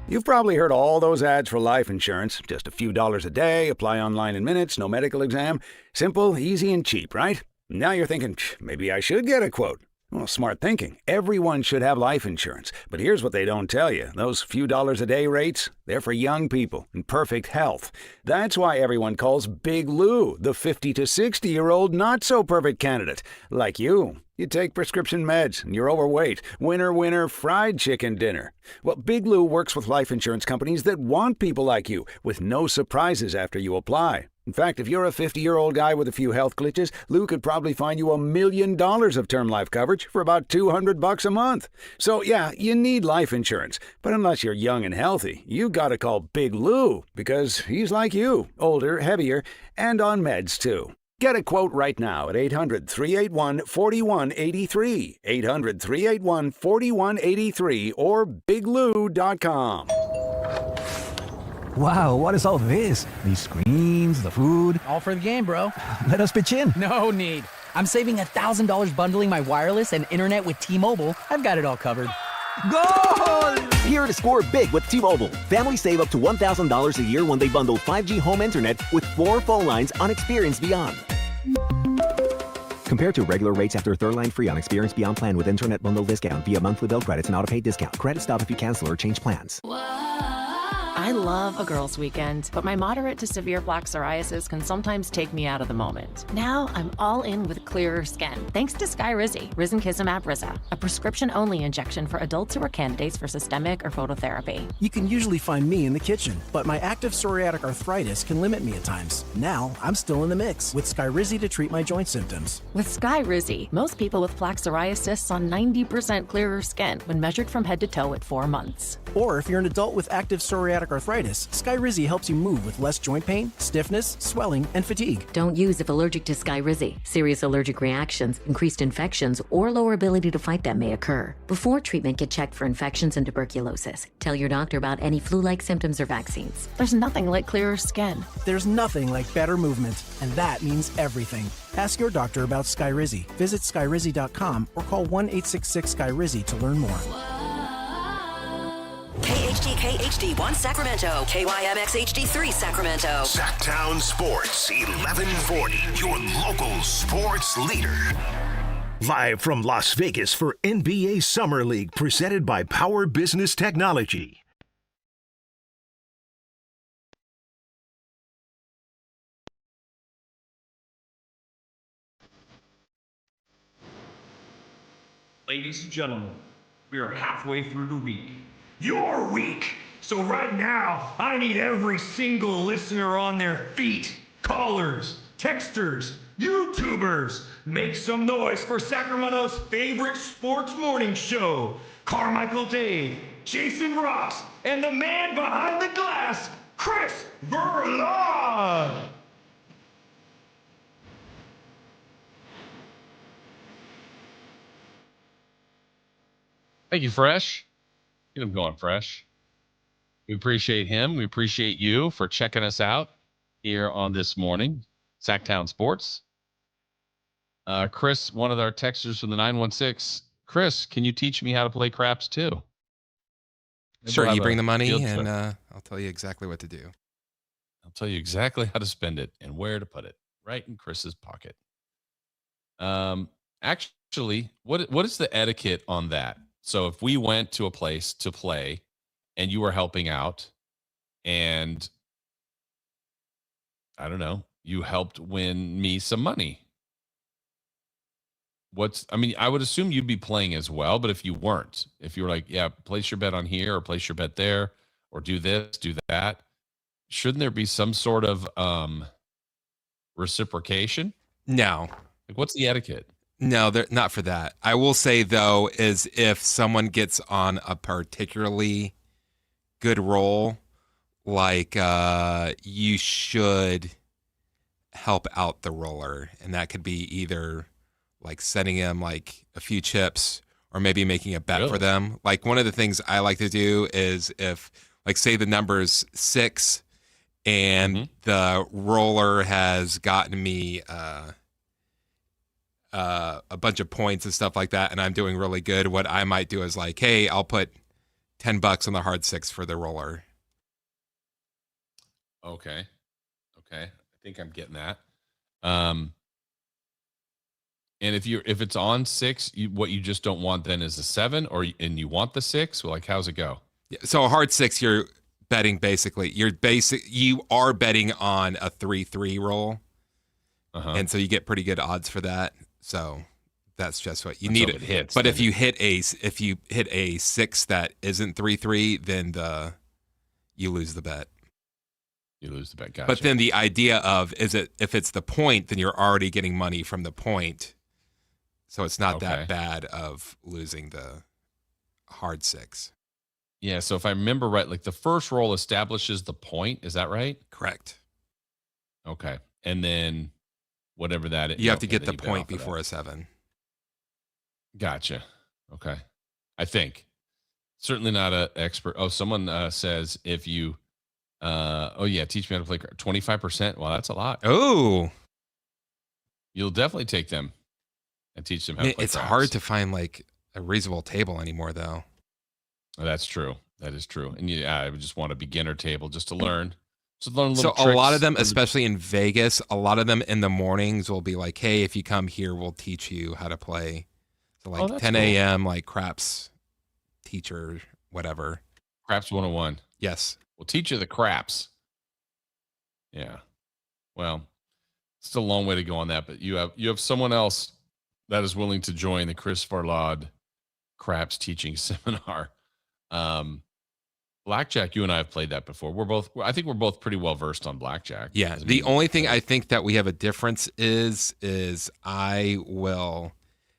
You've probably heard all those ads for life insurance. Just a few dollars a day, apply online in minutes, no medical exam. Simple, easy, and cheap, right? Now you're thinking, maybe I should get a quote. Well, smart thinking. Everyone should have life insurance. But here's what they don't tell you. Those few dollars a day rates, they're for young people in perfect health. That's why everyone calls Big Lou the 50 to 60-year-old not-so-perfect candidate. Like you. You take prescription meds and you're overweight. Winner, winner, fried chicken dinner. Well, Big Lou works with life insurance companies that want people like you, with no surprises after you apply. In fact, if you're a 50-year-old guy with a few health glitches, Lou could probably find you $1 million of term life coverage for about $200 a month. So yeah, you need life insurance. But unless you're young and healthy, you gotta call Big Lou, because he's like you, older, heavier, and on meds too. Get a quote right now at 800-381-4183, 800-381-4183, or biglou.com. Wow, what is all this? These screens, the food. All for the game, bro. Let us pitch in. No need. I'm saving $1,000 bundling my wireless and internet with T-Mobile. I've got it all covered. Goal! Here to score big with T-Mobile. Families save up to $1,000 a year when they bundle 5G home internet with 4 phone lines on Experience Beyond. Compared to regular rates after third line free on Experience Beyond plan with internet bundle discount via monthly bill credits and auto-pay discount. Credit stop if you cancel or change plans. I love a girl's weekend, but my moderate to severe plaque psoriasis can sometimes take me out of the moment. Now I'm all in with clearer skin, thanks to Skyrizi, Risankizumab Riza, a prescription-only injection for adults who are candidates for systemic or phototherapy. You can usually find me in the kitchen, but my active psoriatic arthritis can limit me at times. Now I'm still in the mix with Skyrizi to treat my joint symptoms. With Skyrizi, most people with plaque psoriasis saw 90% clearer skin when measured from head to toe at 4 months. Or if you're an adult with active psoriatic arthritis, Skyrizi helps you move with less joint pain, stiffness, swelling, and fatigue. Don't use if allergic to Skyrizi. Serious allergic reactions, increased infections, or lower ability to fight them may occur. Before treatment, get checked for infections and tuberculosis. Tell your doctor about any flu-like symptoms or vaccines. There's nothing like clearer skin. There's nothing like better movement, and that means everything. Ask your doctor about Skyrizi. Visit Skyrizi.com or call 1-866-SKYRIZI to learn more. KHD1 Sacramento, KYMX HD3 Sacramento. Sactown Sports 1140, your local sports leader. Live from Las Vegas for NBA Summer League, presented by Power Business Technology. Ladies and gentlemen, we are halfway through the week. Your week! So right now, I need every single listener on their feet. Callers, texters, YouTubers. Make some noise for Sacramento's favorite sports morning show. Carmichael Dave, Jason Ross, and the man behind the glass, Chris Verla. Thank you, Fresh. Get him going, Fresh. We appreciate him. We appreciate you for checking us out here on this morning, Sactown Sports. Chris, one of our texters from the 916, Chris, can you teach me how to play craps too? Maybe Sure, we'll you have bring a the money field and trip. I'll tell you exactly what to do. I'll tell you exactly how to spend it and where to put it. Right in Chris's pocket. Actually, what is the etiquette on that? So if we went to a place to play and you were helping out and I don't know, you helped win me some money. I would assume you'd be playing as well, but if you weren't, if you were like, yeah, place your bet on here or place your bet there or do this, do that, shouldn't there be some sort of reciprocation? No. Like, what's the etiquette? No, they're not for that. I will say, though, is if someone gets on a particularly good roll, like you should help out the roller. And that could be either like sending him like a few chips or maybe making a bet for them. Like one of the things I like to do is if, like, say the number's 6 and the roller has gotten me a bunch of points and stuff like that, and I'm doing really good, what I might do is like, hey, I'll put $10 on the hard 6 for the roller. Okay. I think I'm getting that. And if it's on 6, what you just don't want then is a 7, and you want the 6. Well, like, how's it go? Yeah, so a hard 6, you're betting basically. You are betting on a 3-3 roll, and so you get pretty good odds for that. So that's just what you need. It hits. But if you hit a 6 that isn't 3-3, then you lose the bet. You lose the bet. Gotcha. But then the idea of if it's the point, then you're already getting money from the point. So it's not that bad of losing the hard 6. Yeah. So if I remember right, like the first roll establishes the point. Is that right? Correct. Okay. And then whatever that is. You have to get the point before a 7. Gotcha. Okay. I think. Certainly not an expert. Oh, someone says if you, teach me how to play 25%. Well, that's a lot. Oh. You'll definitely take them and teach them how to play It's craps. hard to find like a reasonable table anymore, though. Oh, that's true. That is true. And I would just want a beginner table just to learn. Just learn So a lot of them, especially in Vegas, a lot of them in the mornings will be like, hey, if you come here, we'll teach you how to play. So like 10 a.m., like craps teacher, whatever. Craps 101. Yes. We'll teach you the craps. Yeah. Well, it's still a long way to go on that, but you have someone else that is willing to join the Chris Farlad craps teaching seminar. Blackjack, you and I have played that before. I think we're both pretty well versed on blackjack. Yeah. The only thing I think that we have a difference is I will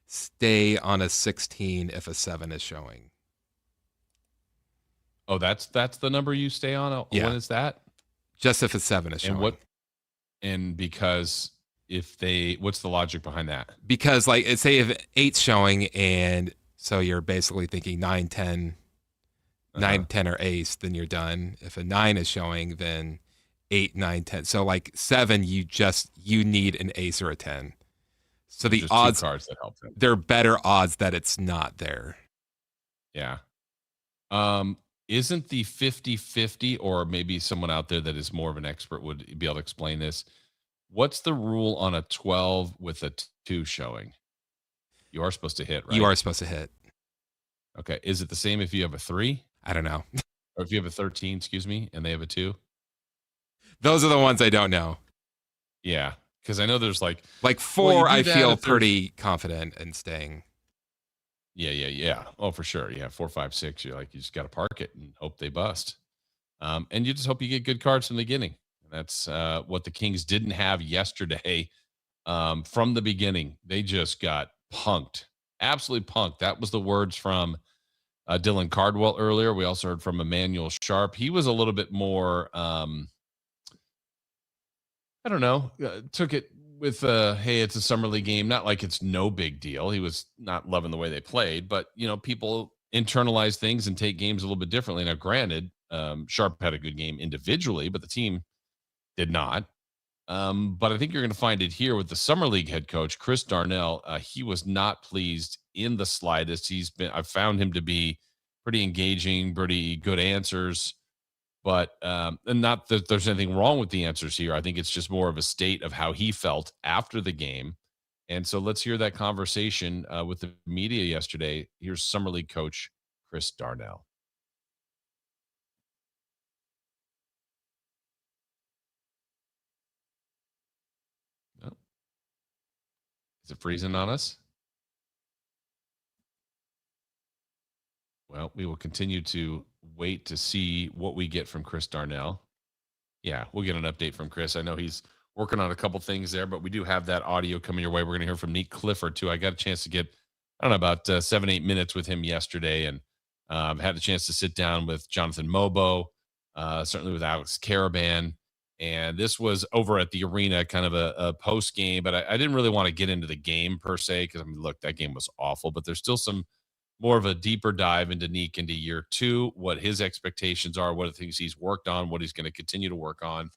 stay on a 16 if a 7 is showing. Oh, that's the number you stay on? Yeah. What is that? Just if a 7 is showing. And because what's the logic behind that? Because like, say if 8's showing and so you're basically thinking 9, 10, 9, 10 or ace, then you're done. If a 9 is showing, then 8, 9, 10. So like 7, you need an ace or a 10. So the odds, 2 cards that help them. They're better odds that it's not there. Yeah. Isn't the 50-50, or maybe someone out there that is more of an expert would be able to explain this? What's the rule on a 12 with a 2 showing? You are supposed to hit, right? You are supposed to hit. Okay. Is it the same if you have a 3? I don't know. Or if you have a 13, and they have a 2? Those are the ones I don't know. Yeah. Because I know there's like 4, I feel pretty confident in staying. Yeah. Oh, for sure. Yeah. 4, 5, 6. You're like, you just got to park it and hope they bust. And you just hope you get good cards from the beginning. And that's what the Kings didn't have yesterday. From the beginning, they just got punked. Absolutely punked. That was the words from Dylan Cardwell earlier. We also heard from Emmanuel Sharp. He was a little bit more, I don't know, took it with, hey, it's a summer league game. Not like it's no big deal. He was not loving the way they played, but, people internalize things and take games a little bit differently. Now, granted, Sharp had a good game individually, but the team did not. But I think you're going to find it here with the Summer League head coach, Chris Darnell. He was not pleased in the slightest. I've found him to be pretty engaging, pretty good answers, but and not that there's anything wrong with the answers here. I think it's just more of a state of how he felt after the game. And so let's hear that conversation with the media yesterday. Here's Summer League coach Chris Darnell. Oh. Is it freezing on us? Well, we will continue to wait to see what we get from Chris Darnell. Yeah, we'll get an update from Chris. I know he's working on a couple things there, but we do have that audio coming your way. We're going to hear from Nick Clifford, too. I got a chance to get, I don't know, about 7-8 minutes with him yesterday, and had a chance to sit down with Jonathan Mobo, certainly with Alex Caravan. And this was over at the arena, kind of a post game, but I didn't really want to get into the game per se, because, I mean, look, that game was awful, but there's still some more of a deeper dive into Neek into year 2, what his expectations are, what the things he's worked on, what he's going to continue to work on.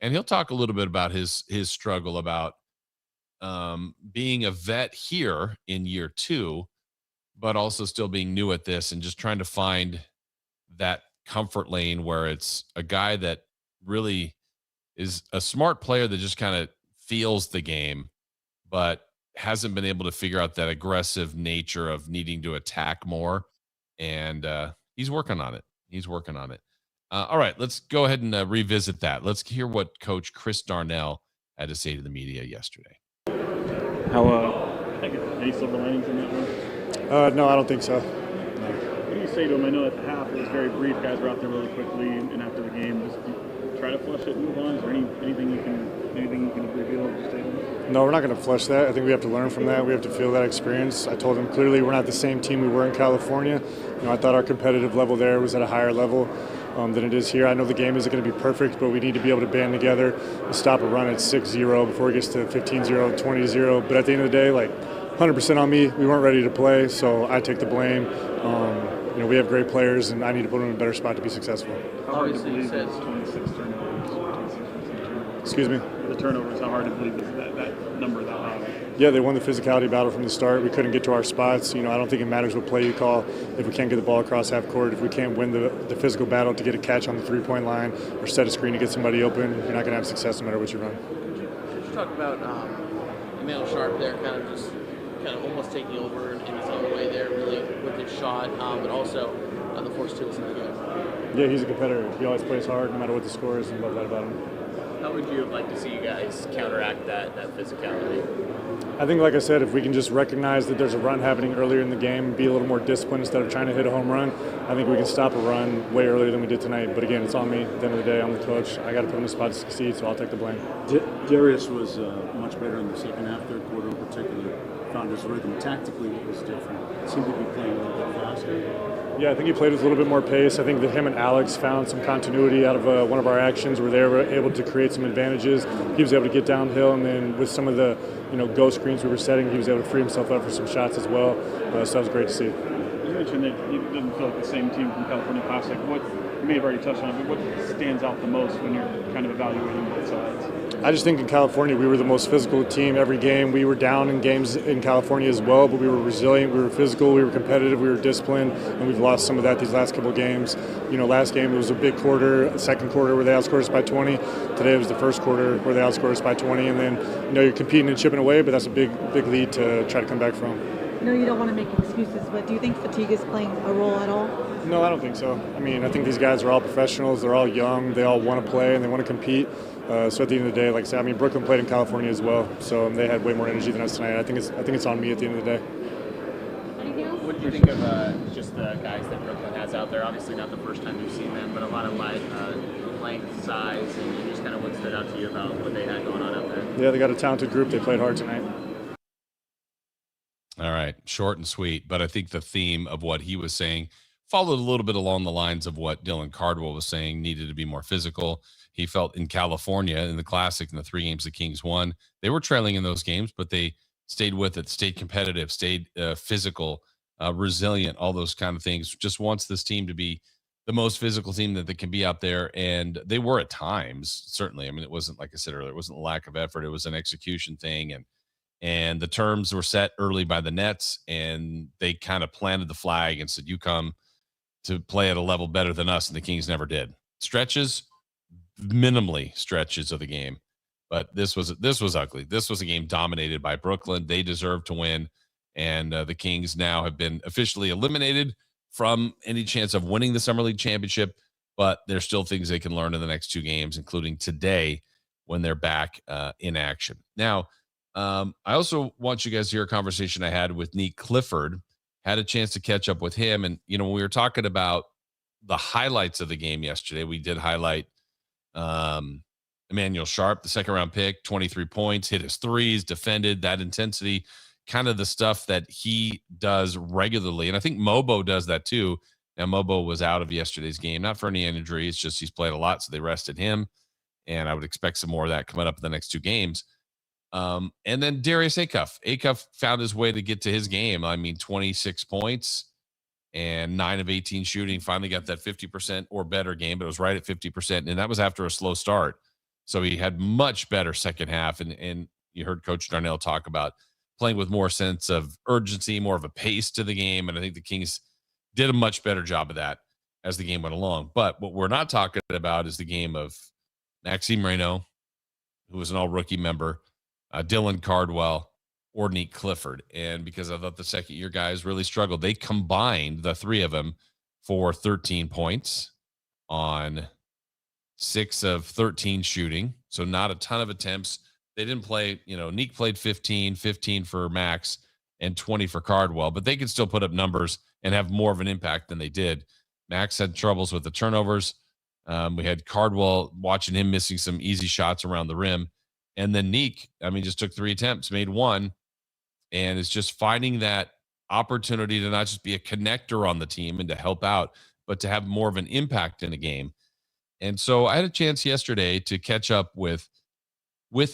And he'll talk a little bit about his struggle about being a vet here in year 2, but also still being new at this and just trying to find that comfort lane where it's a guy that really is a smart player that just kind of feels the game, but hasn't been able to figure out that aggressive nature of needing to attack more. And he's working on it. All right, let's go ahead and revisit that. Let's hear what Coach Chris Darnell had to say to the media yesterday. Any silver linings in that one? No, I don't think so. What do you say to him? I know at the half it was very brief. Guys were out there really quickly, and after the game, just try to flush it and move on. Is there anything you can reveal? Just say to him? No, we're not going to flush that. I think we have to learn from that. We have to feel that experience. I told him clearly we're not the same team we were in California. I thought our competitive level there was at a higher level than it is here. I know the game isn't going to be perfect, but we need to be able to band together and stop a run at 6-0 before it gets to 15-0, 20-0. But at the end of the day, 100% on me. We weren't ready to play, so I take the blame. We have great players, and I need to put them in a better spot to be successful. How hard to believe it's 26 turnovers? Excuse me? The turnovers, how hard to believe is that number that high? Yeah, they won the physicality battle from the start. We couldn't get to our spots. I don't think it matters what play you call if we can't get the ball across half court. If we can't win the physical battle to get a catch on the three-point line or set a screen to get somebody open, you're not going to have success no matter what you run. Could you talk about Emmanuel Sharp there kind of almost taking over in his own way there, really with his shot, but also the forced tools in the game? Yeah, he's a competitor. He always plays hard no matter what the score is, and love that about him. How would you like to see you guys counteract that physicality? I think, like I said, if we can just recognize that there's a run happening earlier in the game, be a little more disciplined instead of trying to hit a home run, I think we can stop a run way earlier than we did tonight. But again, it's on me. At the end of the day, I'm the coach. I got to put him in the spot to succeed, so I'll take the blame. Darius was much better in the second half, third quarter in particular. Found his rhythm. Tactically, it was different. Seemed to be playing a little bit faster. Yeah, I think he played with a little bit more pace. I think that him and Alex found some continuity out of one of our actions where they were able to create some advantages. He was able to get downhill, and then with some of the go screens we were setting, he was able to free himself up for some shots as well. So that was great to see. You mentioned that you didn't feel like the same team from California Classic. You may have already touched on it, but what stands out the most when you're kind of evaluating both sides? I just think in California we were the most physical team every game. We were down in games in California as well, but we were resilient, we were physical, we were competitive, we were disciplined, and we've lost some of that these last couple of games. Last game it was a big quarter, second quarter where they outscored us by 20. Today it was the first quarter where they outscored us by 20, and then you're competing and chipping away, but that's a big lead to try to come back from. I know you don't want to make excuses, but do you think fatigue is playing a role at all? No, I don't think so. I think these guys are all professionals. They're all young. They all want to play and they want to compete. So at the end of the day, like I said, Brooklyn played in California as well, so they had way more energy than us tonight. I think it's on me at the end of the day. What do you think of just the guys that Brooklyn has out there? Obviously not the first time you've seen them, but a lot of length, size, and just kind of what stood out to you about what they had going on out there? Yeah, they got a talented group. They played hard tonight. All right, short and sweet, but I think the theme of what he was saying followed a little bit along the lines of what Dylan Cardwell was saying, needed to be more physical. He felt in California, in the Classic, in the 3 games the Kings won, they were trailing in those games, but they stayed with it, stayed competitive, stayed physical, resilient, all those kind of things. Just wants this team to be the most physical team that can be out there. And they were at times, certainly. I mean, it wasn't, like I said earlier, it wasn't a lack of effort. It was an execution thing. And the terms were set early by the Nets, and they kind of planted the flag and said, you come to play at a level better than us. And the Kings never did. Stretches, minimally stretches of the game. But this was ugly. This was a game dominated by Brooklyn. They deserved to win. And the Kings now have been officially eliminated from any chance of winning the Summer League championship, but there's still things they can learn in the next 2 games, including today when they're back in action. Now, I also want you guys to hear a conversation I had with Nick Clifford. Had a chance to catch up with him. And, when we were talking about the highlights of the game yesterday, we did highlight Emmanuel Sharp, the second-round pick, 23 points, hit his threes, defended, that intensity, kind of the stuff that he does regularly. And I think Mobo does that too. Now, Mobo was out of yesterday's game, not for any injury. It's just he's played a lot, so they rested him. And I would expect some more of that coming up in the next 2 games. And then Darius Acuff. Acuff found his way to get to his game. I mean, 26 points and 9 of 18 shooting. Finally got that 50% or better game, but it was right at 50%. And that was after a slow start. So he had much better second half. And you heard Coach Darnell talk about playing with more sense of urgency, more of a pace to the game. And I think the Kings did a much better job of that as the game went along. But what we're not talking about is the game of Maxime Reynaud, who was an all-rookie member, Dylan Cardwell, or Nick Clifford. And because I thought the second-year guys really struggled, they combined, the 3 of them, for 13 points on 6 of 13 shooting. So not a ton of attempts. They didn't play, Nick played 15 for Max, and 20 for Cardwell, but they could still put up numbers and have more of an impact than they did. Max had troubles with the turnovers. We had Cardwell, watching him missing some easy shots around the rim. And then Nick, just took 3 attempts, made 1, and it's just finding that opportunity to not just be a connector on the team and to help out, but to have more of an impact in a game. And so I had a chance yesterday to catch up with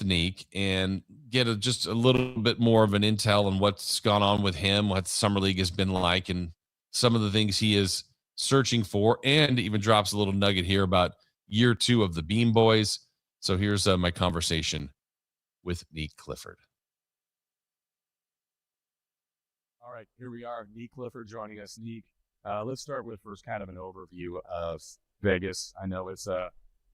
Nick and get just a little bit more of an intel on what's gone on with him, what Summer League has been like, and some of the things he is searching for, and even drops a little nugget here about year 2 of the Beam Boys. So here's my conversation with Nick Clifford. All right, here we are. Nick Clifford joining us. Nick, let's start with first kind of an overview of Vegas. I know it's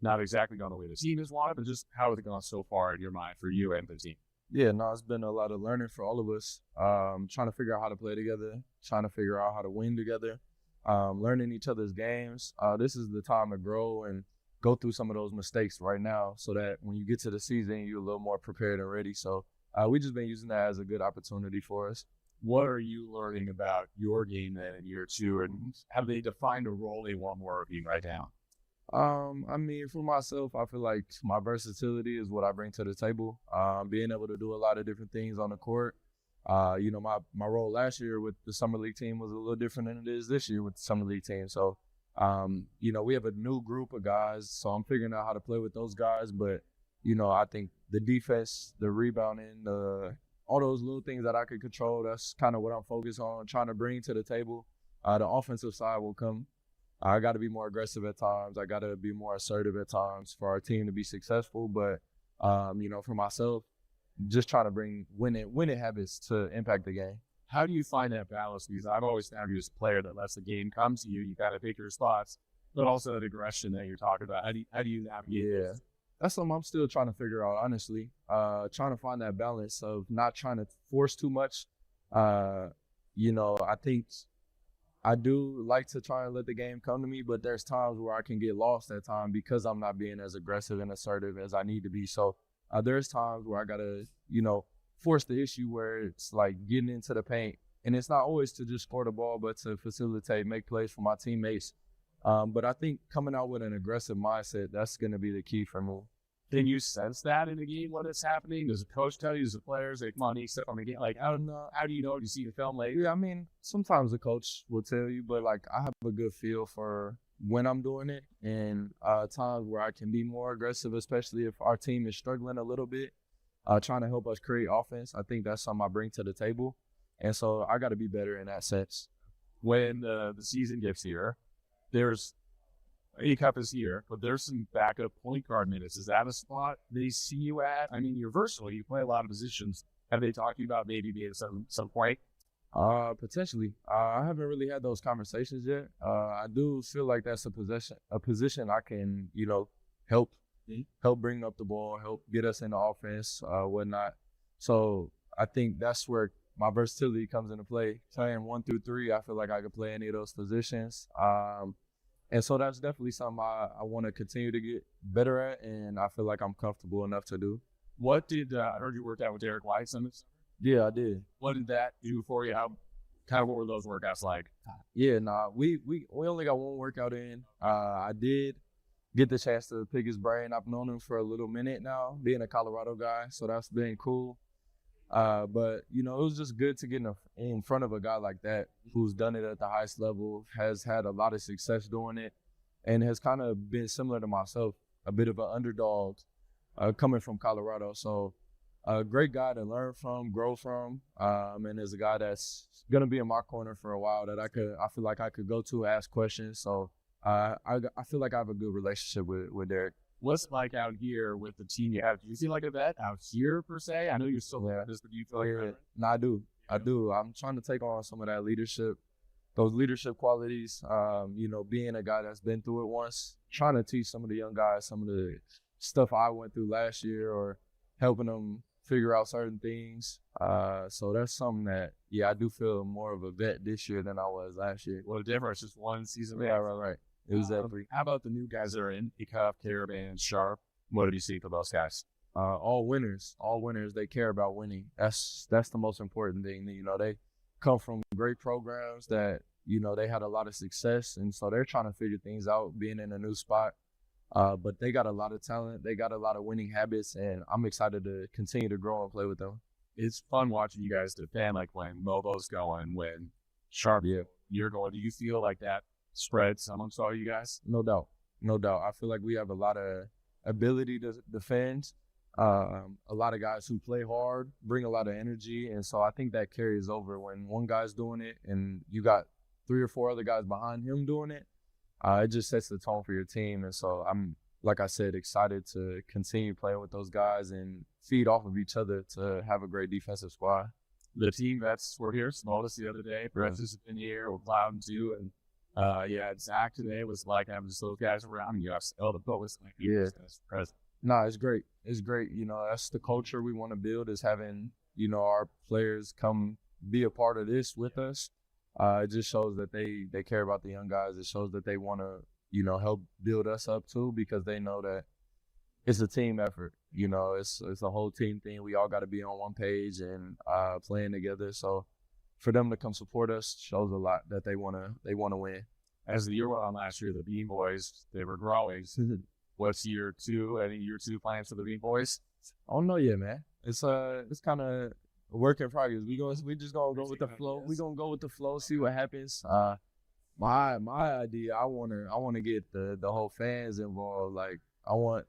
not exactly gone the way the team has wanted, but just how has it gone so far in your mind for you and the team? Yeah, no, it's been a lot of learning for all of us. Trying to figure out how to play together, trying to figure out how to win together, learning each other's games. This is the time to grow and go through some of those mistakes right now so that when you get to the season, you're a little more prepared and ready. So we've just been using that as a good opportunity for us. What are you learning about your game then in year 2, and have they defined a role they want more of you right now? For myself, I feel like my versatility is what I bring to the table. Being able to do a lot of different things on the court. My role last year with the Summer League team was a little different than it is this year with the Summer League team. So, we have a new group of guys, so I'm figuring out how to play with those guys. But, I think the defense, the rebounding, all those little things that I could control, that's kind of what I'm focused on, trying to bring to the table. The offensive side will come. I got to be more aggressive at times. I got to be more assertive at times for our team to be successful. But, for myself, just trying to bring winning habits to impact the game. How do you find that balance? Because I've always found you as a player that lets the game come to you. You got to pick your spots, but also that aggression that you're talking about. How do you navigate this? That's something I'm still trying to figure out, honestly. Trying to find that balance of not trying to force too much. I think I do like to try and let the game come to me, but there's times where I can get lost at times because I'm not being as aggressive and assertive as I need to be. So there's times where I got to, force the issue where it's like getting into the paint. And it's not always to just score the ball, but to facilitate, make plays for my teammates. But I think coming out with an aggressive mindset, that's going to be the key for me. Can you sense that in the game when it's happening? Does the coach tell you, does the players, like, come on, Nick, step on the game? Like, how do you know? Do you see the film later? Yeah, sometimes the coach will tell you, but, I have a good feel for when I'm doing it and times where I can be more aggressive, especially if our team is struggling a little bit, trying to help us create offense. I think that's something I bring to the table. And so I got to be better in that sense. When the season gets here, there's A-Cup is here, but there's some backup point guard minutes. Is that a spot they see you at? I mean, you're versatile. You play a lot of positions. Have they talked to you about maybe being some point? Potentially. I haven't really had those conversations yet. I do feel like that's a position I can, help bring up the ball, help get us in the offense, whatnot. So I think that's where my versatility comes into play. Playing 1 through 3, I feel like I could play any of those positions. And so that's definitely something I want to continue to get better at, and I feel like I'm comfortable enough to do. What did I heard you worked out with Derek White some this summer? Yeah, I did. What did that do for you? What were those workouts like? Yeah, we only got one workout in. I did get the chance to pick his brain. I've known him for a little minute now, being a Colorado guy, so that's been cool. But, it was just good to get in front of a guy like that who's done it at the highest level, has had a lot of success doing it, and has kind of been similar to myself, a bit of an underdog coming from Colorado. So a great guy to learn from, grow from, and is a guy that's going to be in my corner for a while that I feel like I could go to, ask questions. So I feel like I have a good relationship with Derek. What's it like out here with the team you have? Do you feel like a vet out here, per se? I know you're still there, but do you feel like a vet? No, I do. I do. I'm trying to take on some of that leadership, those leadership qualities, being a guy that's been through it once, trying to teach some of the young guys some of the stuff I went through last year or helping them figure out certain things. So that's something that, I do feel more of a vet this year than I was last year. Well, the difference is one season. Yeah, right. It was definitely. How about the new guys that are in A-Cup, Caravan, Sharp? What have you seen for those guys? All winners. They care about winning. That's the most important thing. They come from great programs that, they had a lot of success. And so they're trying to figure things out, being in a new spot. But they got a lot of talent. They got a lot of winning habits. And I'm excited to continue to grow and play with them. It's fun watching you guys defend, like when Mobo's going, when Sharp, you're going. Do you feel like that spreads amongst all you guys? No doubt. I feel like we have a lot of ability to defend. A lot of guys who play hard, bring a lot of energy, and so I think that carries over when one guy's doing it and you got 3 or 4 other guys behind him doing it. It just sets the tone for your team, and so I'm, like I said, excited to continue playing with those guys and feed off of each other to have a great defensive squad. The team vets were here, noticed the other day. Brett's has been here with Cloud too, and Zach today was like having just those guys around you. The boat was like, present. No, it's great. It's great. That's the culture we want to build, is having, our players come be a part of this with us. It just shows that they care about the young guys. It shows that they want to, help build us up too, because they know that it's a team effort. It's a whole team thing. We all got to be on one page and playing together. So for them to come support us shows a lot that they want to win. As the year went on last year, the Bean Boys, they were growing. What's year 2? Any year 2 plans for the Bean Boys? I don't know yet, man. It's kind of a work in progress. We just gonna go with the flow. We gonna go with the flow, see what happens. My idea, I wanna get the whole fans involved. Like, I want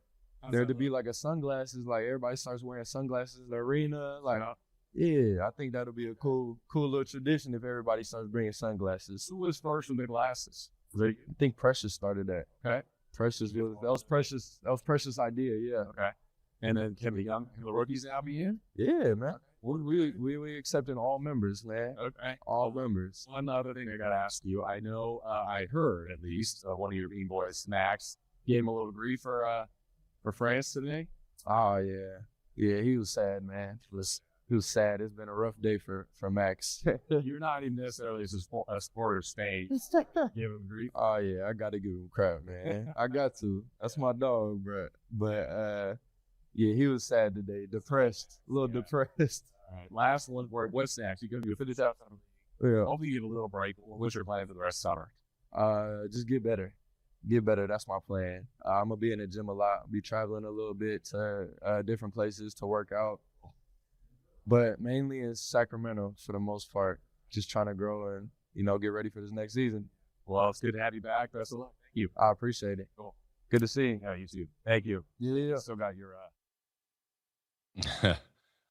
there to be like a sunglasses, like everybody starts wearing sunglasses in the arena. Like, I think that'll be a cool little tradition if everybody starts bringing sunglasses. Who was first with the glasses? I think Precious started that. Okay. Precious, that was Precious idea, yeah. Okay. And then can the rookies now be in? Yeah, man. We accepting all members, man. Okay. All members. One other thing I got to ask you. I know, I heard at least one of your Bean Boys, Max, gave him a little grief for France today. Oh, yeah. Yeah, he was sad, man. He was sad. It's been a rough day for Max. You're not even necessarily a supporter of Spain. Give him grief. Oh, yeah. I got to give him crap, man. I got to. That's my dog, bro. But, yeah, he was sad today. Depressed. A little depressed. All right. Last one for what's next? You're going to finish out. Yeah. Hopefully you get a little break. What's your plan for the rest of summer? Just get better. Get better. That's my plan. I'm going to be in the gym a lot. I'll be traveling a little bit to different places to work out. But mainly in Sacramento for the most part, just trying to grow and, get ready for this next season. Well, it's good to have you back. Best of luck. Thank you. I appreciate it. Cool. Good to see you. Yeah, you too. Thank you. Yeah. Still got your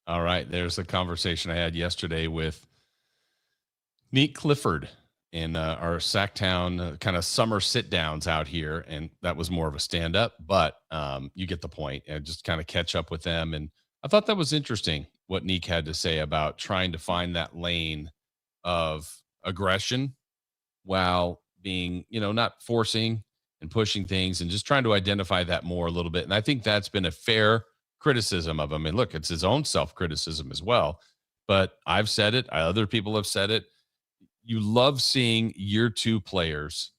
All right. There's a conversation I had yesterday with Neek Clifford, in our Sactown kind of summer sit downs out here. And that was more of a stand up, but you get the point, and just kind of catch up with them. And I thought that was interesting what Neek had to say about trying to find that lane of aggression while being, not forcing and pushing things, and just trying to identify that more a little bit. And I think that's been a fair criticism of him. And look, it's his own self-criticism as well. But I've said it. Other people have said it. You love seeing year 2 players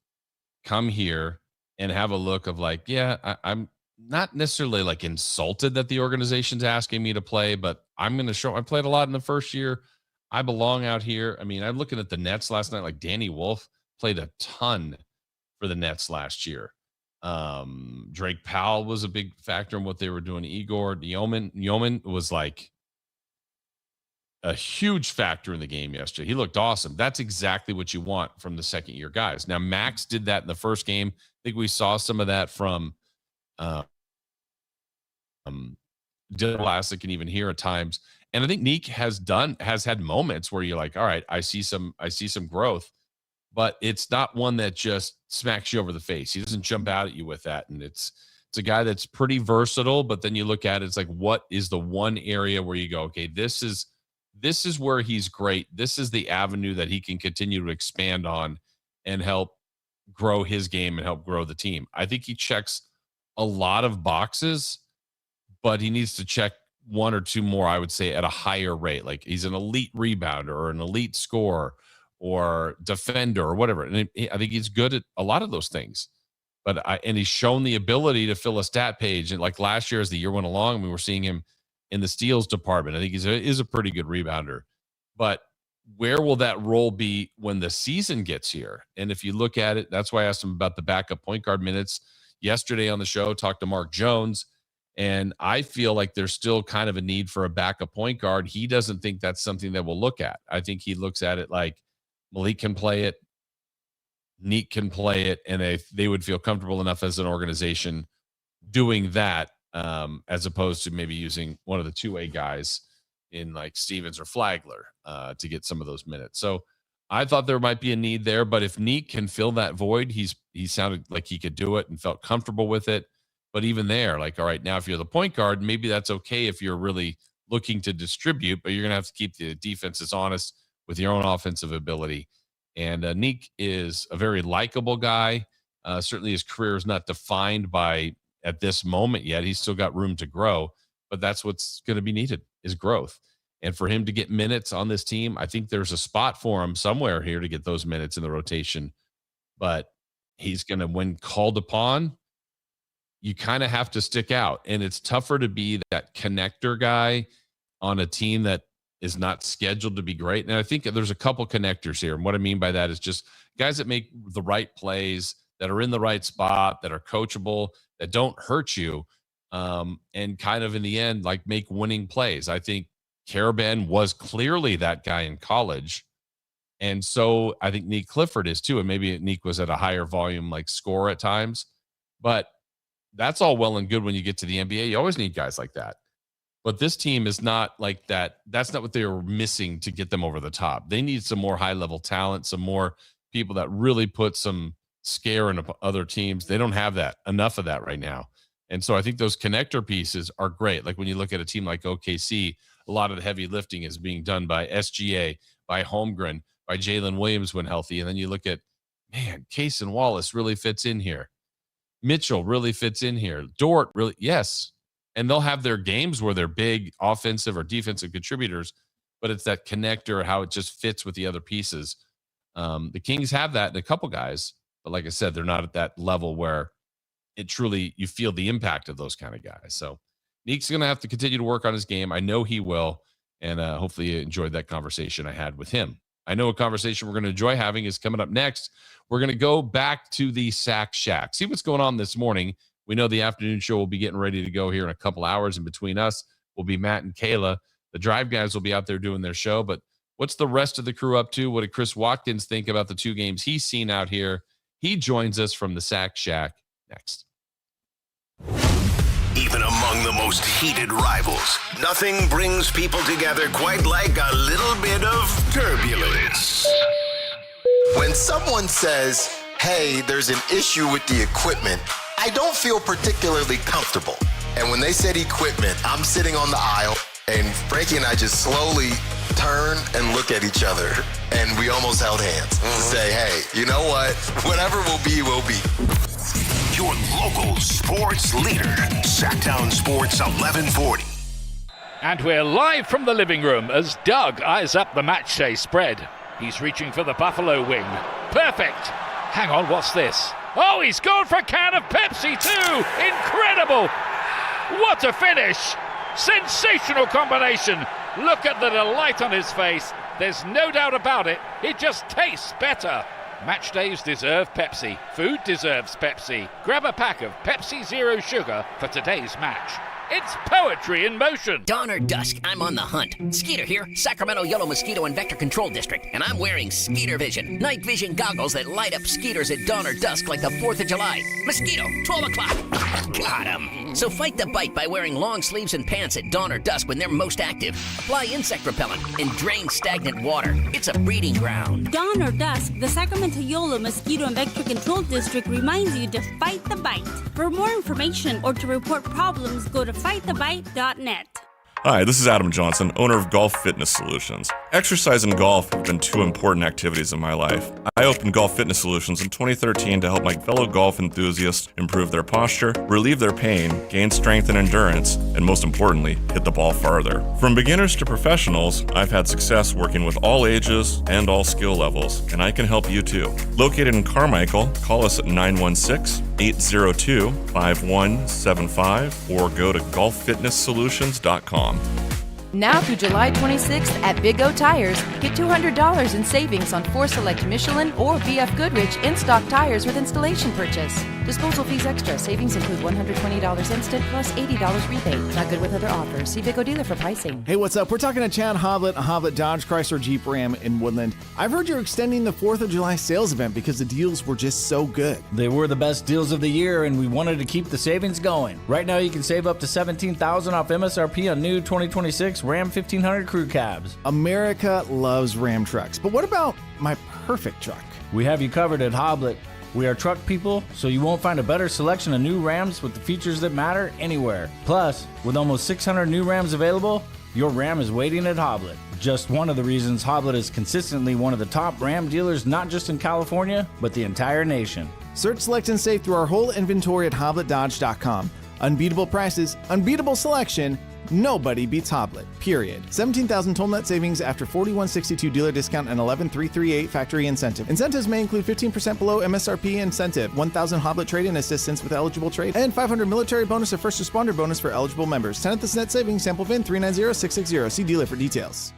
come here and have a look of like, yeah, I'm not necessarily like insulted that the organization's asking me to play, but I'm going to show. I played a lot in the first year. I belong out here. I mean, I'm looking at the Nets last night. Like Danny Wolf played a ton for the Nets last year. Drake Powell was a big factor in what they were doing. Igor Yeoman was like a huge factor in the game yesterday. He looked awesome. That's exactly what you want from the second year guys. Now, Max did that in the first game. I think we saw some of that from Dylan Vlasic and even here at times. And I think Neek has had moments where you're like, all right, I see some growth, but it's not one that just smacks you over the face. He doesn't jump out at you with that. And it's a guy that's pretty versatile, but then you look at it, it's like, what is the one area where you go, okay, this is where he's great. This is the avenue that he can continue to expand on and help grow his game and help grow the team. I think he checks a lot of boxes, but he needs to check one or two more, I would say, at a higher rate. Like he's an elite rebounder or an elite scorer or defender or whatever. And I think he's good at a lot of those things. And he's shown the ability to fill a stat page. And like last year, as the year went along, we were seeing him in the steals department. I think is a pretty good rebounder. But where will that role be when the season gets here? And if you look at it, that's why I asked him about the backup point guard minutes yesterday on the show, talked to Mark Jones. And I feel like there's still kind of a need for a backup point guard. He doesn't think that's something that we'll look at. I think he looks at it like Malik can play it, Neek can play it, and they would feel comfortable enough as an organization doing that, as opposed to maybe using one of the two-way guys in like Stevens or Flagler to get some of those minutes. So I thought there might be a need there, but if Neek can fill that void, he sounded like he could do it and felt comfortable with it. But even there, like, all right, now if you're the point guard, maybe that's okay if you're really looking to distribute, but you're going to have to keep the defenses honest with your own offensive ability. And Neek is a very likable guy. Certainly his career is not defined by at this moment yet. He's still got room to grow, but that's what's going to be needed is growth. And for him to get minutes on this team, I think there's a spot for him somewhere here to get those minutes in the rotation. But he's going to, when called upon, you kind of have to stick out. And it's tougher to be that connector guy on a team that is not scheduled to be great. And I think there's a couple connectors here. And what I mean by that is just guys that make the right plays, that are in the right spot, that are coachable, that don't hurt you, and kind of in the end, like make winning plays. I think Karaban was clearly that guy in college. And so I think Neek Clifford is too. And maybe Neek was at a higher volume, like score at times, but that's all well and good when you get to the NBA. You always need guys like that. But this team is not like that. That's not what they were missing to get them over the top. They need some more high-level talent, some more people that really put some scare into other teams. They don't have enough of that right now. And so I think those connector pieces are great. Like when you look at a team like OKC, a lot of the heavy lifting is being done by SGA, by Holmgren, by Jalen Williams when healthy. And then you look at, man, Case and Wallace really fits in here. Mitchell really fits in here. Dort really, yes. And they'll have their games where they're big offensive or defensive contributors, but it's that connector, how it just fits with the other pieces. The Kings have that in a couple guys, but like I said, they're not at that level where it truly, you feel the impact of those kind of guys. So Neek's going to have to continue to work on his game. I know he will. And hopefully you enjoyed that conversation I had with him. I know a conversation we're going to enjoy having is coming up next. We're going to go back to the Sack Shack, see what's going on this morning. We know the afternoon show will be getting ready to go here in a couple hours. And between us will be Matt and Kayla. The Drive guys will be out there doing their show. But what's the rest of the crew up to? What did Chris Watkins think about the two games he's seen out here? He joins us from the Sack Shack next. Even among the most heated rivals, nothing brings people together quite like a little bit of turbulence. When someone says, hey, there's an issue with the equipment, I don't feel particularly comfortable. And when they said equipment, I'm sitting on the aisle, and Frankie and I just slowly turn and look at each other, and we almost held hands to say, hey, you know what? Whatever will be, will be. Your local sports leader, Sactown Sports 1140. And we're live from the living room as Doug eyes up the matchday spread. He's reaching for the Buffalo wing. Perfect. Hang on, what's this? Oh, he's gone for a can of Pepsi too. Incredible. What a finish. Sensational combination. Look at the delight on his face. There's no doubt about it. It just tastes better. Match days deserve Pepsi. Food deserves Pepsi. Grab a pack of Pepsi Zero Sugar for today's match. It's poetry in motion. Dawn or dusk, I'm on the hunt. Skeeter here, Sacramento Yellow Mosquito and Vector Control District, and I'm wearing Skeeter Vision, night vision goggles that light up skeeters at dawn or dusk like the 4th of July. Mosquito, 12 o'clock. Got him. So fight the bite by wearing long sleeves and pants at dawn or dusk when they're most active. Apply insect repellent and drain stagnant water. It's a breeding ground. Dawn or dusk, the Sacramento Yellow Mosquito and Vector Control District reminds you to fight the bite. For more information or to report problems, go to fightthebite.net. Hi, this is Adam Johnson, owner of Golf Fitness Solutions. Exercise and golf have been two important activities in my life. I opened Golf Fitness Solutions in 2013 to help my fellow golf enthusiasts improve their posture, relieve their pain, gain strength and endurance, and most importantly, hit the ball farther. From beginners to professionals, I've had success working with all ages and all skill levels, and I can help you too. Located in Carmichael, call us at 916-802-5175 or go to golffitnesssolutions.com. Now through July 26th at Big O Tires, get $200 in savings on 4 select Michelin or BF Goodrich in-stock tires with installation purchase. Disposal fees extra. Savings include $120 instant plus $80 rebate. Not good with other offers. See Big O dealer for pricing. Hey, what's up? We're talking to Chad Hoblet, Hoblet Dodge Chrysler Jeep Ram in Woodland. I've heard you're extending the 4th of July sales event because the deals were just so good. They were the best deals of the year, and we wanted to keep the savings going. Right now, you can save up to $17,000 off MSRP on new 2026 Ram 1500 crew cabs. America loves Ram trucks, but what about my perfect truck? We have you covered at Hoblet. We are truck people, so you won't find a better selection of new Rams with the features that matter anywhere. Plus, with almost 600 new Rams available, your Ram is waiting at Hoblet. Just one of the reasons Hoblet is consistently one of the top Ram dealers, not just in California, but the entire nation. Search, select, and save through our whole inventory at HobletDodge.com. Unbeatable prices, unbeatable selection. Nobody beats Hoblet, period. $17,000 total net savings after $41.62 dealer discount and $11,338 factory incentive. Incentives may include 15% below MSRP incentive, $1,000 Hoblet trade-in assistance with eligible trade, and $500 military bonus or first responder bonus for eligible members. 10th is net savings, sample VIN 390660. See dealer for details.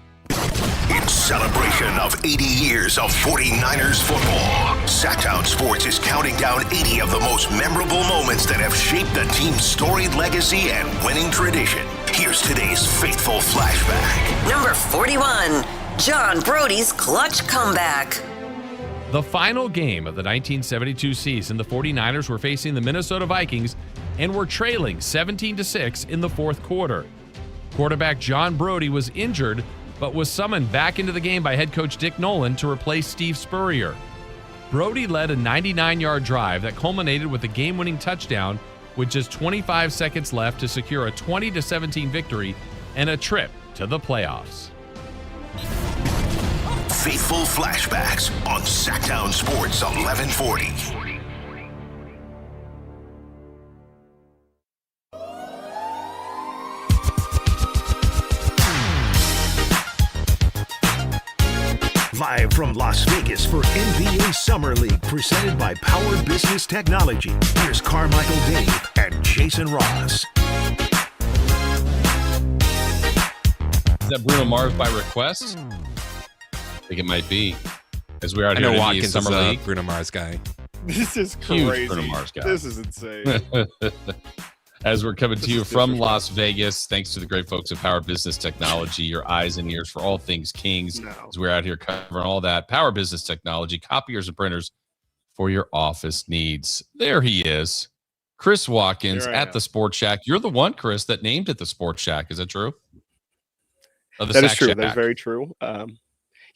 In celebration of 80 years of 49ers football, Sactown Sports is counting down 80 of the most memorable moments that have shaped the team's storied legacy and winning tradition. Here's today's faithful flashback. Number 41, John Brody's clutch comeback. The final game of the 1972 season, the 49ers were facing the Minnesota Vikings and were trailing 17-6 in the fourth quarter. Quarterback John Brody was injured, but was summoned back into the game by head coach Dick Nolan to replace Steve Spurrier. Brody led a 99-yard drive that culminated with a game-winning touchdown with just 25 seconds left to secure a 20-17 victory and a trip to the playoffs. Faithful flashbacks on Sactown Sports 1140. Live from Las Vegas for NBA Summer League, presented by Power Business Technology. Here's Carmichael Dave and Jason Ross. Is that Bruno Mars by request? I think it might be. As we're out here in the Summer League. Bruno Mars guy. This is crazy. Huge Bruno Mars guy. This is insane. As we're coming to you from Las Vegas, thanks to the great folks at Power Business Technology, your eyes and ears for all things Kings. As we're out here covering all that. Power Business Technology, copiers and printers for your office needs. There he is, Chris Watkins at the Sports Shack. You're the one, Chris, that named it the Sports Shack. Is that true? That is true. That's very true.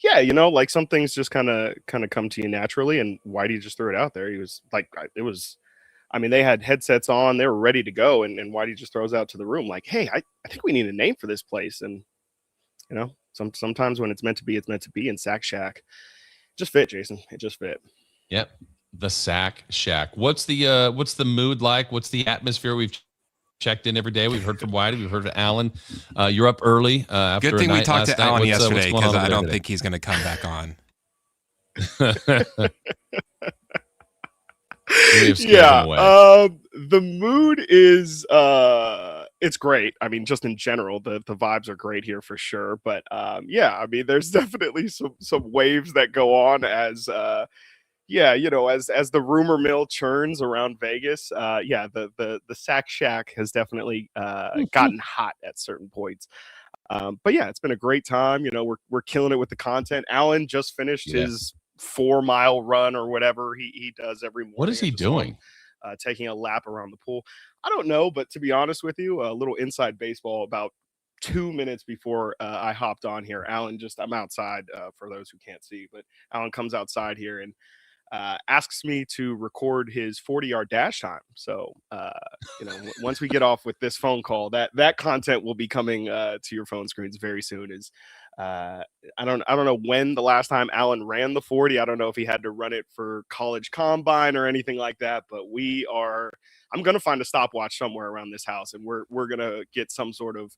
yeah, like some things just kind of come to you naturally. And Whitey just threw it out there. He was like, it was. I mean, they had headsets on, they were ready to go, and Whitey just throws out to the room like, "Hey, I think we need a name for this place." And sometimes when it's meant to be, it's meant to be. And Sack Shack just fit, Jason. It just fit. Yep, the Sack Shack. What's the mood like? What's the atmosphere? We've checked in every day. We've heard from Whitey. We've heard from Alan. You're up early. After Good thing we talked to Alan yesterday because I don't today? think he's going to come back on. The mood is it's great. I mean, just in general, the vibes are great here for sure. But yeah, I mean, there's definitely some waves that go on as as the rumor mill churns around Vegas. The Sack Shack has definitely gotten hot at certain points. But yeah, it's been a great time. We're killing it with the content. Alan just finished his 4-mile run or whatever he does every morning. What is he doing? Taking a lap around the pool. I don't know, but to be honest with you, a little inside baseball. About 2 minutes before I hopped on here, Alan I'm outside for those who can't see, but Alan comes outside here and asks me to record his 40-yard dash time. So, once we get off with this phone call, that content will be coming to your phone screens very soon. I don't know when the last time Alan ran the 40. I don't know if he had to run it for college combine or anything like that, but I'm going to find a stopwatch somewhere around this house, and we're going to get some sort of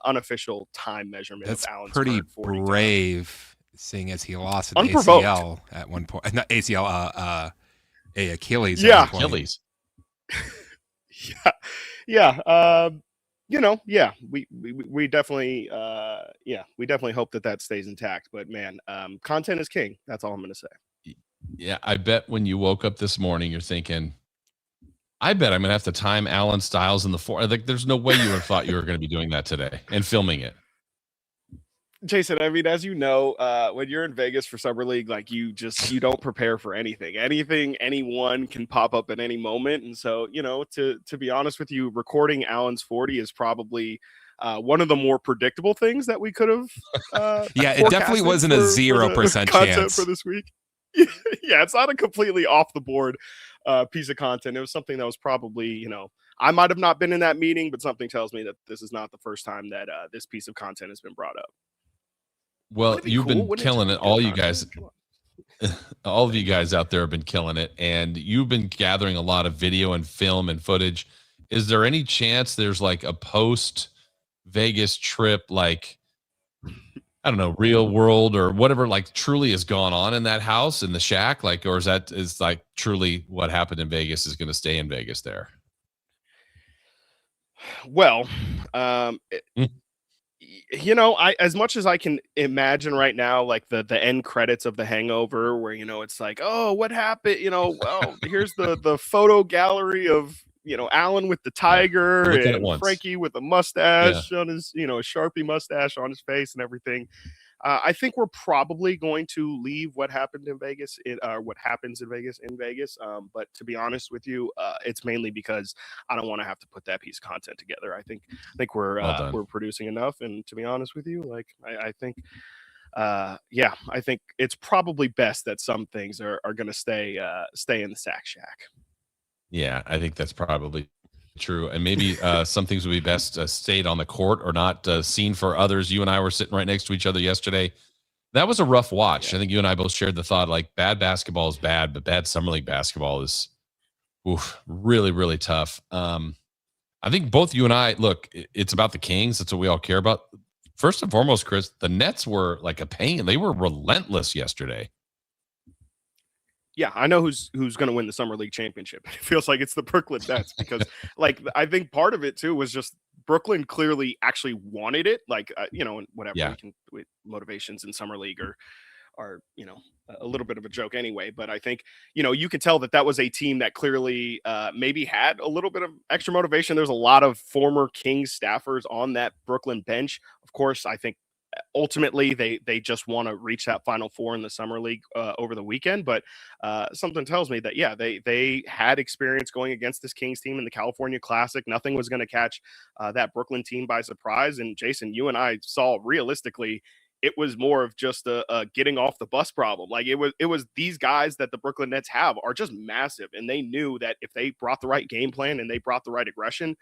unofficial time measurement. That's of Alan's pretty 40 brave, seeing as he lost an Unprovoked. ACL at one point. Not ACL, a Achilles. Yeah. At one point. Achilles. Yeah. We definitely hope that stays intact. But man, content is king. That's all I'm going to say. Yeah, I bet when you woke up this morning, you're thinking, I bet I'm going to have to time Alan Styles in the 4. Like, there's no way you would have thought you were going to be doing that today and filming it. Jason, I mean, as you know, when you're in Vegas for Summer League, like you don't prepare for anything. Anyone can pop up at any moment. And so, to be honest with you, recording Alan's 40 is probably one of the more predictable things that we could have. Yeah, it definitely wasn't a 0% chance for this week. Yeah, it's not a completely off the board piece of content. It was something that was probably, I might have not been in that meeting, but something tells me that this is not the first time that this piece of content has been brought up. Well, you've been killing it. All you guys, all of you guys out there have been killing it, and you've been gathering a lot of video and film and footage. Is there any chance there's like a post Vegas trip, like, I don't know, real world or whatever, like truly has gone on in that house, in the shack? Like, or is like truly what happened in Vegas is going to stay in Vegas there? Well, as much as I can imagine right now, like the end credits of The Hangover, where it's like, oh, what happened? Well, here's the photo gallery of Alan with the tiger and Frankie with a mustache on his, a Sharpie mustache on his face and everything. I think we're probably going to leave what happened in Vegas, what happens in Vegas. But to be honest with you, it's mainly because I don't want to have to put that piece of content together. I think we're producing enough. And to be honest with you, like I think it's probably best that some things are going to stay in the Sack Shack. Yeah, I think that's probably true. And maybe some things would be best stayed on the court or not seen for others. You and I were sitting right next to each other yesterday. That was a rough watch. I think you and I both shared the thought, like, bad basketball is bad, but bad Summer League basketball is really, really tough. I think both you and I, look, it's about the Kings. That's what we all care about. First and foremost, Chris, the Nets were like a pain. They were relentless yesterday. Yeah, I know who's going to win the Summer League championship. It feels like it's the Brooklyn Nets because, like, I think part of it too was just Brooklyn clearly actually wanted it. Like, and whatever with motivations in Summer League are a little bit of a joke anyway. But I think you could tell that was a team that clearly maybe had a little bit of extra motivation. There's a lot of former Kings staffers on that Brooklyn bench. Of course, I think ultimately they just want to reach that Final Four in the Summer League over the weekend. But something tells me that, they had experience going against this Kings team in the California Classic. Nothing was going to catch that Brooklyn team by surprise. And Jason, you and I saw realistically, it was more of just a getting off the bus problem. Like it was these guys that the Brooklyn Nets have are just massive, and they knew that if they brought the right game plan and they brought the right aggression,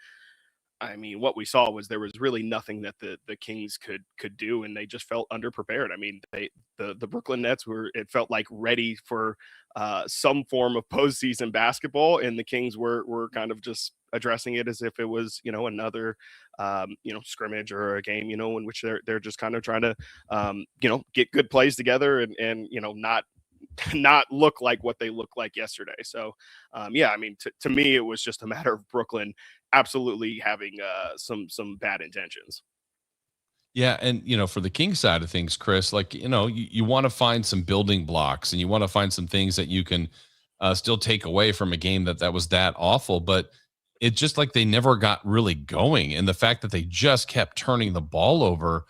I mean, what we saw was there was really nothing that the Kings could do, and they just felt underprepared. I mean, the Brooklyn Nets it felt like ready for some form of postseason basketball, and the Kings were kind of just addressing it as if it was, another scrimmage or a game, in which they're just kind of trying to get good plays together and not look like what they looked like yesterday. So, I mean, to me, it was just a matter of Brooklyn absolutely having some bad intentions. Yeah, and for the King side of things, Chris, like you want to find some building blocks, and you want to find some things that you can still take away from a game that was that awful, but it's just like they never got really going, and the fact that they just kept turning the ball over.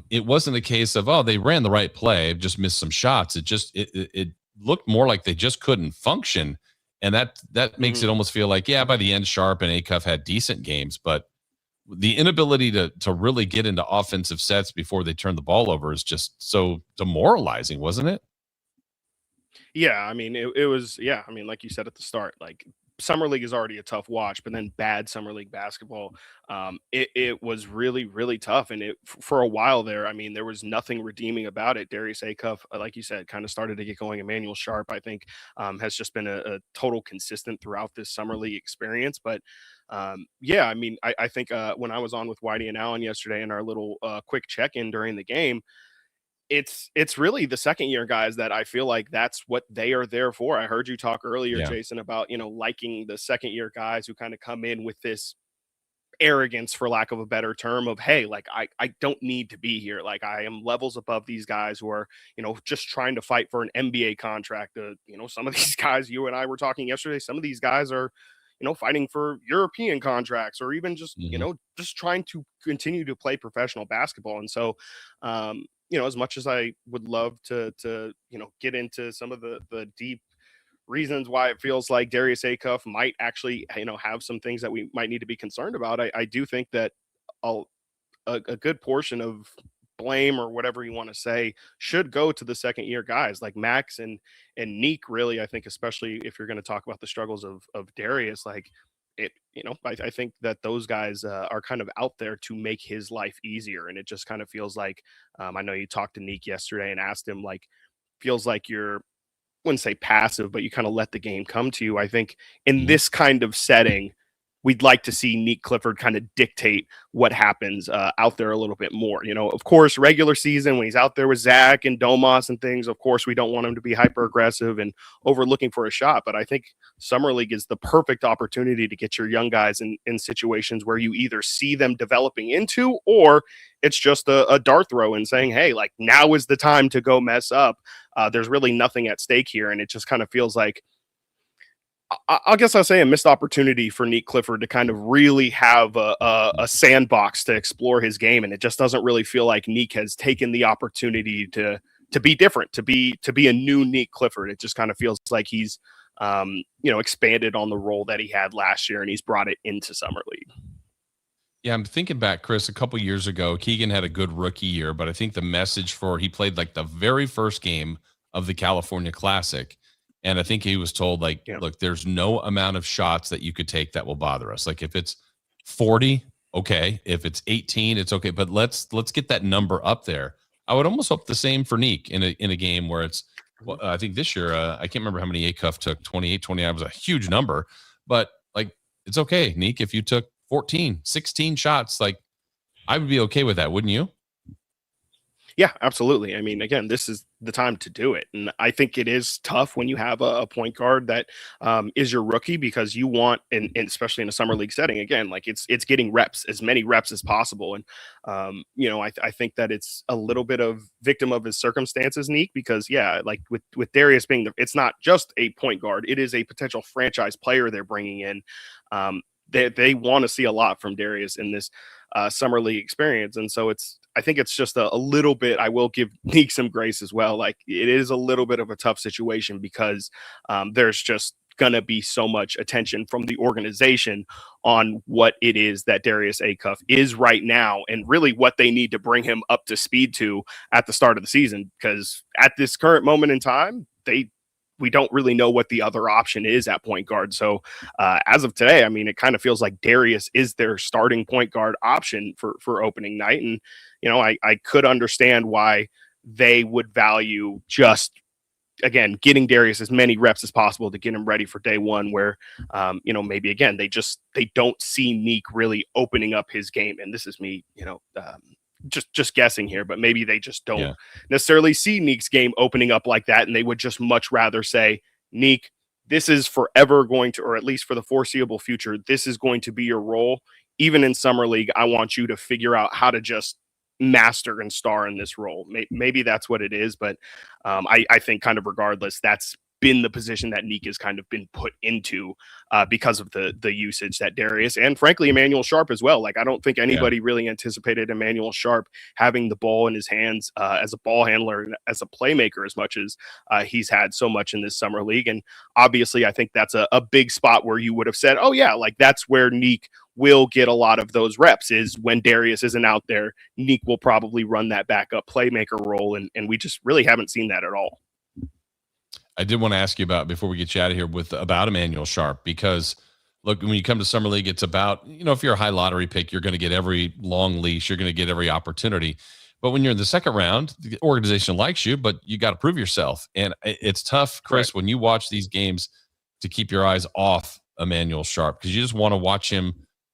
It wasn't a case of, they ran the right play, just missed some shots. It looked more like they just couldn't function. And that makes it almost feel like, by the end, Sharp and Acuff had decent games, but the inability to really get into offensive sets before they turn the ball over is just so demoralizing, wasn't it? Yeah, I mean, it was, I mean, like you said at the start, like summer league is already a tough watch, but then bad summer league basketball, it was really, really tough. And for a while there, I mean, there was nothing redeeming about it. Darius Acuff, like you said, kind of started to get going. Emmanuel Sharp, I think, has just been a total consistent throughout this summer league experience. But I mean, I think when I was on with Whitey and Allen yesterday in our little quick check-in during the game, it's really the second year guys that I feel like that's what they are there for. I heard you talk earlier, Jason, about, liking the second year guys who kind of come in with this arrogance, for lack of a better term, of, hey, like I don't need to be here. Like I am levels above these guys who are, just trying to fight for an NBA contract. Some of these guys, you and I were talking yesterday, some of these guys are, fighting for European contracts, or even just, just trying to continue to play professional basketball. And so, as much as I would love to get into some of the deep reasons why it feels like Darius Acuff might actually, have some things that we might need to be concerned about, I do think that a good portion of blame, or whatever you want to say, should go to the second year guys like Max and Neek. Really, I think, especially if you're going to talk about the struggles of Darius, like it, I think that those guys are kind of out there to make his life easier. And it just kind of feels like, I know you talked to Neek yesterday and asked him, like, feels like you're, wouldn't say passive, but you kind of let the game come to you. I think in this kind of setting, we'd like to see Neek Clifford kind of dictate what happens out there a little bit more. Of course, regular season, when he's out there with Zach and Domas and things, of course, we don't want him to be hyper aggressive and over looking for a shot. But I think summer league is the perfect opportunity to get your young guys in situations where you either see them developing into, or it's just a dart throw and saying, hey, like, now is the time to go mess up. There's really nothing at stake here. And it just kind of feels like, I guess I'll say, a missed opportunity for Neek Clifford to kind of really have a sandbox to explore his game. And it just doesn't really feel like Neek has taken the opportunity to be different, to be a new Neek Clifford. It just kind of feels like he's, expanded on the role that he had last year, and he's brought it into summer league. Yeah, I'm thinking back, Chris, a couple years ago, Keegan had a good rookie year, but I think the message he played like the very first game of the California Classic. And I think he was told, like, look, there's no amount of shots that you could take that will bother us. Like, if it's 40, okay. If it's 18, it's okay. But let's get that number up there. I would almost hope the same for Neek in a game where it's, well, I think this year, I can't remember how many Acuff took. 28, 29 was a huge number. But, like, it's okay, Neek, if you took 14, 16 shots, like, I would be okay with that, wouldn't you? Yeah, absolutely. I mean, again, this is the time to do it. And I think it is tough when you have a point guard that is your rookie, because you want, and especially in a summer league setting, again, like it's getting reps, as many reps as possible. And, I think that it's a little bit of victim of his circumstances, Neek, because like with Darius being it's not just a point guard, it is a potential franchise player they're bringing in. They want to see a lot from Darius in this summer league experience. And so I think it's just a little bit, I will give Neek some grace as well. Like, it is a little bit of a tough situation because there's just going to be so much attention from the organization on what it is that Darius Acuff is right now and really what they need to bring him up to speed to at the start of the season. Because at this current moment in time, we don't really know what the other option is at point guard. So as of today, I mean, it kind of feels like Darius is their starting point guard option for opening night. And, you know, I could understand why they would value just, again, getting Darius as many reps as possible to get him ready for day one, where, you know, maybe again, they don't see Neek really opening up his game. And this is me, you know, just guessing here, but maybe they just don't necessarily see Neek's game opening up like that. And they would just much rather say, Neek, this is forever going to, or at least for the foreseeable future, this is going to be your role. Even in summer league, I want you to figure out how to just master and star in this role. Maybe that's what it is, but I think kind of regardless, that's been the position that Neek has kind of been put into because of the usage that Darius and frankly Emmanuel Sharp as well. Like, I don't think anybody really anticipated Emmanuel Sharp having the ball in his hands as a ball handler and as a playmaker as much as he's had so much in this summer league. And obviously I think that's a big spot where you would have said, oh yeah, like that's where Neek will get a lot of those reps, is when Darius isn't out there. Neek will probably run that backup playmaker role. And we just really haven't seen that at all. I did want to ask you about, before we get you out of here, about Emmanuel Sharp, because look, when you come to summer league, it's about, you know, if you're a high lottery pick, you're going to get every long leash, you're going to get every opportunity. But when you're in the second round, the organization likes you, but you got to prove yourself. And it's tough, Chris, when you watch these games, to keep your eyes off Emmanuel Sharp, because you just want to watch him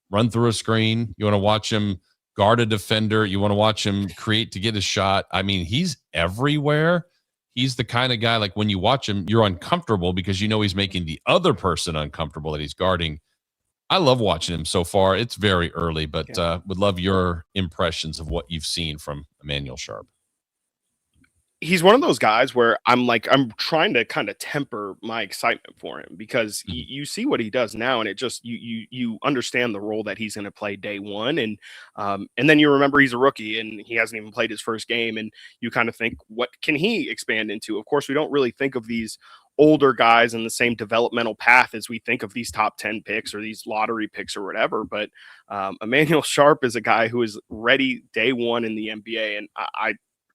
run through a screen. You want to watch him guard a defender. You want to watch him create to get his shot. I mean, he's everywhere. He's the kind of guy, like, when you watch him, you're uncomfortable because you know he's making the other person uncomfortable that he's guarding. I love watching him so far. It's very early, but would love your impressions of what you've seen from Emmanuel Sharp. He's one of those guys where I'm trying to kind of temper my excitement for him, because you see what he does now, and it just, you understand the role that he's going to play day one. And then you remember he's a rookie and he hasn't even played his first game. And you kind of think, what can he expand into? Of course, we don't really think of these older guys in the same developmental path as we think of these top 10 picks or these lottery picks or whatever. But Emmanuel Sharp is a guy who is ready day one in the NBA. And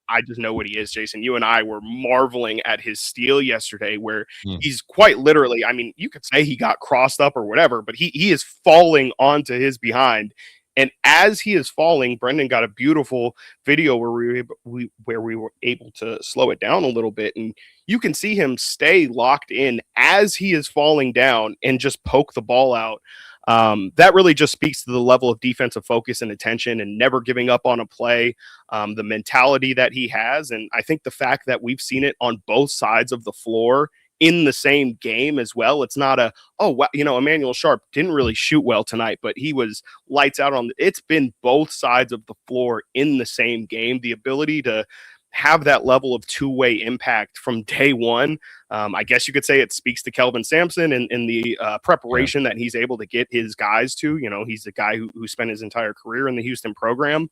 I just know what he is, Jason. You and I were marveling at his steal yesterday, where he's quite literally, I mean, you could say he got crossed up or whatever, but he is falling onto his behind. And as he is falling, Brendan got a beautiful video where we were able to slow it down a little bit. And you can see him stay locked in as he is falling down and just poke the ball out. That really just speaks to the level of defensive focus and attention and never giving up on a play, the mentality that he has. And I think the fact that we've seen it on both sides of the floor in the same game as well. It's not Emmanuel Sharp didn't really shoot well tonight, but he was lights out it's been both sides of the floor in the same game. The ability to have that level of two-way impact from day one. I guess you could say it speaks to Kelvin Sampson and the preparation that he's able to get his guys to. You know, he's the guy who spent his entire career in the Houston program.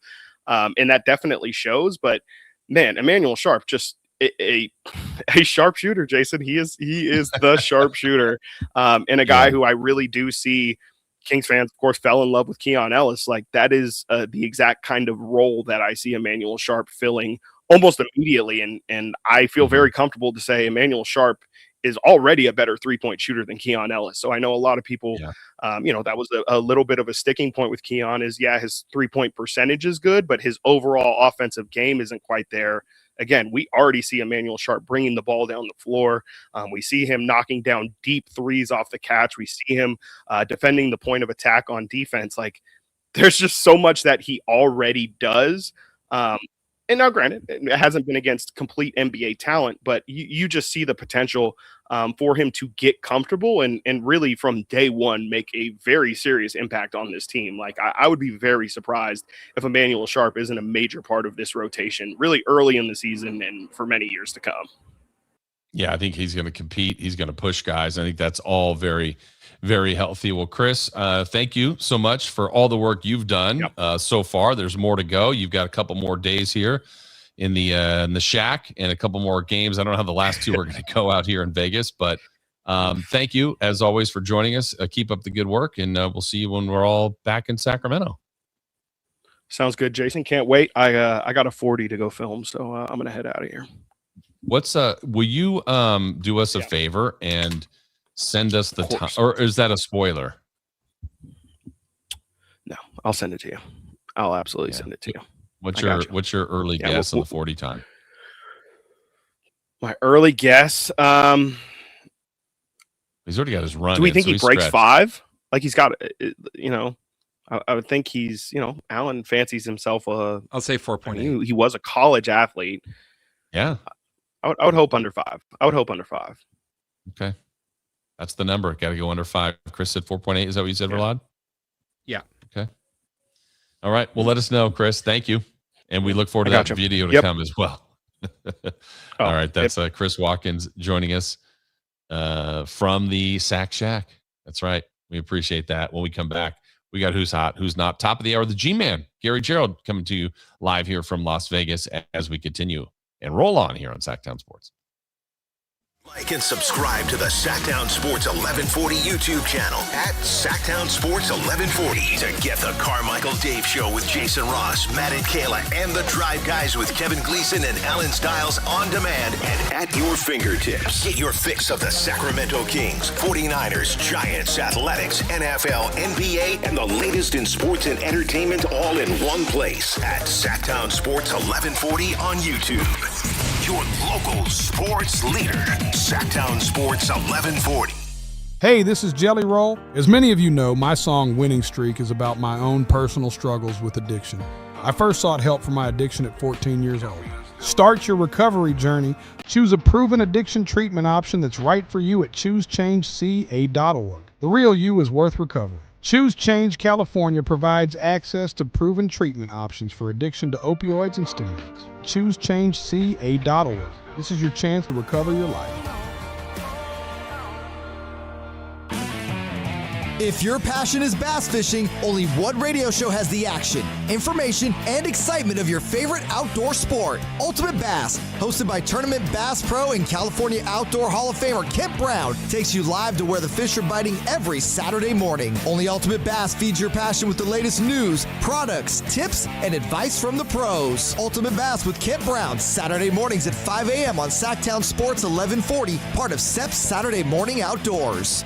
And that definitely shows. But man, Emmanuel Sharp, just a sharpshooter, Jason. He is the sharpshooter, and a guy who I really do see Kings fans, of course, fell in love with Keon Ellis. Like, that is the exact kind of role that I see Emmanuel Sharp filling almost immediately. And I feel very comfortable to say Emmanuel Sharp is already a better three-point shooter than Keon Ellis. So I know a lot of people, that was a little bit of a sticking point with Keon is, his three-point percentage is good, but his overall offensive game isn't quite there. Again, we already see Emmanuel Sharp bringing the ball down the floor. We see him knocking down deep threes off the catch. We see him defending the point of attack on defense. Like, there's just so much that he already does. And now, granted, it hasn't been against complete NBA talent, but you just see the potential for him to get comfortable and really from day one make a very serious impact on this team. Like, I would be very surprised if Emmanuel Sharp isn't a major part of this rotation really early in the season and for many years to come. Yeah, I think he's going to compete. He's going to push guys. I think that's all very, very healthy. Well, Chris, thank you so much for all the work you've done so far. There's more to go. You've got a couple more days here in the shack and a couple more games. I don't know how the last two are going to go out here in Vegas, but Thank you, as always, for joining us. Keep up the good work, and we'll see you when we're all back in Sacramento. Sounds good, Jason. Can't wait. I got a 40 to go film, so I'm gonna head out of here. Will you do us a favor and send us the time, or is that a spoiler? No, I'll send it to you. I'll absolutely send it to you. What's your early guess on the 40 time? My early guess. He's already got his run. Do we think he breaks 5? Like he's got, I would think he's, Allen fancies himself I'll say 4.8. He was a college athlete. Yeah. I would hope under 5. I would hope under 5. Okay. That's the number. Got to go under 5. Chris said 4.8. Is that what you said, Ralad? Yeah. Okay. All right. Well, let us know, Chris. Thank you. And we look forward to that video to come as well. All right. That's Chris Watkins joining us from the Sack Shack. That's right. We appreciate that. When we come back, we got Who's Hot, Who's Not. Top of the hour, the G-Man, Gary Gerald, coming to you live here from Las Vegas as we continue and roll on here on Sactown Sports. Like and subscribe to the Sactown Sports 1140 YouTube channel at Sactown Sports 1140 to get the Carmichael Dave Show with Jason Ross, Matt and Kayla, and the Drive Guys with Kevin Gleason and Alan Stiles on demand and at your fingertips. Get your fix of the Sacramento Kings, 49ers, Giants, Athletics, NFL, NBA, and the latest in sports and entertainment all in one place at Sactown Sports 1140 on YouTube. Your local sports leader, Sactown Sports 1140. Hey, this is Jelly Roll. As many of you know, my song Winning Streak is about my own personal struggles with addiction. I first sought help for my addiction at 14 years old. Start your recovery journey. Choose a proven addiction treatment option that's right for you at ChooseChangeCA.org. The real you is worth recovery. Choose Change California provides access to proven treatment options for addiction to opioids and stimulants. ChooseChangeCA.org. This is your chance to recover your life. If your passion is bass fishing, only one radio show has the action, information, and excitement of your favorite outdoor sport. Ultimate Bass, hosted by Tournament Bass Pro and California Outdoor Hall of Famer Kent Brown, takes you live to where the fish are biting every Saturday morning. Only Ultimate Bass feeds your passion with the latest news, products, tips, and advice from the pros. Ultimate Bass with Kent Brown, Saturday mornings at 5 a.m. on Sactown Sports 1140, part of SEP's Saturday Morning Outdoors.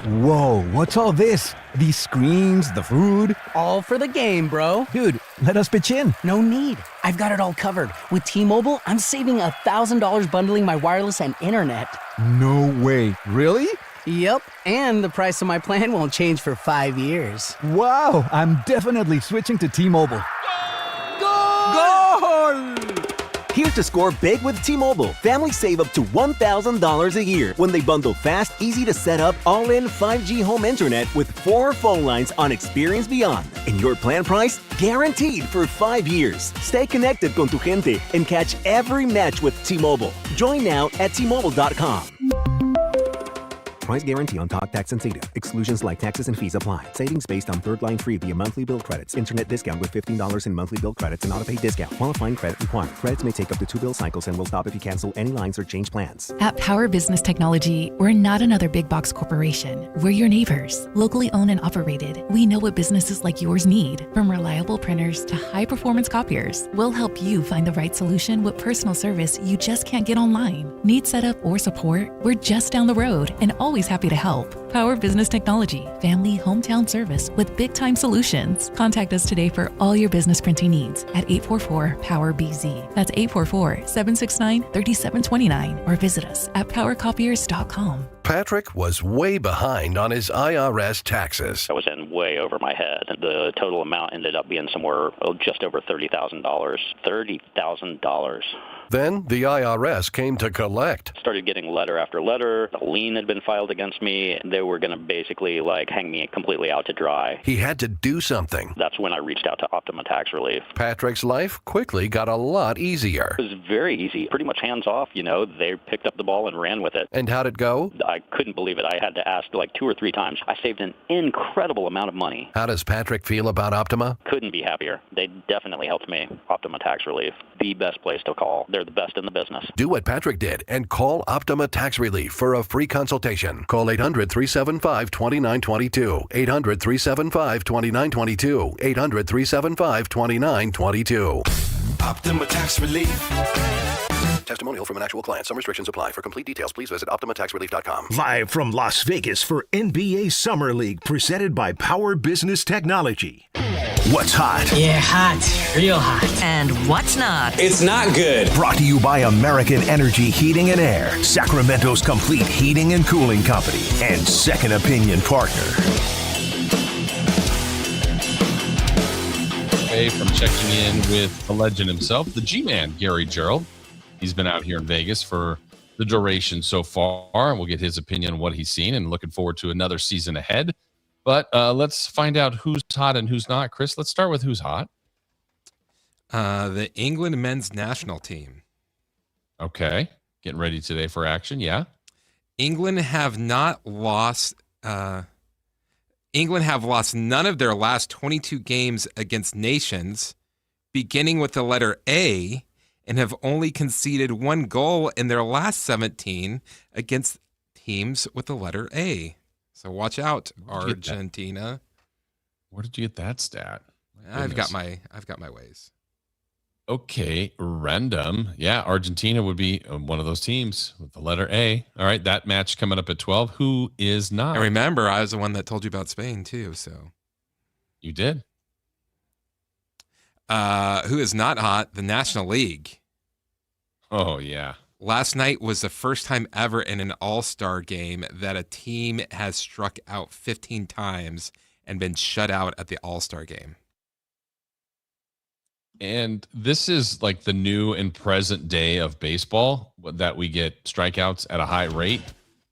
Whoa, what's all this? These screens, the food? All for the game, bro. Dude, let us pitch in. No need. I've got it all covered. With T-Mobile, I'm saving $1,000 bundling my wireless and internet. No way. Really? Yep, and the price of my plan won't change for 5 years. Wow, I'm definitely switching to T-Mobile. Goal! Here to score big with T-Mobile. Families save up to $1,000 a year when they bundle fast, easy to set up, all-in 5G home internet with 4 phone lines on Experience Beyond. And your plan price? Guaranteed for 5 years. Stay connected con tu gente and catch every match with T-Mobile. Join now at T-Mobile.com. Price guarantee on talk, tax, and data. Exclusions like taxes and fees apply. Savings based on third line free via monthly bill credits. Internet discount with $15 in monthly bill credits and auto-pay discount. Qualifying credit required. Credits may take up to 2 bill cycles and will stop if you cancel any lines or change plans. At Power Business Technology, we're not another big box corporation. We're your neighbors. Locally owned and operated. We know what businesses like yours need. From reliable printers to high-performance copiers, we'll help you find the right solution with personal service you just can't get online. Need setup or support? We're just down the road and always happy to help. Power Business Technology, family hometown service with big-time solutions. Contact us today for all your business printing needs at 844-POWER-BZ. That's 844-769-3729 or visit us at powercopiers.com. Patrick was way behind on his IRS taxes. I was in way over my head. The total amount ended up being somewhere just over $30,000. $30,000. Then the IRS came to collect. Started getting letter after letter. A lien had been filed against me. They were going to basically hang me completely out to dry. He had to do something. That's when I reached out to Optima Tax Relief. Patrick's life quickly got a lot easier. It was very easy, pretty much hands off. They picked up the ball and ran with it. And how'd it go? I couldn't believe it. I had to ask 2 or 3 times. I saved an incredible amount of money. How does Patrick feel about Optima? Couldn't be happier. They definitely helped me. Optima Tax Relief, the best place to call. They're the best in the business. Do what Patrick did and call Optima Tax Relief for a free consultation. Call 800-375-2922. 800-375-2922. 800-375-2922. Optima Tax Relief. Testimonial from an actual client. Some restrictions apply. For complete details, please visit OptimaTaxRelief.com. Live from Las Vegas for NBA Summer League, presented by Power Business Technology. What's hot? Yeah, hot. Real hot. And what's not? It's not good. Brought to you by American Energy Heating and Air, Sacramento's complete heating and cooling company, and second opinion partner. From checking in with the legend himself, the G-Man, Gary Gerald. He's been out here in Vegas for the duration so far, and we'll get his opinion on what he's seen and looking forward to another season ahead. But let's find out who's hot and who's not. Chris, let's start with who's hot. The England men's national team. Okay. Getting ready today for action, yeah. England have lost none of their last 22 games against nations, beginning with the letter A, and have only conceded 1 goal in their last 17 against teams with the letter A. So watch out, Argentina. Where did you get that stat? I've got my ways. Okay, random. Yeah, Argentina would be one of those teams with the letter A. All right, that match coming up at 12. Who is not? And remember, I was the one that told you about Spain too, so. You did. Who is not hot? The National League. Oh, yeah. Last night was the first time ever in an all-star game that a team has struck out 15 times and been shut out at the all-star game. And this is like the new and present day of baseball, that we get strikeouts at a high rate.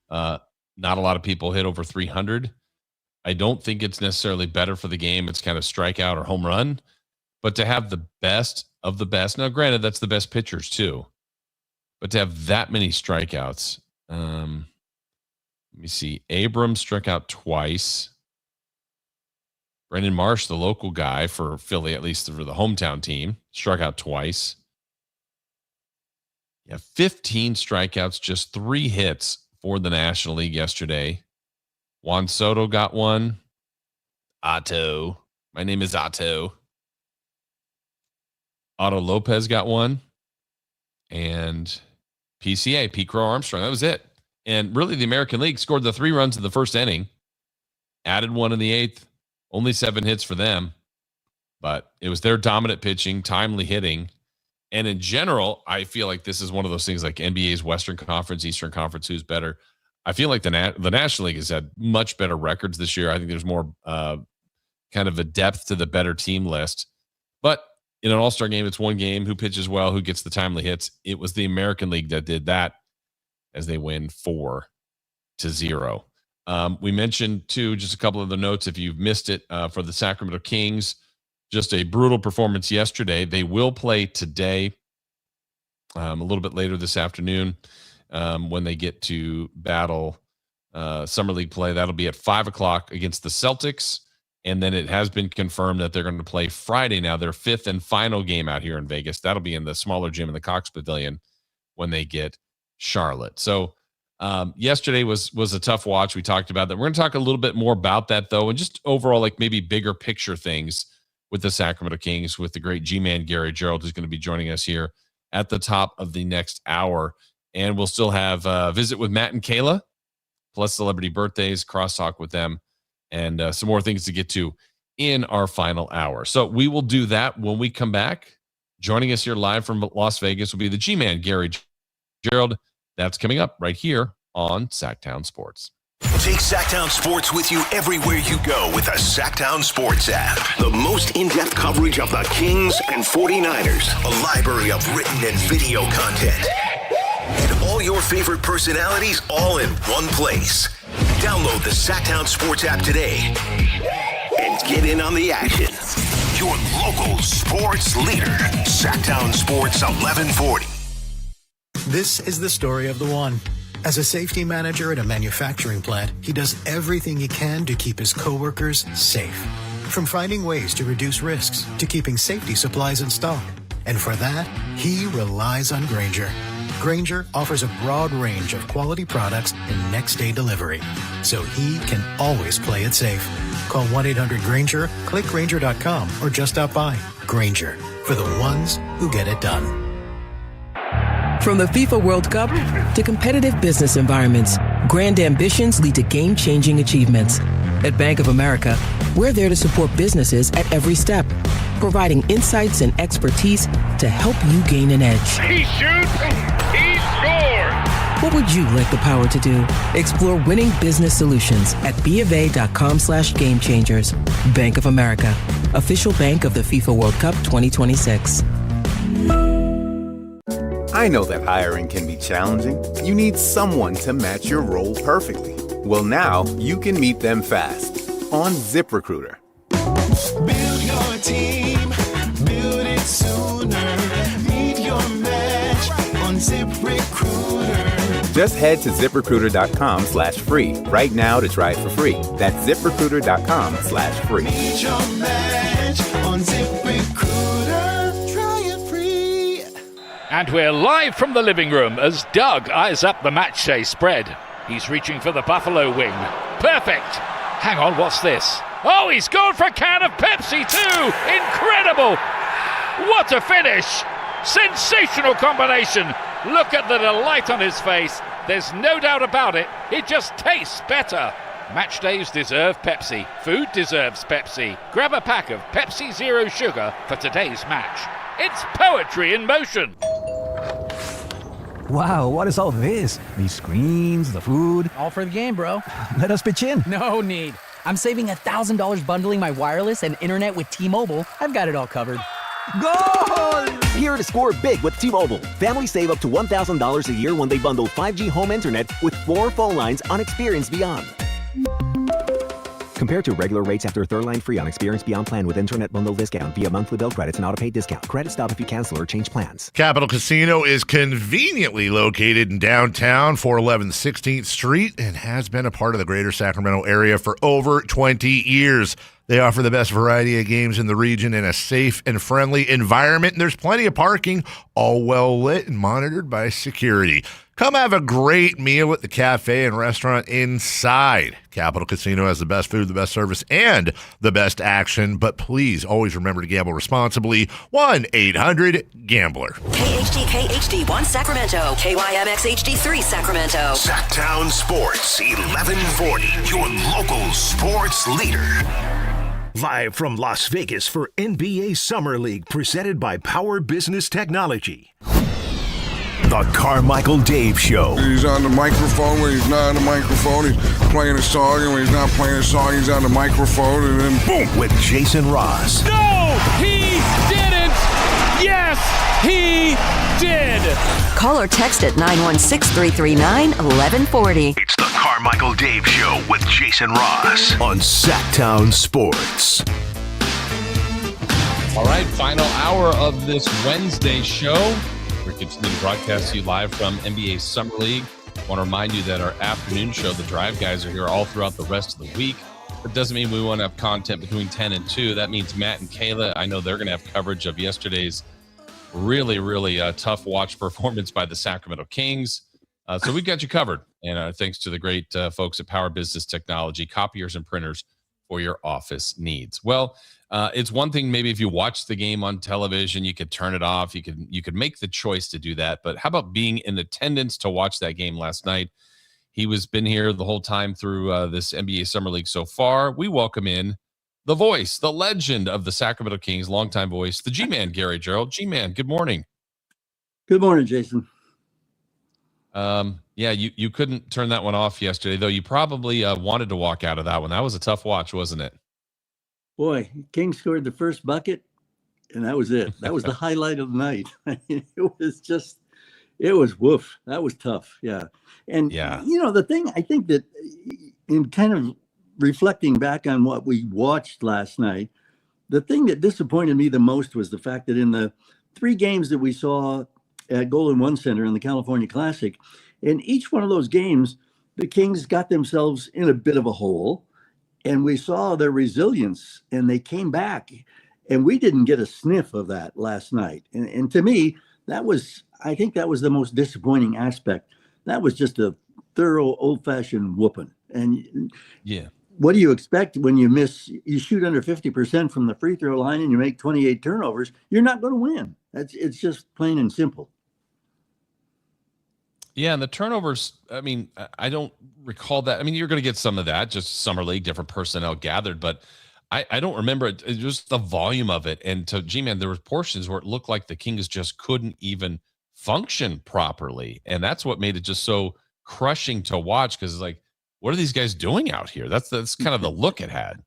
Not a lot of people hit over 300. I don't think it's necessarily better for the game. It's kind of strikeout or home run. But to have the best of the best, now granted, that's the best pitchers too. But to have that many strikeouts, let me see. Abrams struck out twice. Brendan Marsh, the local guy for Philly, at least for the hometown team, struck out twice. Yeah, 15 strikeouts, just 3 hits for the National League yesterday. Juan Soto got one. Otto. My name is Otto. Otto Lopez got one. And PCA, Pete Crow Armstrong. That was it. And really, the American League scored the 3 runs in the first inning, added 1 in the 8th. Only 7 hits for them. But it was their dominant pitching, timely hitting. And in general, I feel like this is one of those things like NBA's Western Conference, Eastern Conference, who's better. I feel like the National League has had much better records this year. I think there's more kind of a depth to the better team list. But in an all-star game, it's one game. Who pitches well, who gets the timely hits. It was the American League that did that as they win 4-0. We mentioned, too, just a couple of the notes if you've missed it, for the Sacramento Kings. Just a brutal performance yesterday. They will play today, a little bit later this afternoon, when they get to battle Summer League play. That'll be at 5 o'clock against the Celtics. And then it has been confirmed that they're going to play Friday now, their 5th and final game out here in Vegas. That'll be in the smaller gym in the Cox Pavilion when they get Charlotte. So yesterday was a tough watch. We talked about that. We're going to talk a little bit more about that, though, and just overall, like maybe bigger picture things with the Sacramento Kings, with the great G-Man Gary Gerald, who's going to be joining us here at the top of the next hour. And we'll still have a visit with Matt and Kayla, plus celebrity birthdays, crosstalk with them, and some more things to get to in our final hour. So we will do that when we come back. Joining us here live from Las Vegas will be the G-Man Gary Gerald. That's coming up right here on Sactown Sports. Take Sactown Sports with you everywhere you go with the Sactown Sports app. The most in-depth coverage of the Kings and 49ers. A library of written and video content. And all your favorite personalities all in one place. Download the Sactown Sports app today and get in on the action. Your local sports leader. Sactown Sports 1140. This is the story of the one. As a safety manager at a manufacturing plant, he does everything he can to keep his coworkers safe. From finding ways to reduce risks to keeping safety supplies in stock. And for that, he relies on Grainger. Grainger offers a broad range of quality products and next-day delivery, so he can always play it safe. Call 1-800-GRAINGER, click Grainger.com, or just stop by. Grainger, for the ones who get it done. From the FIFA World Cup to competitive business environments, grand ambitions lead to game-changing achievements. At Bank of America, we're there to support businesses at every step, providing insights and expertise to help you gain an edge. He shoots, he scores! What would you like the power to do? Explore winning business solutions at BofA.com/gamechangers. Bank of America, official bank of the FIFA World Cup 2026. I know that hiring can be challenging. You need someone to match your role perfectly. Well, now you can meet them fast on ZipRecruiter. Build your team, build it sooner. Meet your match on ZipRecruiter. Just head to ZipRecruiter.com/free right now to try it for free. That's ZipRecruiter.com/free. Meet your match on ZipRecruiter. Try it free. And we're live from the living room as Doug eyes up the matchday spread. He's reaching for the Buffalo wing. Perfect. Hang on, what's this? Oh, he's gone for a can of Pepsi too. Incredible. What a finish. Sensational combination. Look at the delight on his face. There's no doubt about it. It just tastes better. Match days deserve Pepsi. Food deserves Pepsi. Grab a pack of Pepsi Zero Sugar for today's match. It's poetry in motion. Wow, what is all this? These screens, the food. All for the game, bro. Let us pitch in. No need. I'm saving $1,000 bundling my wireless and internet with T-Mobile. I've got it all covered. Goal! Here to score big with T-Mobile. Families save up to $1,000 a year when they bundle 5G home internet with 4 phone lines on Experience Beyond. Compared to regular rates after third line free on Experience Beyond plan with internet bundle discount via monthly bill credits and auto-pay discount. Credit stop if you cancel or change plans. Capital Casino is conveniently located in downtown 411 16th Street and has been a part of the greater Sacramento area for over 20 years. They offer the best variety of games in the region in a safe and friendly environment, and there's plenty of parking, all well lit and monitored by security. Come have a great meal at the cafe and restaurant inside. Capital Casino has the best food, the best service, and the best action. But please always remember to gamble responsibly. 1-800-GAMBLER. KHD HD1 Sacramento. KYMX HD3 Sacramento. Sactown Sports 1140. Your local sports leader. Live from Las Vegas for NBA Summer League, presented by Power Business Technology. The Carmichael Dave Show. He's on the microphone when he's not on the microphone. He's playing a song, and when he's not playing a song, he's on the microphone, and then boom! With Jason Ross. No, he didn't! Yes, he did! Call or text at 916-339-1140. It's the Carmichael Dave Show with Jason Ross on Sactown Sports. All right, final hour of this Wednesday show. We're continuing to broadcast to you live from NBA Summer League. I want to remind you that our afternoon show, The Drive Guys, are here all throughout the rest of the week. That doesn't mean we won't have content between 10 and 2. That means Matt and Kayla, I know they're going to have coverage of yesterday's really tough watch performance by the Sacramento Kings. So we've got you covered. And thanks to the great folks at Power Business Technology, copiers and printers for your office needs. Well, it's one thing maybe if you watch the game on television, you could turn it off. You could make the choice to do that. But how about being in attendance to watch that game last night? He was been here the whole time through this NBA Summer League so far. We welcome in the voice, the legend of the Sacramento Kings, longtime voice, the G-Man, Gary Gerald. G-Man, good morning. Good morning, Jason. Yeah, you couldn't turn that one off yesterday, though you probably wanted to walk out of that one. That was a tough watch, wasn't it? Boy, King scored the first bucket, and that was it. That was the highlight of the night. It was woof. That was tough. Yeah. And, the thing, I think that in kind of reflecting back on what we watched last night, the thing that disappointed me the most was the fact that in the 3 games that we saw at Golden One Center in the California Classic, in each one of those games, the Kings got themselves in a bit of a hole. And we saw their resilience, and they came back. And we didn't get a sniff of that last night. And to me, I think that was the most disappointing aspect. That was just a thorough old-fashioned whooping. And yeah, what do you expect when you shoot under 50% from the free throw line and you make 28 turnovers? You're not going to win. It's just plain and simple. Yeah, and the turnovers, I mean, I don't recall that. I mean, you're going to get some of that, just summer league, different personnel gathered, but I don't remember it. It was the volume of it. And to G-Man, there were portions where it looked like the Kings just couldn't even function properly. And that's what made it just so crushing to watch, because it's like, what are these guys doing out here? That's kind of the look it had.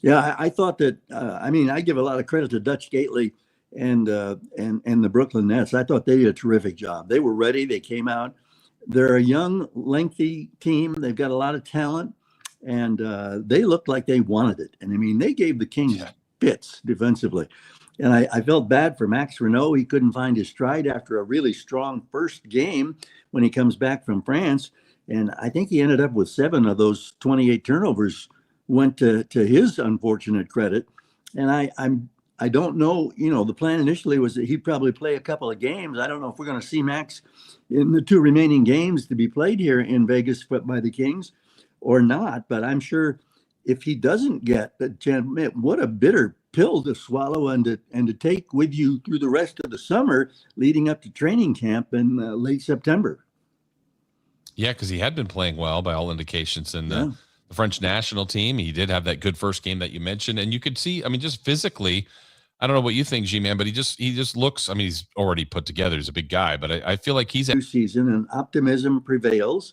Yeah, I thought that, I give a lot of credit to Dutch Gately and the Brooklyn Nets. I thought they did a terrific job. They were ready. They came out. They're a young, lengthy team. They've got a lot of talent, and they looked like they wanted it. And I mean, they gave the Kings fits defensively. And I felt bad for Max Renaud. He couldn't find his stride after a really strong first game when he comes back from France. And I think he ended up with 7 of those 28 turnovers went to his unfortunate credit. And I don't know, the plan initially was that he'd probably play a couple of games. I don't know if we're going to see Max in the 2 remaining games to be played here in Vegas by the Kings or not. But I'm sure if he doesn't get the chance, what a bitter pill to swallow and to take with you through the rest of the summer leading up to training camp in late September. Yeah, because he had been playing well by all indications in the French national team. He did have that good first game that you mentioned, and you could see, just physically, I don't know what you think, G-Man, but he just looks, he's already put together. He's a big guy, but I feel like he's new season and optimism prevails.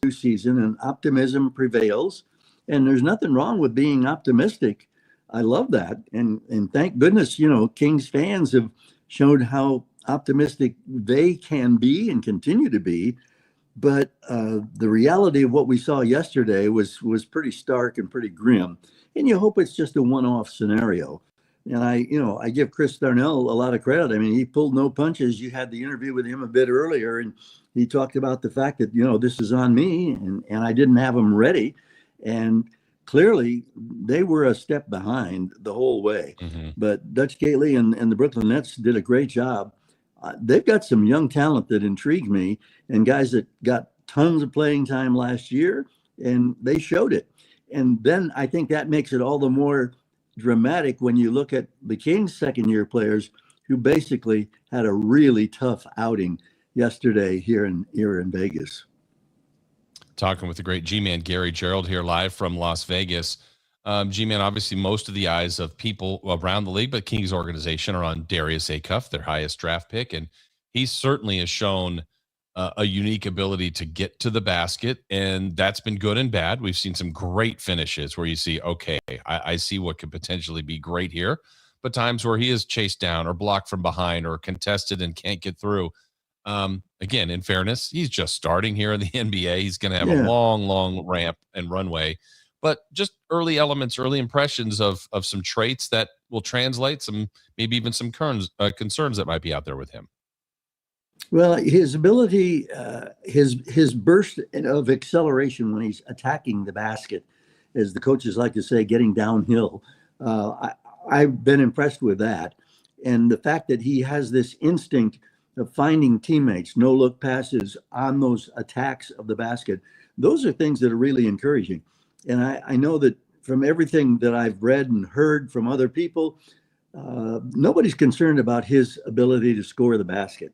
And there's nothing wrong with being optimistic. I love that. And thank goodness, Kings fans have shown how optimistic they can be and continue to be. But the reality of what we saw yesterday was pretty stark and pretty grim. And you hope it's just a one-off scenario. And I give Chris Darnell a lot of credit. He pulled no punches. You had the interview with him a bit earlier, and he talked about the fact that, this is on me, and I didn't have them ready. And clearly they were a step behind the whole way. Mm-hmm. But Dutch Gately and the Brooklyn Nets did a great job. They've got some young talent that intrigue me, and guys that got tons of playing time last year, and they showed it. And then I think that makes it all the more dramatic when you look at the Kings' second-year players who basically had a really tough outing yesterday here in Vegas. Talking with the great G-Man Gary Gerald here live from Las Vegas. G-Man, obviously most of the eyes of people around the league, but Kings organization are on Darius Acuff, their highest draft pick. And he certainly has shown a unique ability to get to the basket. And that's been good and bad. We've seen some great finishes where you see, okay, I see what could potentially be great here. But times where he is chased down or blocked from behind or contested and can't get through. Again, in fairness, he's just starting here in the NBA. He's going to have a long ramp and runway. But just early elements, early impressions of some traits that will translate, some maybe even some concerns that might be out there with him. Well, his ability, his burst of acceleration when he's attacking the basket, as the coaches like to say, getting downhill. I've been impressed with that. And the fact that he has this instinct of finding teammates, no-look passes on those attacks of the basket, those are things that are really encouraging. And I know that from everything that I've read and heard from other people, nobody's concerned about his ability to score the basket.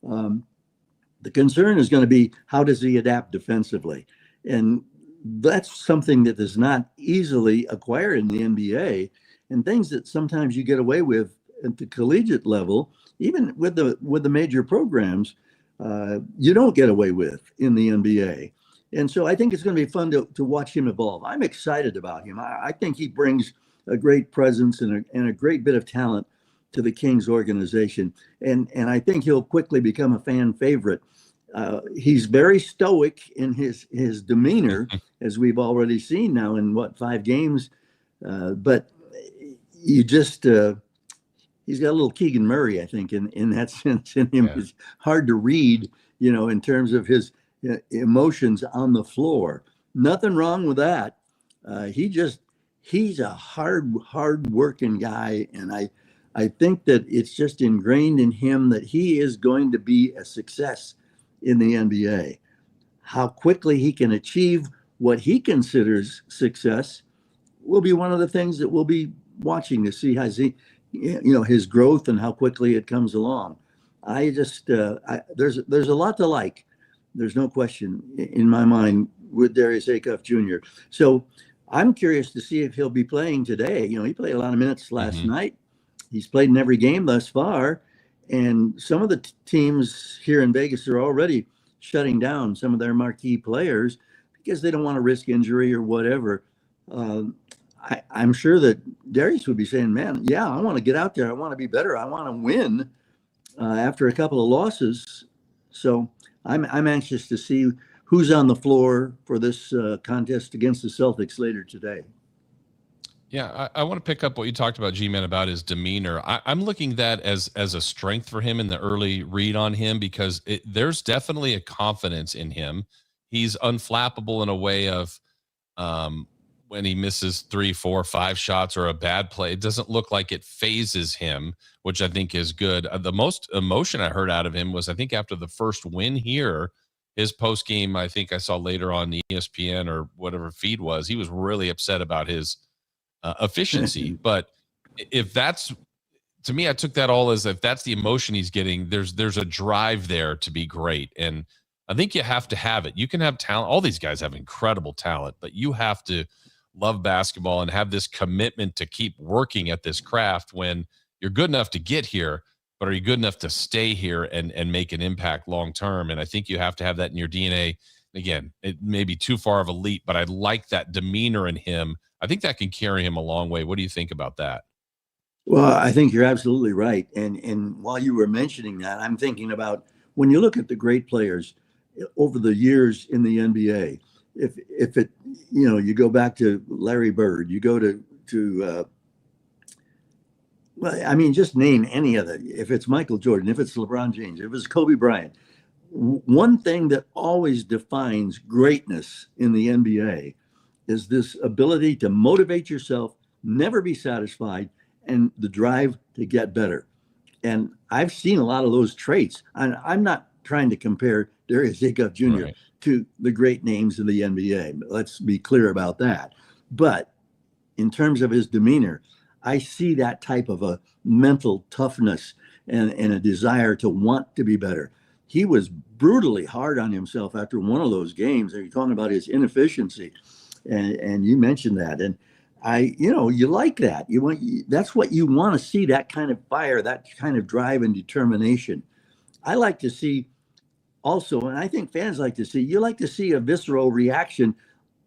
The concern is going to be, how does he adapt defensively? And that's something that is not easily acquired in the NBA, and things that sometimes you get away with at the collegiate level, even with the major programs, you don't get away with in the NBA. And so I think it's going to be fun to watch him evolve. I'm excited about him. I think he brings a great presence and a great bit of talent to the Kings organization. And I think he'll quickly become a fan favorite. He's very stoic in his demeanor, as we've already seen now in 5 games. But you just, he's got a little Keegan Murray, I think, in that sense in him. Yeah. It's hard to read, in terms of his emotions on the floor. Nothing wrong with that. he's a hard working guy. And I think that it's just ingrained in him that he is going to be a success in the NBA. How quickly he can achieve what he considers success will be one of the things that we'll be watching to see his growth and how quickly it comes along. There's a lot to like. There's no question in my mind with Darius Acuff Jr. So I'm curious to see if he'll be playing today. He played a lot of minutes last night. He's played in every game thus far. And some of the teams here in Vegas are already shutting down some of their marquee players because they don't want to risk injury or whatever. I'm sure that Darius would be saying, man, yeah, I want to get out there. I want to be better. I want to win after a couple of losses. So I'm anxious to see who's on the floor for this contest against the Celtics later today. Yeah, I want to pick up what you talked about, G-Man, about his demeanor. I'm looking at that as a strength for him in the early read on him because there's definitely a confidence in him. He's unflappable in a way of when he misses 3, 4, 5 shots or a bad play, it doesn't look like it phases him, which I think is good. The most emotion I heard out of him was, I think, after the first win here, his post game, I think I saw later on the ESPN or whatever feed was, he was really upset about his efficiency. But if that's, to me, I took that all as if that's the emotion he's getting, there's a drive there to be great. And I think you have to have it. You can have talent. All these guys have incredible talent, but you have to love basketball and have this commitment to keep working at this craft when you're good enough to get here, but are you good enough to stay here and make an impact long term? And I think you have to have that in your DNA. Again, it may be too far of a leap, but I like that demeanor in him. I think that can carry him a long way. What do you think about that? Well, I think you're absolutely right. And while you were mentioning that, I'm thinking about when you look at the great players over the years in the NBA, if it, you go back to Larry Bird, you go to well, I mean, just name any of it. If it's Michael Jordan, if it's LeBron James, if it's Kobe Bryant, one thing that always defines greatness in the NBA is this ability to motivate yourself, never be satisfied, and the drive to get better. And I've seen a lot of those traits. And I'm not trying to compare Darius Acuff Jr. to the great names in the NBA. Let's be clear about that. But in terms of his demeanor, I see that type of a mental toughness and a desire to want to be better. He was brutally hard on himself after one of those games. You're talking about his inefficiency. And you mentioned that. And you like that. That's what you want to see, that kind of fire, that kind of drive and determination. I like to see also, and I think fans like to see, you like to see a visceral reaction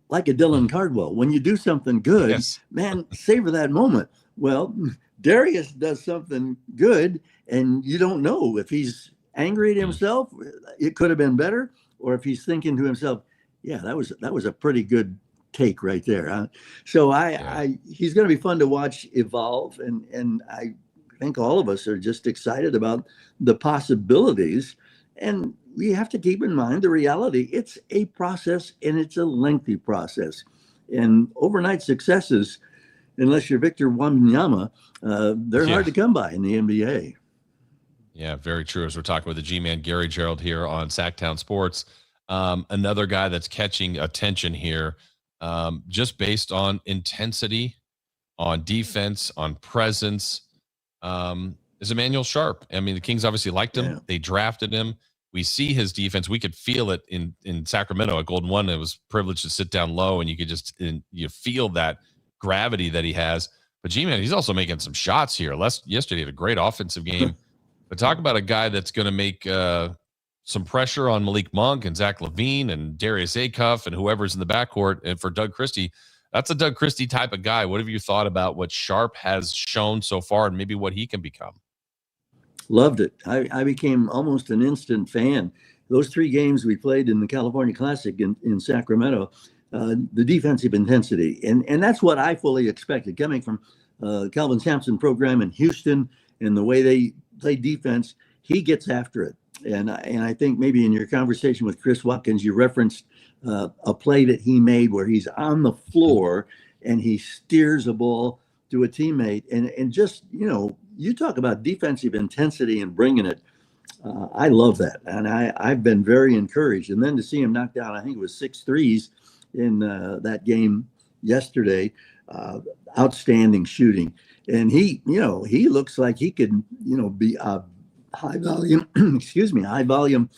like a Dylan Cardwell. When you do something good, yes, man, savor that moment. Well, Darius does something good, and you don't know if he's angry at himself, it could have been better, or if he's thinking to himself, yeah, that was a pretty good take right there. Huh? So he's going to be fun to watch evolve, and I think all of us are just excited about the possibilities. And we have to keep in mind the reality. It's a process, and it's a lengthy process. And overnight successes, unless you're Victor Wembanyama, they're hard to come by in the NBA. Yeah, very true. As we're talking with the G-Man, Gary Gerald, here on Sactown Sports. Another guy that's catching attention here, just based on intensity, on defense, on presence, is Emmanuel Sharp. I mean, the Kings obviously liked him. Yeah. They drafted him. We see his defense. We could feel it in Sacramento at Golden One. It was privileged to sit down low, and you could you feel that gravity that he has. But G-Man, he's also making some shots here. Yesterday, he had a great offensive game. But talk about a guy that's going to make some pressure on Malik Monk and Zach LaVine and Darius Acuff and whoever's in the backcourt. And for Doug Christie, that's a Doug Christie type of guy. What have you thought about what Sharp has shown so far and maybe what he can become? Loved it. I became almost an instant fan. Those 3 games we played in the California Classic in Sacramento, the defensive intensity. And that's what I fully expected coming from Calvin Sampson program in Houston and the way they play defense. He gets after it. And I think maybe in your conversation with Chris Watkins, you referenced a play that he made where he's on the floor and he steers a ball to a teammate. And just, you talk about defensive intensity and bringing it. I love that. And I've been very encouraged. And then to see him knock down, I think it was 6 threes in that game yesterday, outstanding shooting. And he looks like he could, be a high volume, high volume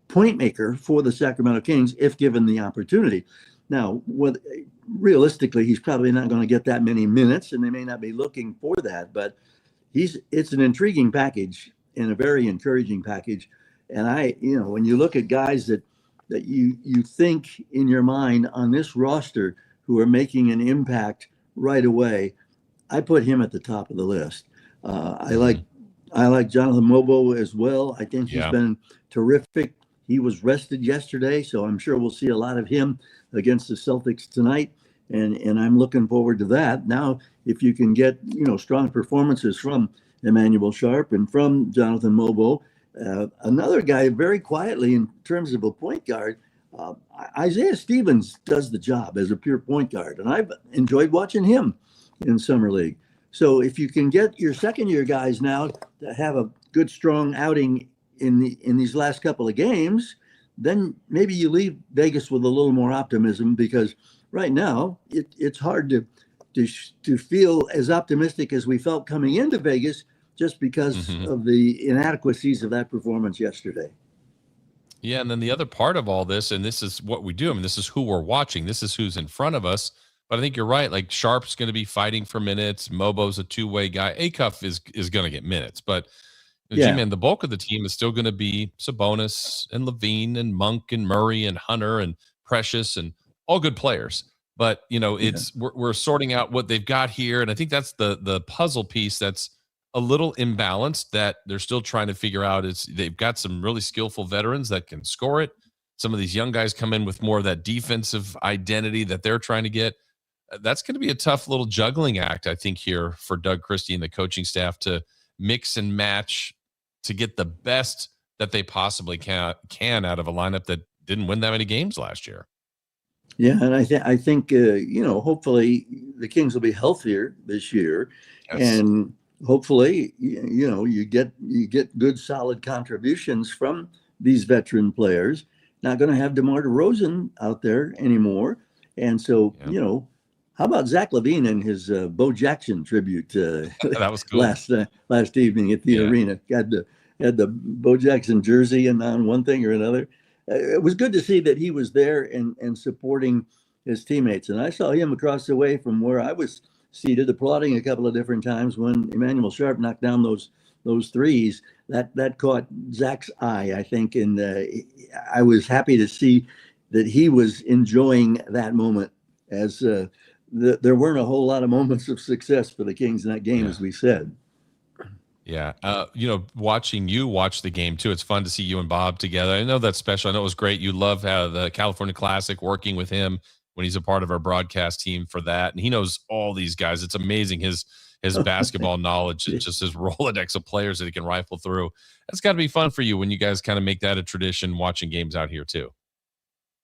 point maker for the Sacramento Kings if given the opportunity. Now, realistically, he's probably not going to get that many minutes, and they may not be looking for that. But it's an intriguing package and a very encouraging package. And when you look at guys that you think in your mind on this roster who are making an impact right away, I put him at the top of the list. I like Jonathan Mobo as well. I think he's been terrific. He was rested yesterday, so I'm sure we'll see a lot of him against the Celtics tonight, and I'm looking forward to that. Now, if you can get strong performances from Emmanuel Sharp and from Jonathan Mobo, another guy very quietly in terms of a point guard, Isaiah Stevens does the job as a pure point guard, and I've enjoyed watching him in Summer League. So if you can get your second-year guys now to have a good, strong outing in these last couple of games, then maybe you leave Vegas with a little more optimism, because right now it's hard to feel as optimistic as we felt coming into Vegas just because of the inadequacies of that performance yesterday. Yeah, and then the other part of all this, and this is what we do, I mean, this is who we're watching, this is who's in front of us. But I think you're right. Like, Sharp's going to be fighting for minutes. Mobo's a two-way guy. Acuff is going to get minutes. But, G-Man, the bulk of the team is still going to be Sabonis and Levine and Monk and Murray and Hunter and Precious and all good players. But, we're sorting out what they've got here. And I think that's the puzzle piece that's a little imbalanced that they're still trying to figure out. They've got some really skillful veterans that can score it. Some of these young guys come in with more of that defensive identity that they're trying to get. That's going to be a tough little juggling act, I think, here for Doug Christie and the coaching staff to mix and match to get the best that they possibly can out of a lineup that didn't win that many games last year. Yeah, and I think hopefully the Kings will be healthier this year, and hopefully you get good solid contributions from these veteran players. Not going to have DeMar DeRozan out there anymore, and so how about Zach LaVine and his Bo Jackson tribute? That was cool. last evening at the arena. Had the Bo Jackson jersey and on one thing or another. It was good to see that he was there and supporting his teammates. And I saw him across the way from where I was seated, applauding a couple of different times when Emmanuel Sharp knocked down those threes. That caught Zach's eye, I think, and I was happy to see that he was enjoying that moment, as there weren't a whole lot of moments of success for the Kings in that game, as we said. Yeah. Watching you watch the game too, it's fun to see you and Bob together. I know that's special. I know it was great. You love the California Classic, working with him when he's a part of our broadcast team for that. And he knows all these guys. It's amazing his basketball knowledge, just his Rolodex of players that he can rifle through. That's got to be fun for you when you guys kind of make that a tradition, watching games out here too.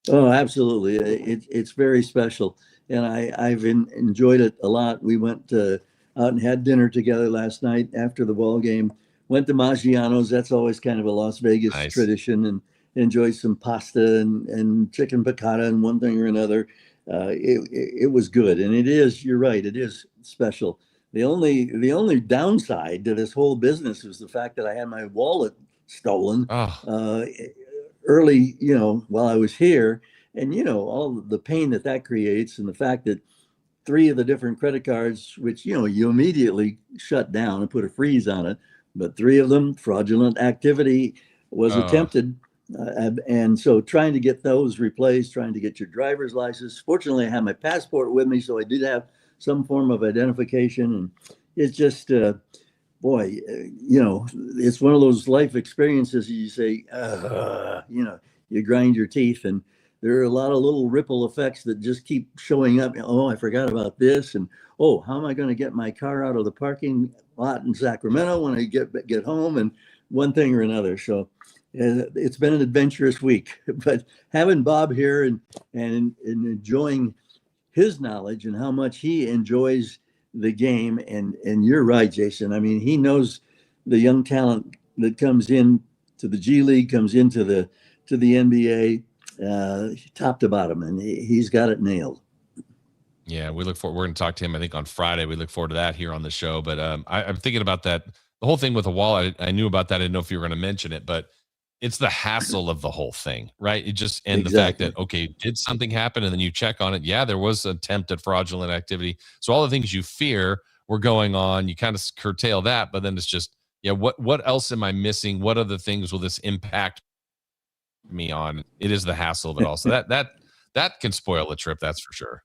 Oh, absolutely. It's very special. And I've enjoyed it a lot. We went out and had dinner together last night after the ball game. Went to Maggiano's. That's always kind of a Las Vegas tradition, and enjoyed some pasta and chicken piccata and one thing or another. It was good, and it is. You're right. It is special. The only downside to this whole business was the fact that I had my wallet stolen early, while I was here, and all the pain that creates, and the fact that 3 of the different credit cards, which, you immediately shut down and put a freeze on it, but 3 of them, fraudulent activity was attempted. And so trying to get those replaced, trying to get your driver's license. Fortunately, I had my passport with me, so I did have some form of identification. And it's just, it's one of those life experiences you say, you grind your teeth, and there are a lot of little ripple effects that just keep showing up. Oh, I forgot about this. And, how am I going to get my car out of the parking lot in Sacramento when I get home, and one thing or another. So it's been an adventurous week, but having Bob here and enjoying his knowledge and how much he enjoys the game. And you're right, Jason. I mean, he knows the young talent that comes in to the G League, comes into the NBA, top to bottom, and he's got it nailed. Yeah, we look forward. We're going to talk to him, I think, on Friday. We look forward to that here on the show. But I'm thinking about that. The whole thing with the wall, I knew about that. I didn't know if you were going to mention it, but it's the hassle of the whole thing, right? It just, and Exactly. the fact that, okay, did something happen? And then you check on it. Yeah, there was an attempt at fraudulent activity. So all the things you fear were going on, you kind of curtail that, but then it's just, yeah, what else am I missing? What other things will this impact me on? It is the hassle of it all. So that can spoil a trip, that's for sure.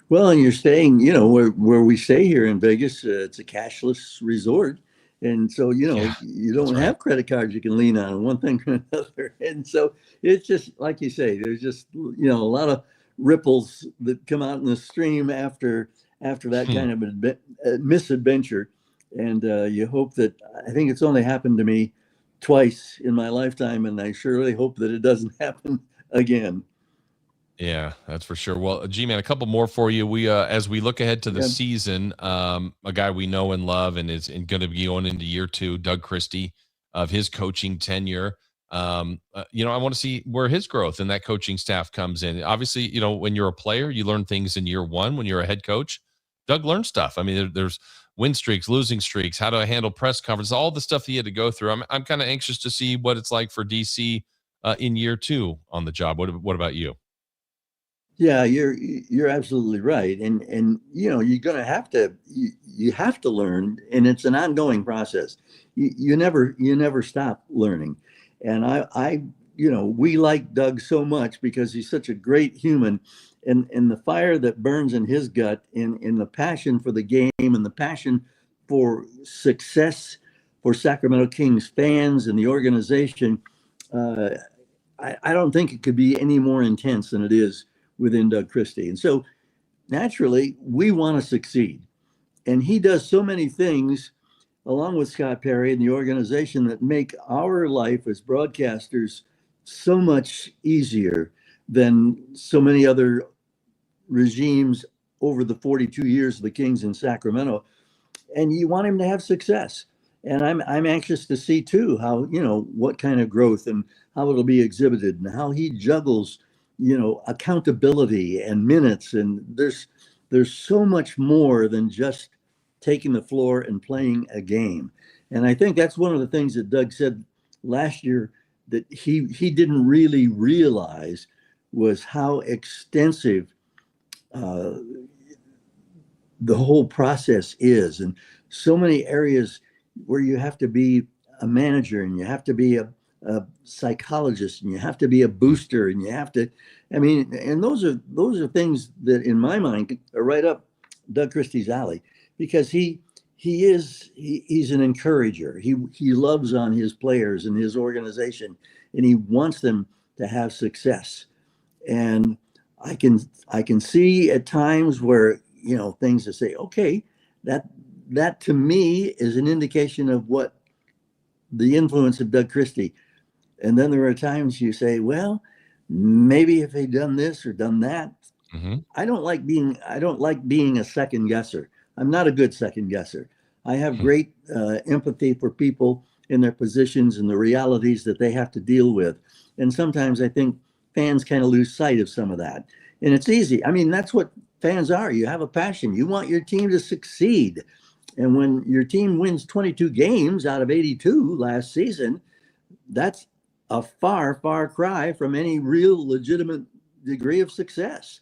Well, and you're staying, where we stay here in Vegas, it's a cashless resort. And so, you don't have credit cards you can lean on one thing or another. And so it's just, like you say, there's just, a lot of ripples that come out in the stream after that kind of misadventure. And you hope that, I think it's only happened to me twice in my lifetime, and I surely hope that it doesn't happen again. Yeah, that's for sure. Well, G-Man, a couple more for you. We, as we look ahead to the season, a guy we know and love and is going to be going into year 2, Doug Christie, of his coaching tenure. I want to see where his growth in that coaching staff comes in. Obviously, when you're a player, you learn things in year 1. When you're a head coach, Doug learned stuff. I mean, there's win streaks, losing streaks, how to handle press conferences, all the stuff he had to go through. I'm kind of anxious to see what it's like for DC in year 2 on the job. What about you? Yeah, you're absolutely right. And you're going to have to, you have to learn, and it's an ongoing process. You never stop learning. And we like Doug so much because he's such a great human, and the fire that burns in his gut, in the passion for the game and the passion for success for Sacramento Kings fans and the organization. I don't think it could be any more intense than it is within Doug Christie. And so naturally we want to succeed. And he does so many things along with Scott Perry and the organization that make our life as broadcasters so much easier than so many other regimes over the 42 years of the Kings in Sacramento. And you want him to have success. And I'm anxious to see too how, what kind of growth and how it'll be exhibited and how he juggles accountability and minutes. And there's so much more than just taking the floor and playing a game. And I think that's one of the things that Doug said last year that he didn't really realize was how extensive the whole process is. And so many areas where you have to be a manager and you have to be a psychologist and you have to be a booster and you have to, and those are things that in my mind are right up Doug Christie's alley, because he's an encourager. He loves on his players and his organization, and he wants them to have success. And I can see at times where, things that say, okay, that to me is an indication of what the influence of Doug Christie. And then there are times you say, well, maybe if they'd done this or done that. Mm-hmm. I don't like being a second guesser. I'm not a good second guesser. I have great empathy for people in their positions and the realities that they have to deal with. And sometimes I think fans kind of lose sight of some of that. And it's easy. That's what fans are. You have a passion. You want your team to succeed. And when your team wins 22 games out of 82 last season, that's a far, far cry from any real legitimate degree of success.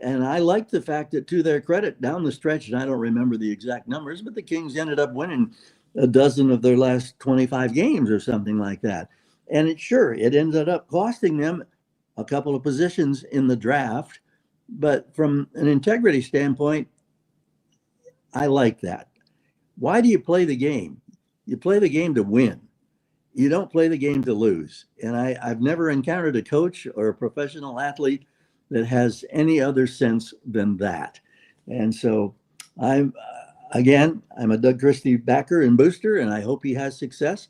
And I like the fact that, to their credit, down the stretch, and I don't remember the exact numbers, but the Kings ended up winning a dozen of their last 25 games or something like that. And it ended up costing them a couple of positions in the draft. But from an integrity standpoint, I like that. Why do you play the game? You play the game to win. You don't play the game to lose. And I've never encountered a coach or a professional athlete that has any other sense than that. And so I'm a Doug Christie backer and booster, and I hope he has success.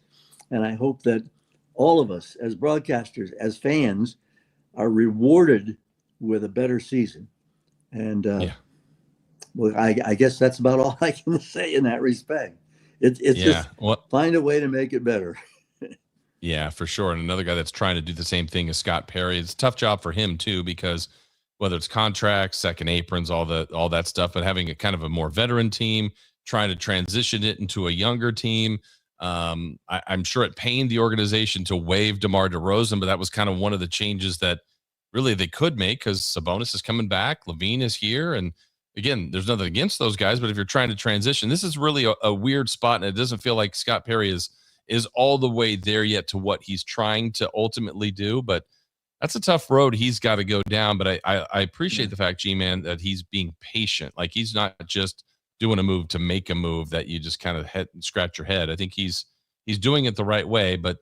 And I hope that all of us as broadcasters, as fans, are rewarded with a better season. And well, I guess that's about all I can say in that respect. It's just find a way to make it better. Yeah, for sure. And another guy that's trying to do the same thing as Scott Perry. It's a tough job for him too, because whether it's contracts, second aprons, all that stuff, but having a kind of a more veteran team, trying to transition it into a younger team. I'm sure it pained the organization to waive DeMar DeRozan, but that was kind of one of the changes that really they could make, because Sabonis is coming back, Levine is here, and again, there's nothing against those guys, but if you're trying to transition, this is really a weird spot, and it doesn't feel like Scott Perry is all the way there yet to what he's trying to ultimately do. But that's a tough road he's got to go down. But I appreciate the fact, G-Man, that he's being patient. Like, he's not just doing a move to make a move that you just kind of scratch your head. I think he's doing it the right way. But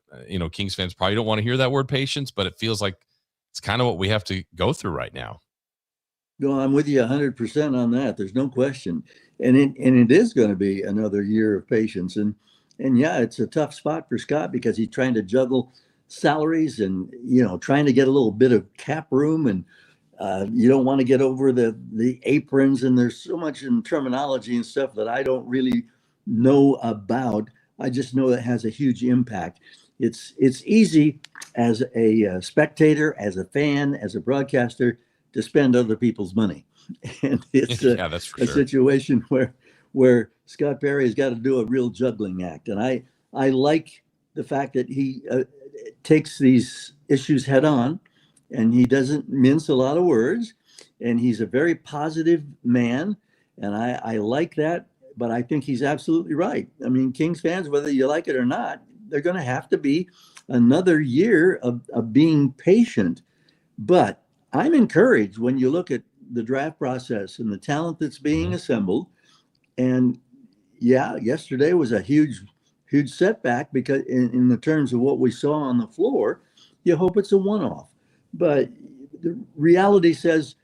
Kings fans probably don't want to hear that word patience, but it feels like it's kind of what we have to go through right now. No, I'm with you 100% on that. There's no question. And it is going to be another year of patience. And yeah, it's a tough spot for Scott, because he's trying to juggle salaries and, trying to get a little bit of cap room, and you don't want to get over the aprons. And there's so much in terminology and stuff that I don't really know about. I just know that has a huge impact. It's easy as a spectator, as a fan, as a broadcaster, to spend other people's money. And it's that's for a sure. situation where Scott Perry has got to do a real juggling act. And I like the fact that he takes these issues head on, and he doesn't mince a lot of words, and he's a very positive man. And I like that, but I think he's absolutely right. I mean, Kings fans, whether you like it or not, they're going to have to be another year of being patient. But I'm encouraged when you look at the draft process and the talent that's being assembled. And yesterday was a huge setback, because in the terms of what we saw on the floor, you hope it's a one-off. But the reality says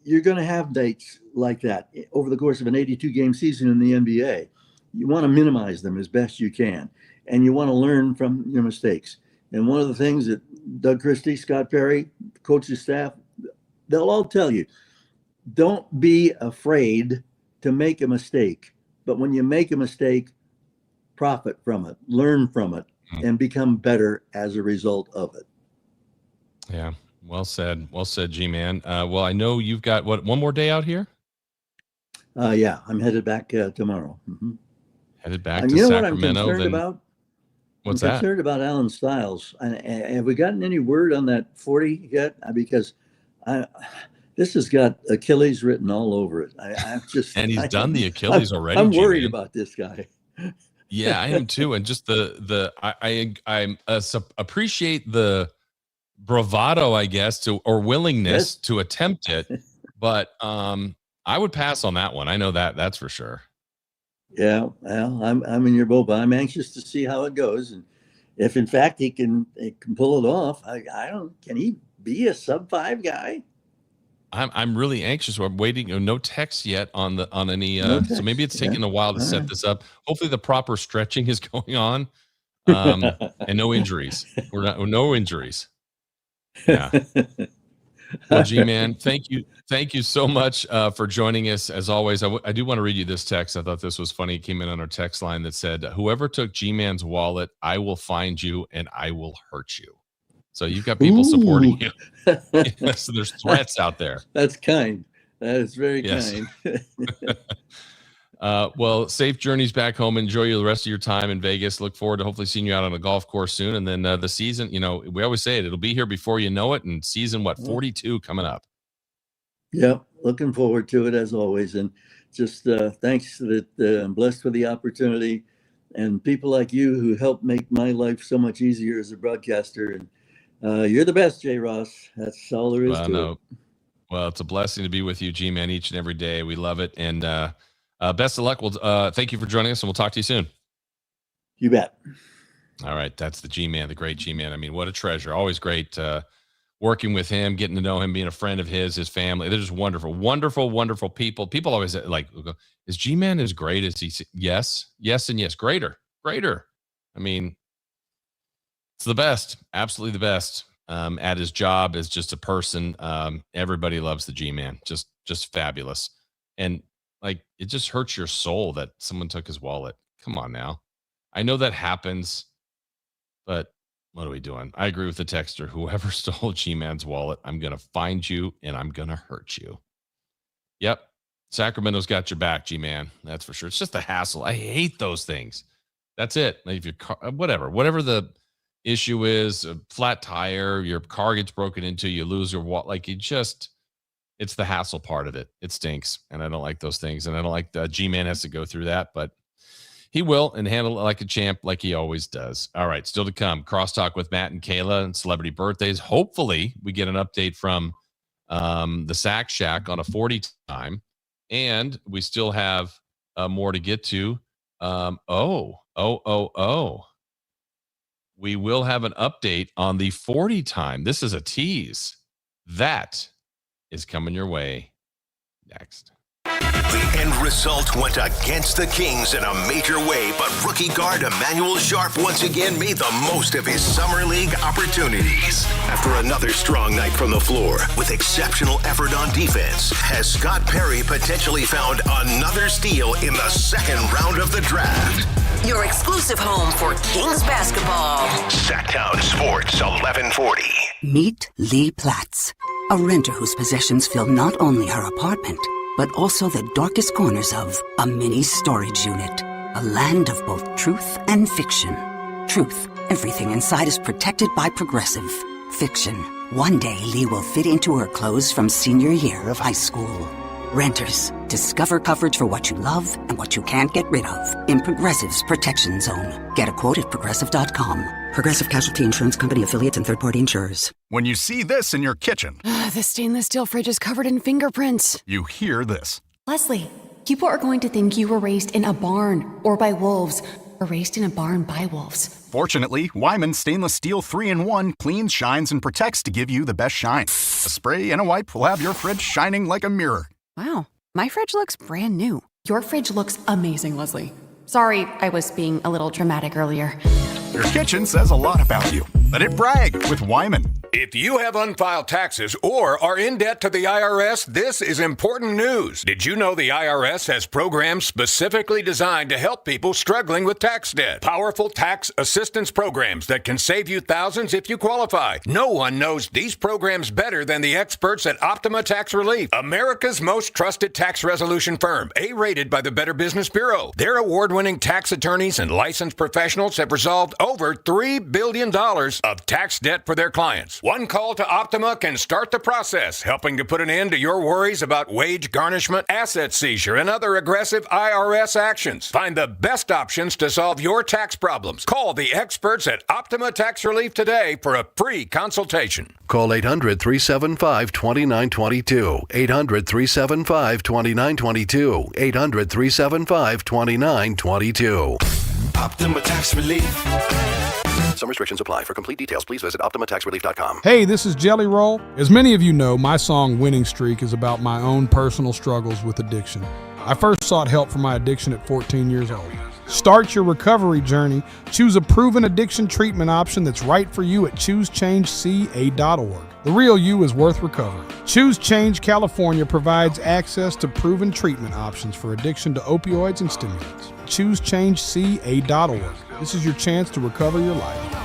you're going to have dates like that over the course of an 82-game season in the NBA. You want to minimize them as best you can, and you want to learn from your mistakes. And one of the things that Doug Christie, Scott Perry, coaching staff, they'll all tell you, don't be afraid to make a mistake. But when you make a mistake, profit from it, learn from it, and become better as a result of it. Yeah. Well said, G-Man. Well, I know you've got one more day out here? Yeah, I'm headed back tomorrow. Mm-hmm. Headed back to Sacramento. What I'm concerned about? What's that? I'm concerned about Alan Stiles. Have we gotten any word on that 40 yet? Because this has got Achilles written all over it. I'm just and he's done the Achilles already. I'm worried about this guy. Yeah, I am too. And just I appreciate the bravado, I guess, or willingness to attempt it, but I would pass on that one. I know that's for sure. Yeah, well, I'm in your boat, but I'm anxious to see how it goes, and if in fact he can pull it off. Can he be a sub-5 guy? I'm really anxious. I'm waiting. No text yet on any. So maybe it's taking a while to set this up. Hopefully, the proper stretching is going on, and no injuries. No injuries. Yeah. Well, G-Man, thank you so much for joining us. As always, I do want to read you this text. I thought this was funny. It came in on our text line that said, "Whoever took G-Man's wallet, I will find you and I will hurt you." So you've got people supporting you. So there's threats out there. That's kind. That is very kind. Well, safe journeys back home. Enjoy the rest of your time in Vegas. Look forward to hopefully seeing you out on a golf course soon. And then the season, we always say it'll be here before you know it. And season, 42 coming up. Yep. Looking forward to it as always. And just thanks that I'm blessed with the opportunity and people like you who help make my life so much easier as a broadcaster. And you're the best, Jay Ross. That's all there is to it. Well, it's a blessing to be with you, G-Man, each and every day. We love it. And best of luck. Thank you for joining us, and we'll talk to you soon. You bet. All right. That's the G-Man, the great G-Man. I mean, what a treasure. Always great working with him, getting to know him, being a friend of his family. They're just wonderful, wonderful, wonderful people. People always like, is G-Man as great as he? Yes, and yes. Greater. I mean, it's the best. Absolutely the best. At his job as just a person. Everybody loves the G-Man. Just just fabulous. And like, it just hurts your soul that someone took his wallet. Come on now. I know that happens, but what are we doing? I agree with the texter. Whoever stole G-Man's wallet, I'm going to find you and I'm going to hurt you. Yep. Sacramento's got your back, G-Man. That's for sure. It's just a hassle. I hate those things. That's it. Like if your car, whatever the issue is, a flat tire, your car gets broken into, you lose your wallet. Like it's the hassle part of it. It stinks. And I don't like those things. And I don't like G-Man has to go through that, but he will and handle it like a champ, like he always does. All right. Still to come. Crosstalk with Matt and Kayla and celebrity birthdays. Hopefully we get an update from the Sack Shack on a 40 time. And we still have more to get to. We will have an update on the 40 time. This is a tease. That is coming your way next. The end result went against the Kings in a major way, but rookie guard Emmanuel Sharp once again made the most of his summer league opportunities. After another strong night from the floor, with exceptional effort on defense, has Scott Perry potentially found another steal in the second round of the draft? Your exclusive home for Kings basketball. Sactown Sports 1140. Meet Lee Platts, a renter whose possessions fill not only her apartment, but also the darkest corners of a mini storage unit. A land of both truth and fiction. Truth, everything inside is protected by Progressive. Fiction, one day Lee will fit into her clothes from senior year of high school. Renters, discover coverage for what you love and what you can't get rid of in Progressive's Protection Zone. Get a quote at Progressive.com. Progressive Casualty Insurance Company affiliates and third-party insurers. When you see this in your kitchen, the stainless steel fridge is covered in fingerprints. You hear this. Leslie, people are going to think you were raised in a barn or by wolves or raised in a barn by wolves. Fortunately, Wyman Stainless Steel 3-in-1 cleans, shines, and protects to give you the best shine. A spray and a wipe will have your fridge shining like a mirror. Wow, my fridge looks brand new. Your fridge looks amazing, Leslie. Sorry, I was being a little dramatic earlier. Your kitchen says a lot about you. Let it brag with Wyman. If you have unfiled taxes or are in debt to the IRS, this is important news. Did you know the IRS has programs specifically designed to help people struggling with tax debt? Powerful tax assistance programs that can save you thousands if you qualify. No one knows these programs better than the experts at Optima Tax Relief, America's most trusted tax resolution firm, A-rated by the Better Business Bureau. Their award-winning tax attorneys and licensed professionals have resolved over $3 billion of tax debt for their clients. One call to Optima can start the process, helping to put an end to your worries about wage garnishment, asset seizure, and other aggressive IRS actions. Find the best options to solve your tax problems. Call the experts at Optima Tax Relief today for a free consultation. Call 800-375-2922. 800-375-2922. 800-375-2922. Optima Tax Relief. Some restrictions apply. For complete details, please visit OptimaTaxRelief.com. Hey, this is Jelly Roll. As many of you know, my song Winning Streak is about my own personal struggles with addiction. I first sought help for my addiction at 14 years old. Start your recovery journey. Choose a proven addiction treatment option that's right for you at ChooseChangeCA.org. The real you is worth recovering. Choose Change California provides access to proven treatment options for addiction to opioids and stimulants. ChooseChangeCA.org. This is your chance to recover your life.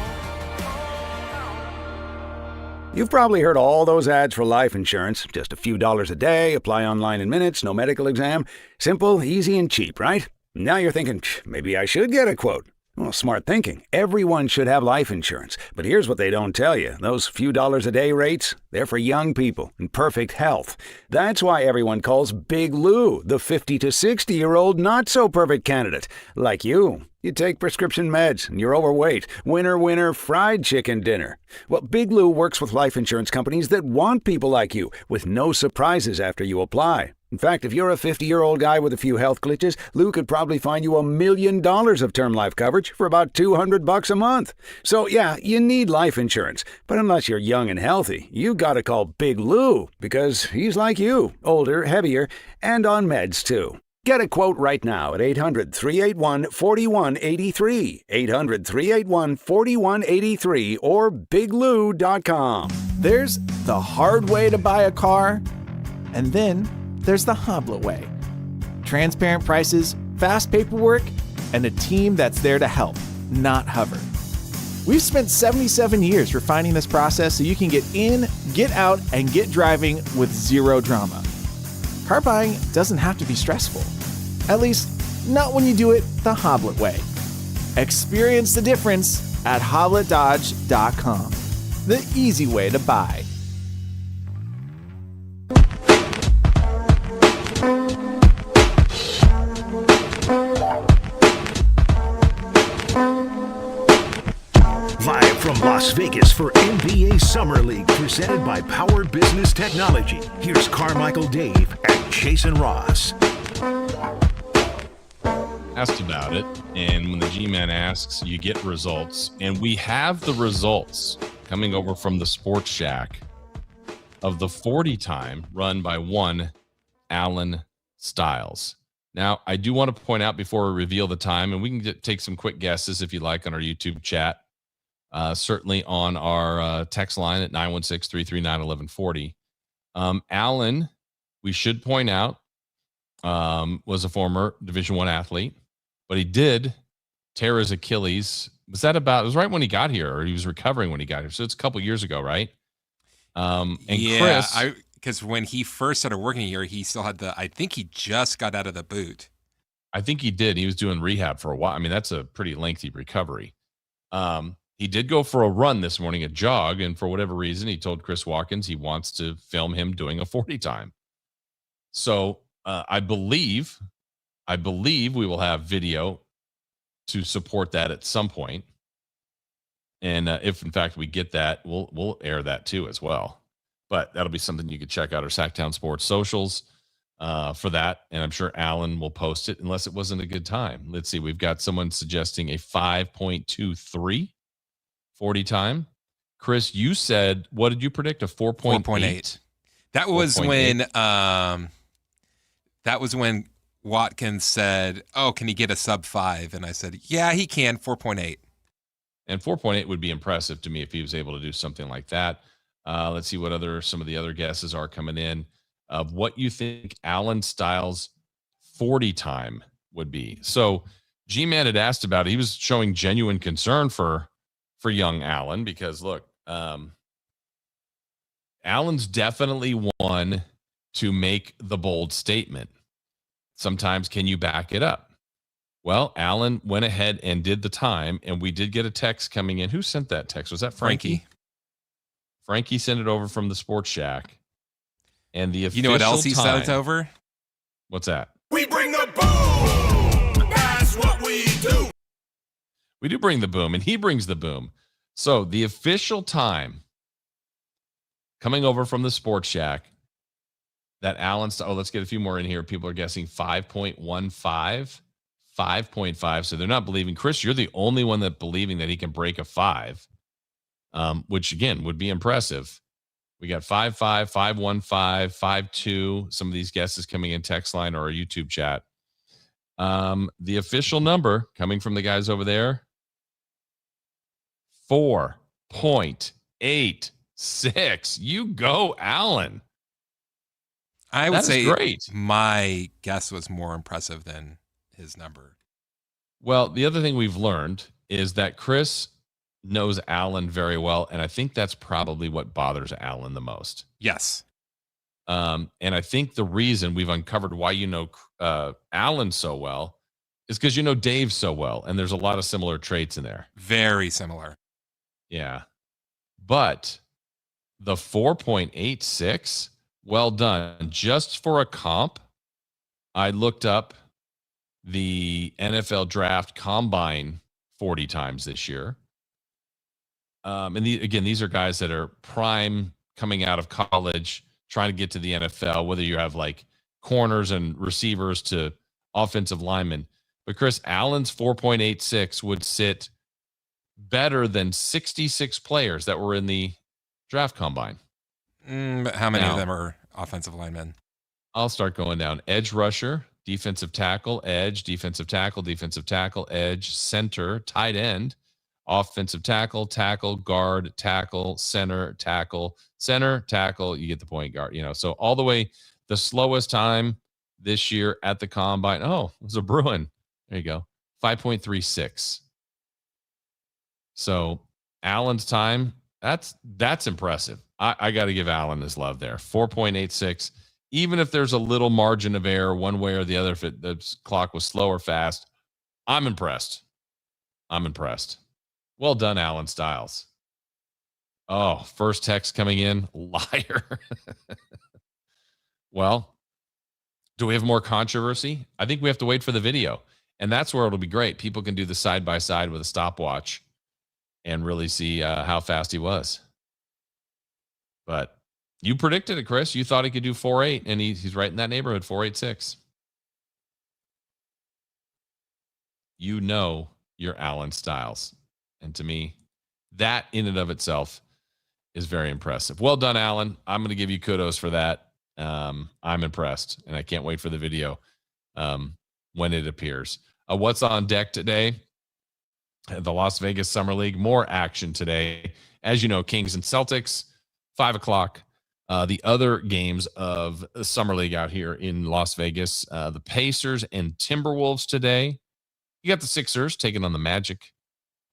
You've probably heard all those ads for life insurance. Just a few dollars a day, apply online in minutes, no medical exam. Simple, easy, and cheap, right? Now you're thinking, maybe I should get a quote. Well, smart thinking. Everyone should have life insurance. But here's what they don't tell you. Those few dollars a day rates, they're for young people in perfect health. That's why everyone calls Big Lou the 50 to 60-year-old not-so-perfect candidate. Like you. You take prescription meds and you're overweight. Winner, winner, fried chicken dinner. Well, Big Lou works with life insurance companies that want people like you, with no surprises after you apply. In fact, if you're a 50-year-old guy with a few health glitches, Lou could probably find you $1 million of term life coverage for about $200 a month. So yeah, you need life insurance. But unless you're young and healthy, you gotta call Big Lou, because he's like you, older, heavier, and on meds too. Get a quote right now at 800-381-4183, 800-381-4183, or biglou.com. There's the hard way to buy a car, and then there's the Hoblet way. Transparent prices, fast paperwork, and a team that's there to help, not hover. We've spent 77 years refining this process so you can get in, get out, and get driving with zero drama. Car buying doesn't have to be stressful. At least, not when you do it the Hoblet way. Experience the difference at HobletDodge.com. The easy way to buy. Live from Las Vegas for NBA Summer League, presented by Power Business Technology. Here's Carmichael Dave and Jason Ross. Asked about it, and when the G-Man asks, you get results. And we have the results coming over from the Sports Shack of the 40 time run by one Alan Stiles. Now, I do want to point out before we reveal the time, and we can take some quick guesses if you like on our YouTube chat. Certainly on our text line at 916-339-1140. Allen, we should point out, was a former Division I athlete, but he did tear his Achilles. Was that it was right when he got here, or he was recovering when he got here? So it's a couple years ago, right? And yeah, Chris, because when he first started working here, he still had I think he just got out of the boot. I think he did. He was doing rehab for a while. I mean, that's a pretty lengthy recovery. He did go for a run this morning, a jog, and for whatever reason, he told Chris Watkins he wants to film him doing a 40 time. So I believe we will have video to support that at some point. And if in fact we get that, we'll air that too as well. But that'll be something you could check out our Sactown Sports socials for that. And I'm sure Alan will post it unless it wasn't a good time. Let's see. We've got someone suggesting a 5.23 40 time. Chris, you said, what did you predict? A 4.8? That was when Watkins said, "Oh, can he get a sub 5?" And I said, "Yeah, he can, 4.8." And 4.8 would be impressive to me if he was able to do something like that. Let's see what some of the other guesses are coming in of what you think Alan Stiles' 40 time would be. So G-Man had asked about it. He was showing genuine concern for young Alan because, look, Alan's definitely one to make the bold statement. Sometimes can you back it up? Well, Alan went ahead and did the time, and we did get a text coming in. Who sent that text? Was that Frankie? Frankie sent it over from the Sports Shack. And the official You know what else he time, sent over? What's that? We bring the boom. That's what we do. We do bring the boom, and he brings the boom. So the official time coming over from the Sports Shack that Alan's, let's get a few more in here. People are guessing 5.15, 5.5. So they're not believing. Chris, you're the only one that believing that he can break a 5, which again would be impressive. We got 5.5, 5.15, 5.2. Some of these guesses coming in text line or our YouTube chat. The official number coming from the guys over there, 4.86. You go, Alan. I would say great. My guess was more impressive than his number. Well, the other thing we've learned is that Chris knows Alan very well, and I think that's probably what bothers Alan the most. Yes. And I think the reason we've uncovered why you know Alan so well is because you know Dave so well, and there's a lot of similar traits in there. Very similar. Yeah. But the 4.86, well done. Just for a comp, I looked up the NFL Draft Combine 40 times this year. And these are guys that are prime coming out of college, trying to get to the NFL, whether you have like corners and receivers to offensive linemen. But Chris, Allen's 4.86 would sit better than 66 players that were in the draft combine. But how many of them are offensive linemen? I'll start going down. Edge rusher, defensive tackle, edge, defensive tackle, edge, center, tight end, offensive tackle, guard, tackle, center, tackle. You get the point guard, so all the way The slowest time this year at the combine. Oh, it was a Bruin. There you go. 5.36. So Allen's time, that's impressive. I got to give Allen his love there. 4.86. Even if there's a little margin of error one way or the other, if the clock was slow or fast, I'm impressed. Well done, Alan Stiles. Oh, first text coming in. Liar. Well, do we have more controversy? I think we have to wait for the video. And that's where it'll be great. People can do the side-by-side with a stopwatch and really see how fast he was. But you predicted it, Chris. You thought he could do 4.8, and he's right in that neighborhood, 4.86. You know you're Alan Stiles. And to me, that in and of itself is very impressive. Well done, Alan. I'm going to give you kudos for that. I'm impressed, and I can't wait for the video when it appears. What's on deck today? The Las Vegas Summer League. More action today. As you know, Kings and Celtics, 5 o'clock. The other games of the Summer League out here in Las Vegas, the Pacers and Timberwolves today. You got the Sixers taking on the Magic,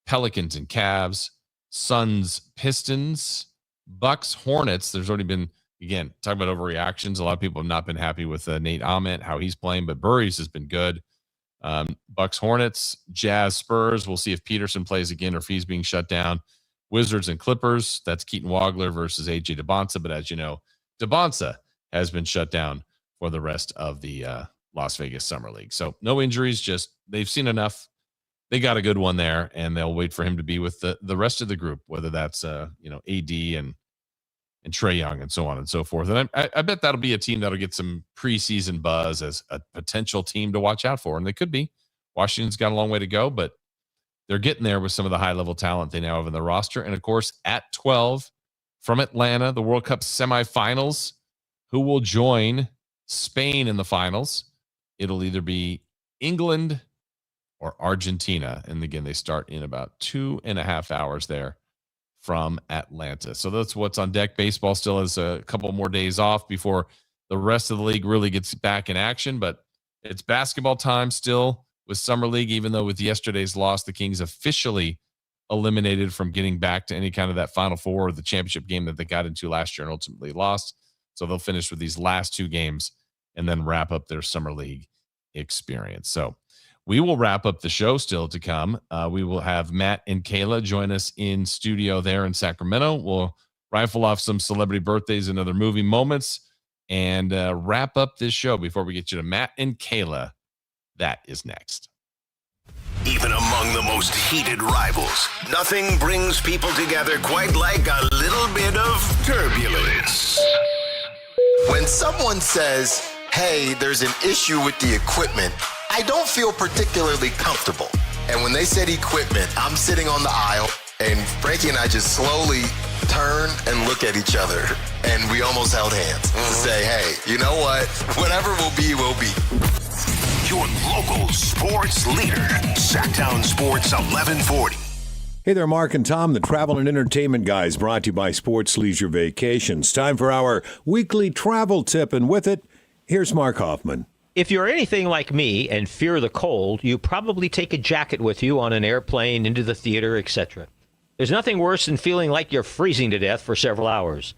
Pelicans and Cavs, Suns, Pistons, Bucks, Hornets. There's already been, again, talking about overreactions. A lot of people have not been happy with Nate Ahmet, how he's playing, but Burries has been good. Bucks, Hornets, Jazz, Spurs. We'll see if Peterson plays again or if he's being shut down. Wizards and Clippers. That's Keaton Wagler versus AJ DeBonsa. But as you know, DeBonsa has been shut down for the rest of the Las Vegas Summer League. So no injuries, just they've seen enough. They got a good one there, and they'll wait for him to be with the rest of the group, whether that's AD and Trae Young and so on and so forth. And I bet that'll be a team that'll get some preseason buzz as a potential team to watch out for. And they could be. Washington's got a long way to go, but they're getting there with some of the high-level talent they now have in the roster. And, of course, at 12 from Atlanta, the World Cup semifinals, who will join Spain in the finals. It'll either be England or Argentina. And, again, they start in about 2.5 hours there from Atlanta. So that's what's on deck. Baseball still has a couple more days off before the rest of the league really gets back in action. But it's basketball time still with Summer League, even though with yesterday's loss, the Kings officially eliminated from getting back to any kind of that Final Four or the championship game that they got into last year and ultimately lost. So they'll finish with these last 2 games and then wrap up their Summer League experience. So we will wrap up the show still to come. We will have Matt and Kayla join us in studio there in Sacramento. We'll rifle off some celebrity birthdays and other movie moments and wrap up this show before we get you to Matt and Kayla. That is next. Even among the most heated rivals, nothing brings people together quite like a little bit of turbulence. When someone says, hey, there's an issue with the equipment, I don't feel particularly comfortable. And when they said equipment, I'm sitting on the aisle, and Frankie and I just slowly turn and look at each other, and we almost held hands to say, hey, you know what? Whatever will be, will be. Your local sports leader, Sactown Sports 1140. Hey there, Mark and Tom, the travel and entertainment guys, brought to you by Sports Leisure Vacations. Time for our weekly travel tip, and with it, here's Mark Hoffman. If you're anything like me and fear the cold, you probably take a jacket with you on an airplane, into the theater, etc. There's nothing worse than feeling like you're freezing to death for several hours.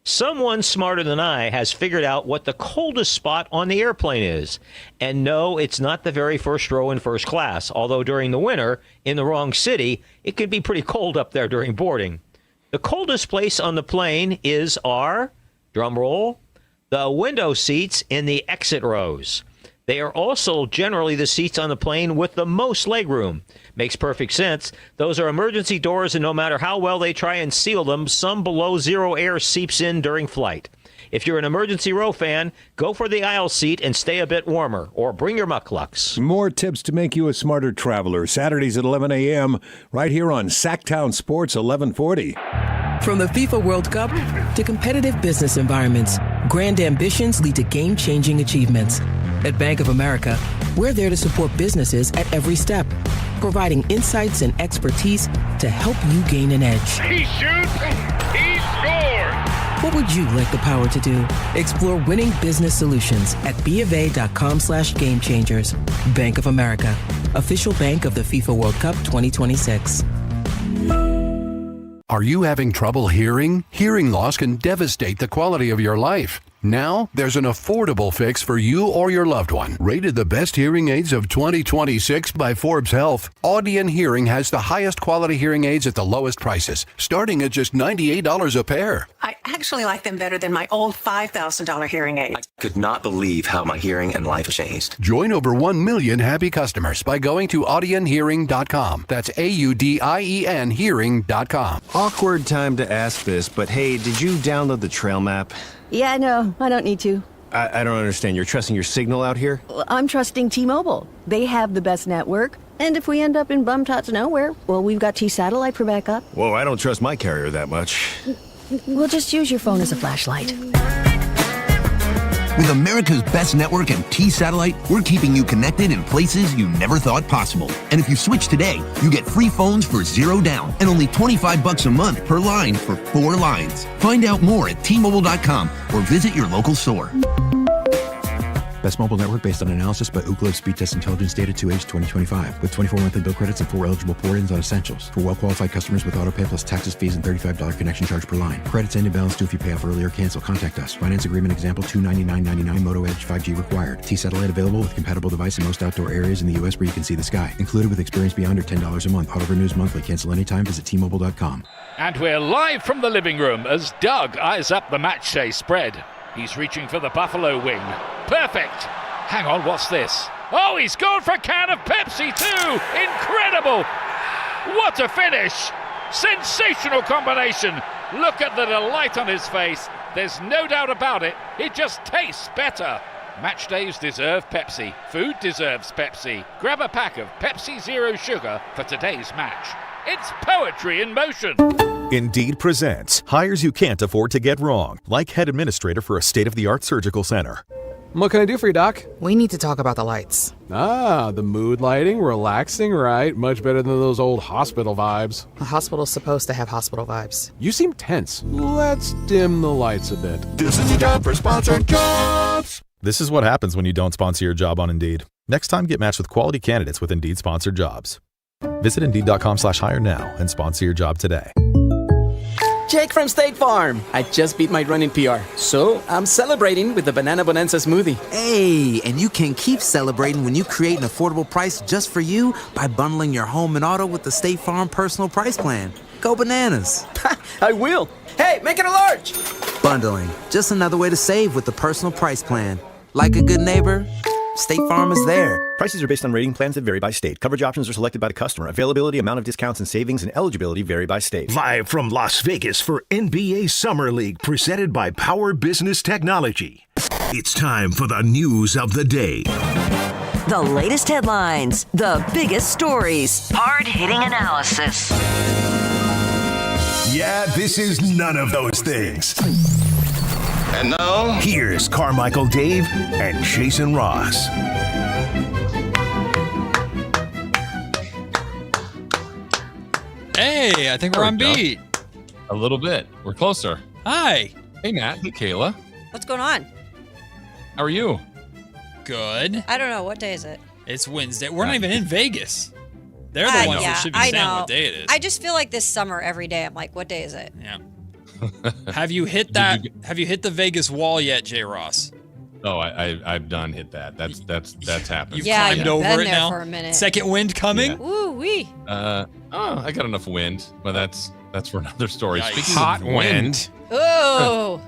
Someone smarter than I has figured out what the coldest spot on the airplane is. And no, it's not the very first row in first class, although during the winter, in the wrong city, it can be pretty cold up there during boarding. The coldest place on the plane is our, drum roll, the window seats in the exit rows. They are also generally the seats on the plane with the most legroom. Makes perfect sense. Those are emergency doors, and no matter how well they try and seal them, some below zero air seeps in during flight. If you're an emergency row fan, go for the aisle seat and stay a bit warmer, or bring your mucklucks. More tips to make you a smarter traveler. Saturdays at 11 a.m. right here on Sactown Sports 1140. From the FIFA World Cup to competitive business environments, grand ambitions lead to game-changing achievements. At Bank of America, we're there to support businesses at every step, providing insights and expertise to help you gain an edge. He shoots, he scores. What would you like the power to do? Explore winning business solutions at BofA.com/gamechangers. Bank of America, official bank of the FIFA World Cup 2026. Are you having trouble hearing? Hearing loss can devastate the quality of your life. Now, there's an affordable fix for you or your loved one. Rated the best hearing aids of 2026 by Forbes Health, Audion Hearing has the highest quality hearing aids at the lowest prices, starting at just $98 a pair. I actually like them better than my old $5,000 hearing aid. I could not believe how my hearing and life changed. Join over 1 million happy customers by going to audionhearing.com. That's AUDIEN hearing.com. Awkward time to ask this, but hey, did you download the trail map? Yeah, no, I don't need to. I don't understand. You're trusting your signal out here? Well, I'm trusting T-Mobile. They have the best network. And if we end up in bum-tots nowhere, well, we've got T-Satellite for backup. Whoa, I don't trust my carrier that much. We'll just use your phone as a flashlight. With America's best network and T-Satellite, we're keeping you connected in places you never thought possible. And if you switch today, you get free phones for $0 down and only $25 a month per line for 4 lines. Find out more at T-Mobile.com or visit your local store. Best mobile network based on analysis by Ookla Speed Test Intelligence data to age 2025 with 24 monthly bill credits and 4 eligible port-ins on essentials. For well-qualified customers with autopay plus taxes, fees, and $35 connection charge per line. Credits end in balance due if you pay off early or cancel. Contact us. Finance agreement example $299.99 Moto Edge 5G required. T-Satellite available with compatible device in most outdoor areas in the U.S. where you can see the sky. Included with experience beyond or $10 a month. Auto renews monthly. Cancel anytime. Visit T-Mobile.com. And we're live from the living room as Doug eyes up the matchday spread. He's reaching for the Buffalo wing. Perfect! Hang on, what's this? Oh, he's gone for a can of Pepsi too! Incredible! What a finish! Sensational combination! Look at the delight on his face. There's no doubt about it. It just tastes better. Match days deserve Pepsi. Food deserves Pepsi. Grab a pack of Pepsi Zero Sugar for today's match. It's poetry in motion. Indeed presents hires you can't afford to get wrong, like head administrator for a state-of-the-art surgical center. What can I do for you, Doc? We need to talk about the lights. Ah, the mood lighting, relaxing, right? Much better than those old hospital vibes. A hospital's supposed to have hospital vibes. You seem tense. Let's dim the lights a bit. This is your job for sponsored jobs. This is what happens when you don't sponsor your job on Indeed. Next time, get matched with quality candidates with Indeed sponsored jobs. Visit Indeed.com/hire now and sponsor your job today. Jake from State Farm. I just beat my running PR, so I'm celebrating with the Banana Bonanza smoothie. Hey, and you can keep celebrating when you create an affordable price just for you by bundling your home and auto with the State Farm Personal Price Plan. Go bananas. I will. Hey, make it a large. Bundling, just another way to save with the Personal Price Plan. Like a good neighbor, State Farm is there. Prices are based on rating plans that vary by state. Coverage options are selected by the customer. Availability, amount of discounts and savings, and eligibility vary by state. Live from Las Vegas for NBA Summer League, presented by Power Business Technology. It's time for the news of the day. The latest headlines, the biggest stories, hard-hitting analysis. Yeah, this is none of those things. And now, here's Carmichael Dave and Jason Ross. Hey, I think we're on beat. A little bit. We're closer. Hi. Hey, Matt. Hey, Kayla. What's going on? How are you? Good. I don't know. What day is it? It's Wednesday. We're not even in Vegas. They're the ones that should be saying what day it is. I just feel like this summer every day I'm like, what day is it? Yeah. Have you hit that? Have you hit the Vegas wall yet, J. Ross? Oh, I've done hit that. That's happened. You've climbed over been it there now. for a minute. Second wind coming. Yeah. Ooh wee. I got enough wind, but that's for another story. Yikes. Speaking Hot of wind. Oh.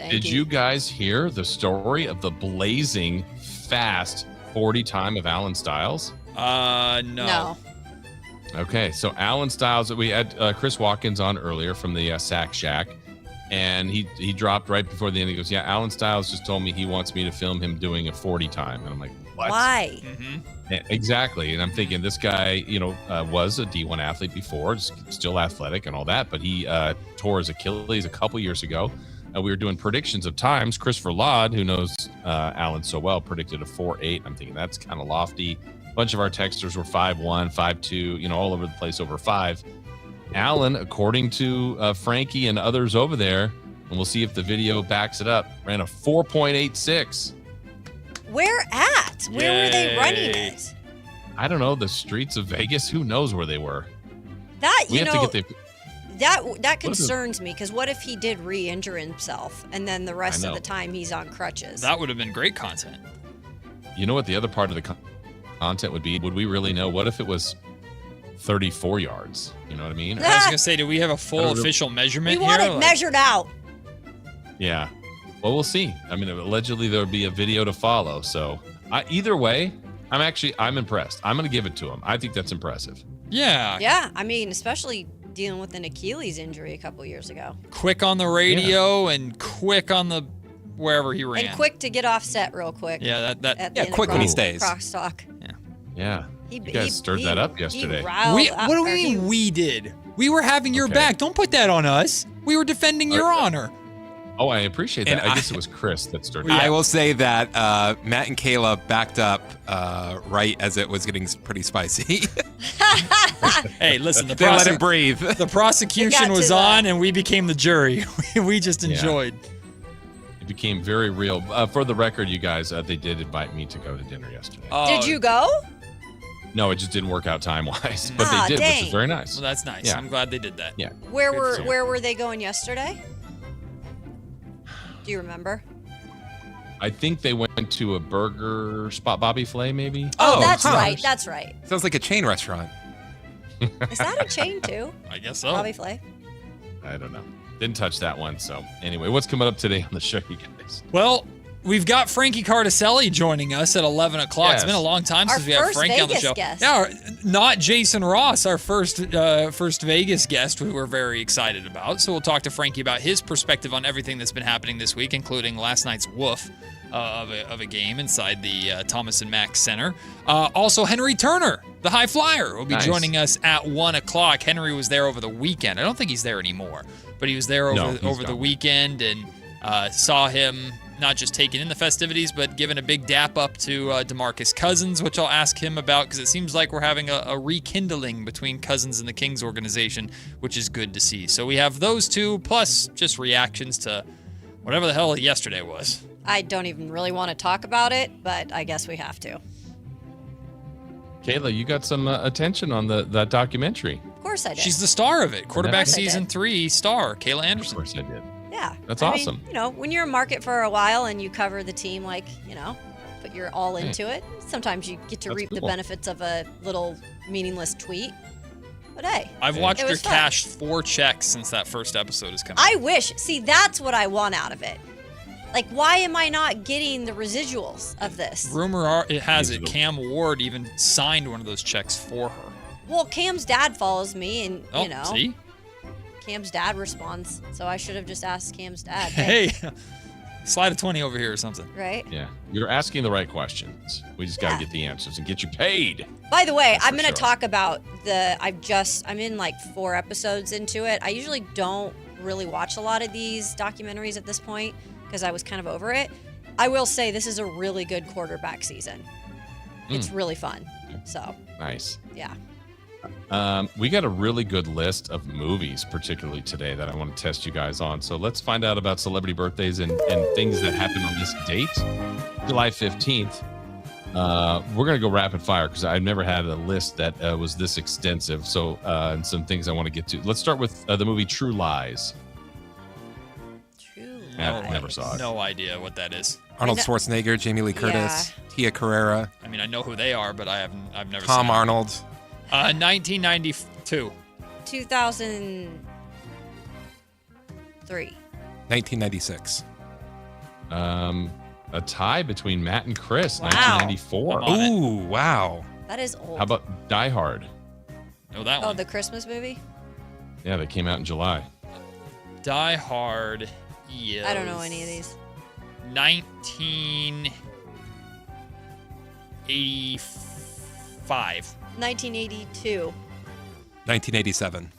Did you guys hear the story of the blazing fast 40 time of Alan Stiles? No. Okay, so Alan Stiles, we had Chris Watkins on earlier from the Sack Shack, and he dropped right before the end. He goes, yeah, Alan Stiles just told me he wants me to film him doing a 40 time. And I'm like, what? Why? Yeah, exactly. And I'm thinking this guy, was a D1 athlete before, still athletic and all that, but he tore his Achilles a couple years ago. We were doing predictions of times. Christopher Laud, who knows Alan so well, predicted a 4.8. I'm thinking that's kind of lofty. A bunch of our texters were 5.1, 5.2, all over the place over 5. Alan, according to Frankie and others over there, and we'll see if the video backs it up. Ran a 4.86. Where at? Where were they running it? I don't know. The streets of Vegas. Who knows where they were? That We have to get the. that concerns me, because what if he did re-injure himself and then the rest I of know. the time he's on crutches? That would have been great content. You know what the other part of the content would be? Would we really know? What if it was 34 yards? You know what I mean? I was going to say, do we have a full I don't know. official measurement We want here? it measured out. Yeah. Well, we'll see. I mean, allegedly there would be a video to follow. So either way, I'm impressed. I'm going to give it to him. I think that's impressive. Yeah. Yeah, I mean, especially dealing with an Achilles injury a couple years ago. Quick on the radio and quick on the wherever he ran. And quick to get off set real quick. Yeah, quick when he stays. Crosstalk. Yeah. You guys stirred that up yesterday. What do we mean we did? We were having your back. Don't put that on us. We were defending your honor. Oh, I appreciate that. And I guess it was Chris that stirred it I up. will say that Matt and Kayla backed up right as it was getting pretty spicy. Hey, listen, They let him breathe. The prosecution was on, and we became the jury. We just enjoyed. It became very real. For the record, you guys, they did invite me to go to dinner yesterday. Did you go? No, it just didn't work out time-wise, but they did, which is very nice. Well, that's nice. Yeah. I'm glad they did that. Yeah. Where were they going yesterday? Do you remember? I think they went to a burger spot, Bobby Flay, maybe. Oh, that's right. That's right. Sounds like a chain restaurant. Is that a chain too? I guess so. Bobby Flay. I don't know. Didn't touch that one. So anyway, what's coming up today on the show, you guys? Well, we've got Frankie Cardicelli joining us at 11 o'clock. It's Yes. been a long time Our since we had first Frankie on the Vegas show. guest. Yeah, not Jason Ross, our first Vegas guest we were very excited about. So we'll talk to Frankie about his perspective on everything that's been happening this week, including last night's woof of a game inside the Thomas and Mack Center. Also, Henry Turner, the high flyer, will be joining us at 1 o'clock. Henry was there over the weekend. I don't think he's there anymore, but he was there over the weekend, and saw him not just taking in the festivities, but giving a big dap up to DeMarcus Cousins, which I'll ask him about, because it seems like we're having a rekindling between Cousins and the Kings organization, which is good to see. So we have those two, plus just reactions to whatever the hell yesterday was. I don't even really want to talk about it, but I guess we have to. Kayla, you got some attention on that documentary. Of course I did. She's the star of it. Quarterback Of course I season did. 3 star, Kayla Anderson. Of course I did. Yeah. That's I awesome. mean, when you're in market for a while and you cover the team, put your all into it, sometimes you get to That's reap the cool. benefits of a little meaningless tweet. But hey, I've watched it her was fun. cash 4 checks since that first episode has come out. I wish. See, that's what I want out of it. Like, why am I not getting the residuals of this? Rumor has it Cam Ward even signed one of those checks for her. Well, Cam's dad follows me, and See? Cam's dad responds. So I should have just asked Cam's dad. Hey, slide a 20 over here or something. Right? Yeah. You're asking the right questions. We just got to get the answers and get you paid. By the way, I'm going to sure. talk about I'm in like 4 episodes into it. I usually don't really watch a lot of these documentaries at this point because I was kind of over it. I will say this is a really good quarterback season. It's really fun. So, Nice. yeah. We got a really good list of movies, particularly today, that I want to test you guys on. So let's find out about celebrity birthdays and things that happened on this date, July 15th. We're going to go rapid fire because I've never had a list that was this extensive. So, and some things I want to get to. Let's start with the movie True Lies. I never saw it. No idea what that is. Arnold Schwarzenegger, Jamie Lee Curtis, Tia Carrera. I mean, I know who they are, but I've never seen Tom them. Arnold. 1992. 2003. 1996. A tie between Matt and Chris, Wow. 1994. Ooh, wow. That is old. How about Die Hard? Know that Oh, one. the Christmas movie? Yeah, that came out in July. Die Hard. Yeah. I don't know any of these. 1985. 1982. 1987.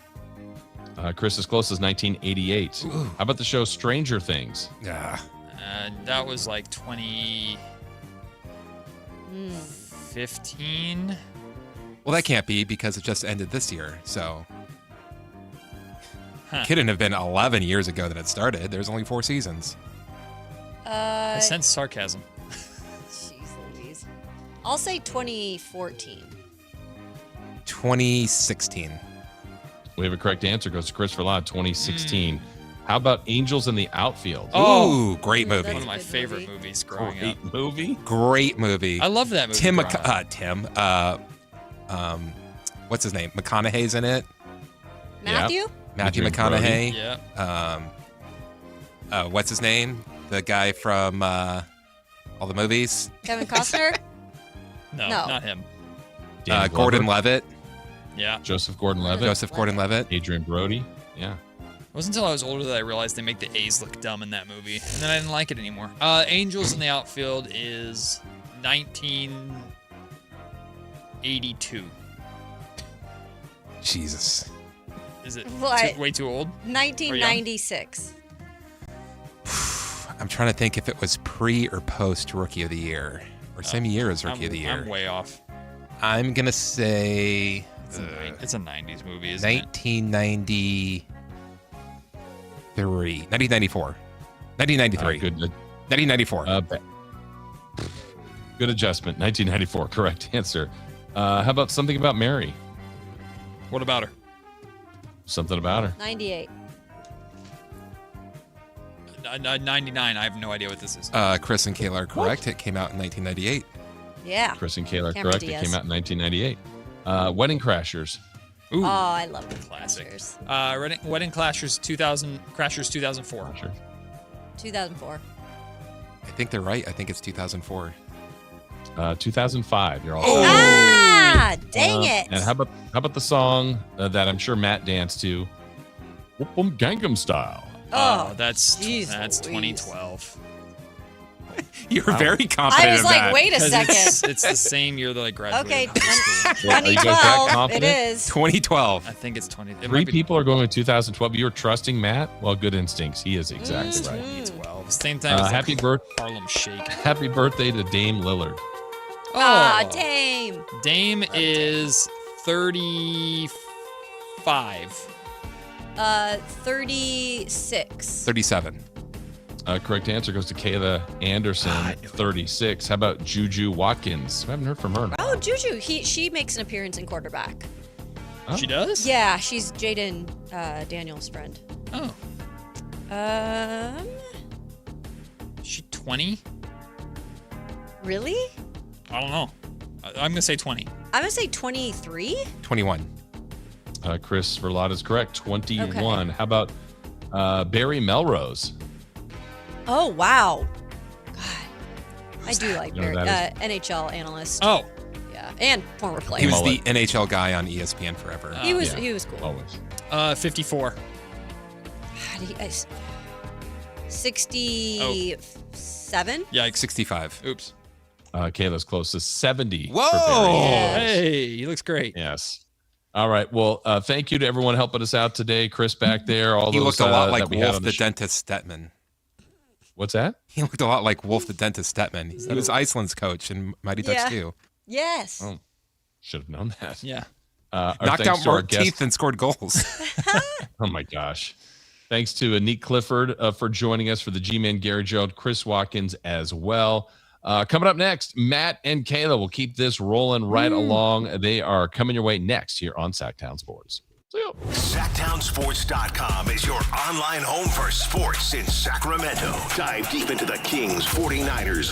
Chris is close as 1988. How about the show Stranger Things? Yeah. That was like 2015. Well, that can't be because it just ended this year. So It couldn't have been 11 years ago that it started. There's only 4 seasons. I sense sarcasm. Jeez Louise. I'll say 2014. 2016. We have a correct answer. Goes to Christopher Law, 2016. How about Angels in the Outfield? Oh, great movie. One of my favorite movies growing up. Great movie. I love that movie. What's his name? McConaughey's in it. Matthew? Yep. Matthew McConaughey. Yeah. What's his name? The guy from all the movies. Kevin Costner? No, not him. Gordon Levitt. Yeah. Joseph Gordon-Levitt. Joseph Gordon-Levitt. Adrian Brody. Yeah. It wasn't until I was older that I realized they make the A's look dumb in that movie, and then I didn't like it anymore. Angels in the Outfield is 1982. Jesus. Is it What? way too old? 1996. I'm trying to think if it was pre or post Rookie of the Year, or same year as Rookie of the Year. I'm way off. I'm gonna say it's a 90s movie, isn't 1993. 1994. 1993. Good. 1994. Good adjustment. 1994. Correct answer. How about Something About Mary? What about her? Something about her. 98. 99. I have no idea what this is. Chris and Kayla are correct. It came out in 1998. Yeah. Chris and Kayla are Cameron correct. Diaz. It came out in 1998. Wedding Crashers. Ooh. Oh, I love the Classic. Crashers. Wedding Crashers 2004. Sure. 2004. I think they're right. I think it's 2004. 2005. You're all Ah, dang it. And how about the song that I'm sure Matt danced to? Whoop 'em Gangnam Style. Oh, that's geez 2012. You're very confident. I was of like, that. wait a second. It's the same year that I graduated. Okay, high school. Are you guys that 2012. It confident? is. 2012. I think it's 20. Three people are going with 2012. You're trusting Matt? Well, good instincts. He is exactly right. 2012. Same time as Happy Harlem Shake. Happy birthday to Dame Lillard. Ah, Dame. Dame is 35. 36. 37. Correct answer goes to Kayla Anderson, 36. How about Juju Watkins? I haven't heard from her. Oh, Juju. She makes an appearance in quarterback. She does? Yeah, she's Jaden Daniels' friend. Oh. She 20? Really? I don't know. I'm gonna say 20. I'm gonna say 23. 21. Chris Verlotta is correct, 21. Okay. How about Barry Melrose? Oh wow. God, I do like You know Barry, that NHL analyst. Oh. Yeah, and former player. He was the NHL guy on ESPN forever. He was cool. Always. 54. 67. Yeah, 65. Oops. Kayla's close to 70. Whoa! for Barry. Hey, he looks great. Yes. All right. Well, thank you to everyone helping us out today. Chris back there. All He those looked a lot like that we had Wolf on the show. Dentist Stetman. What's that? He looked a lot like Wolf the Dentist Stetman. He was Iceland's coach in Mighty Ducks 2. Yes. Oh, should have known that. Yeah. Our Knocked thanks out to our more guest- teeth and scored goals. Oh my gosh. Thanks to Neat Clifford for joining us, for the G-Man Gary Gerald, Chris Watkins as well. Coming up next, Matt and Kayla will keep this rolling right along. They are coming your way next here on Sactown Sports. See you. SactownSports.com is your online home for sports in Sacramento. Dive deep into the Kings, 49ers,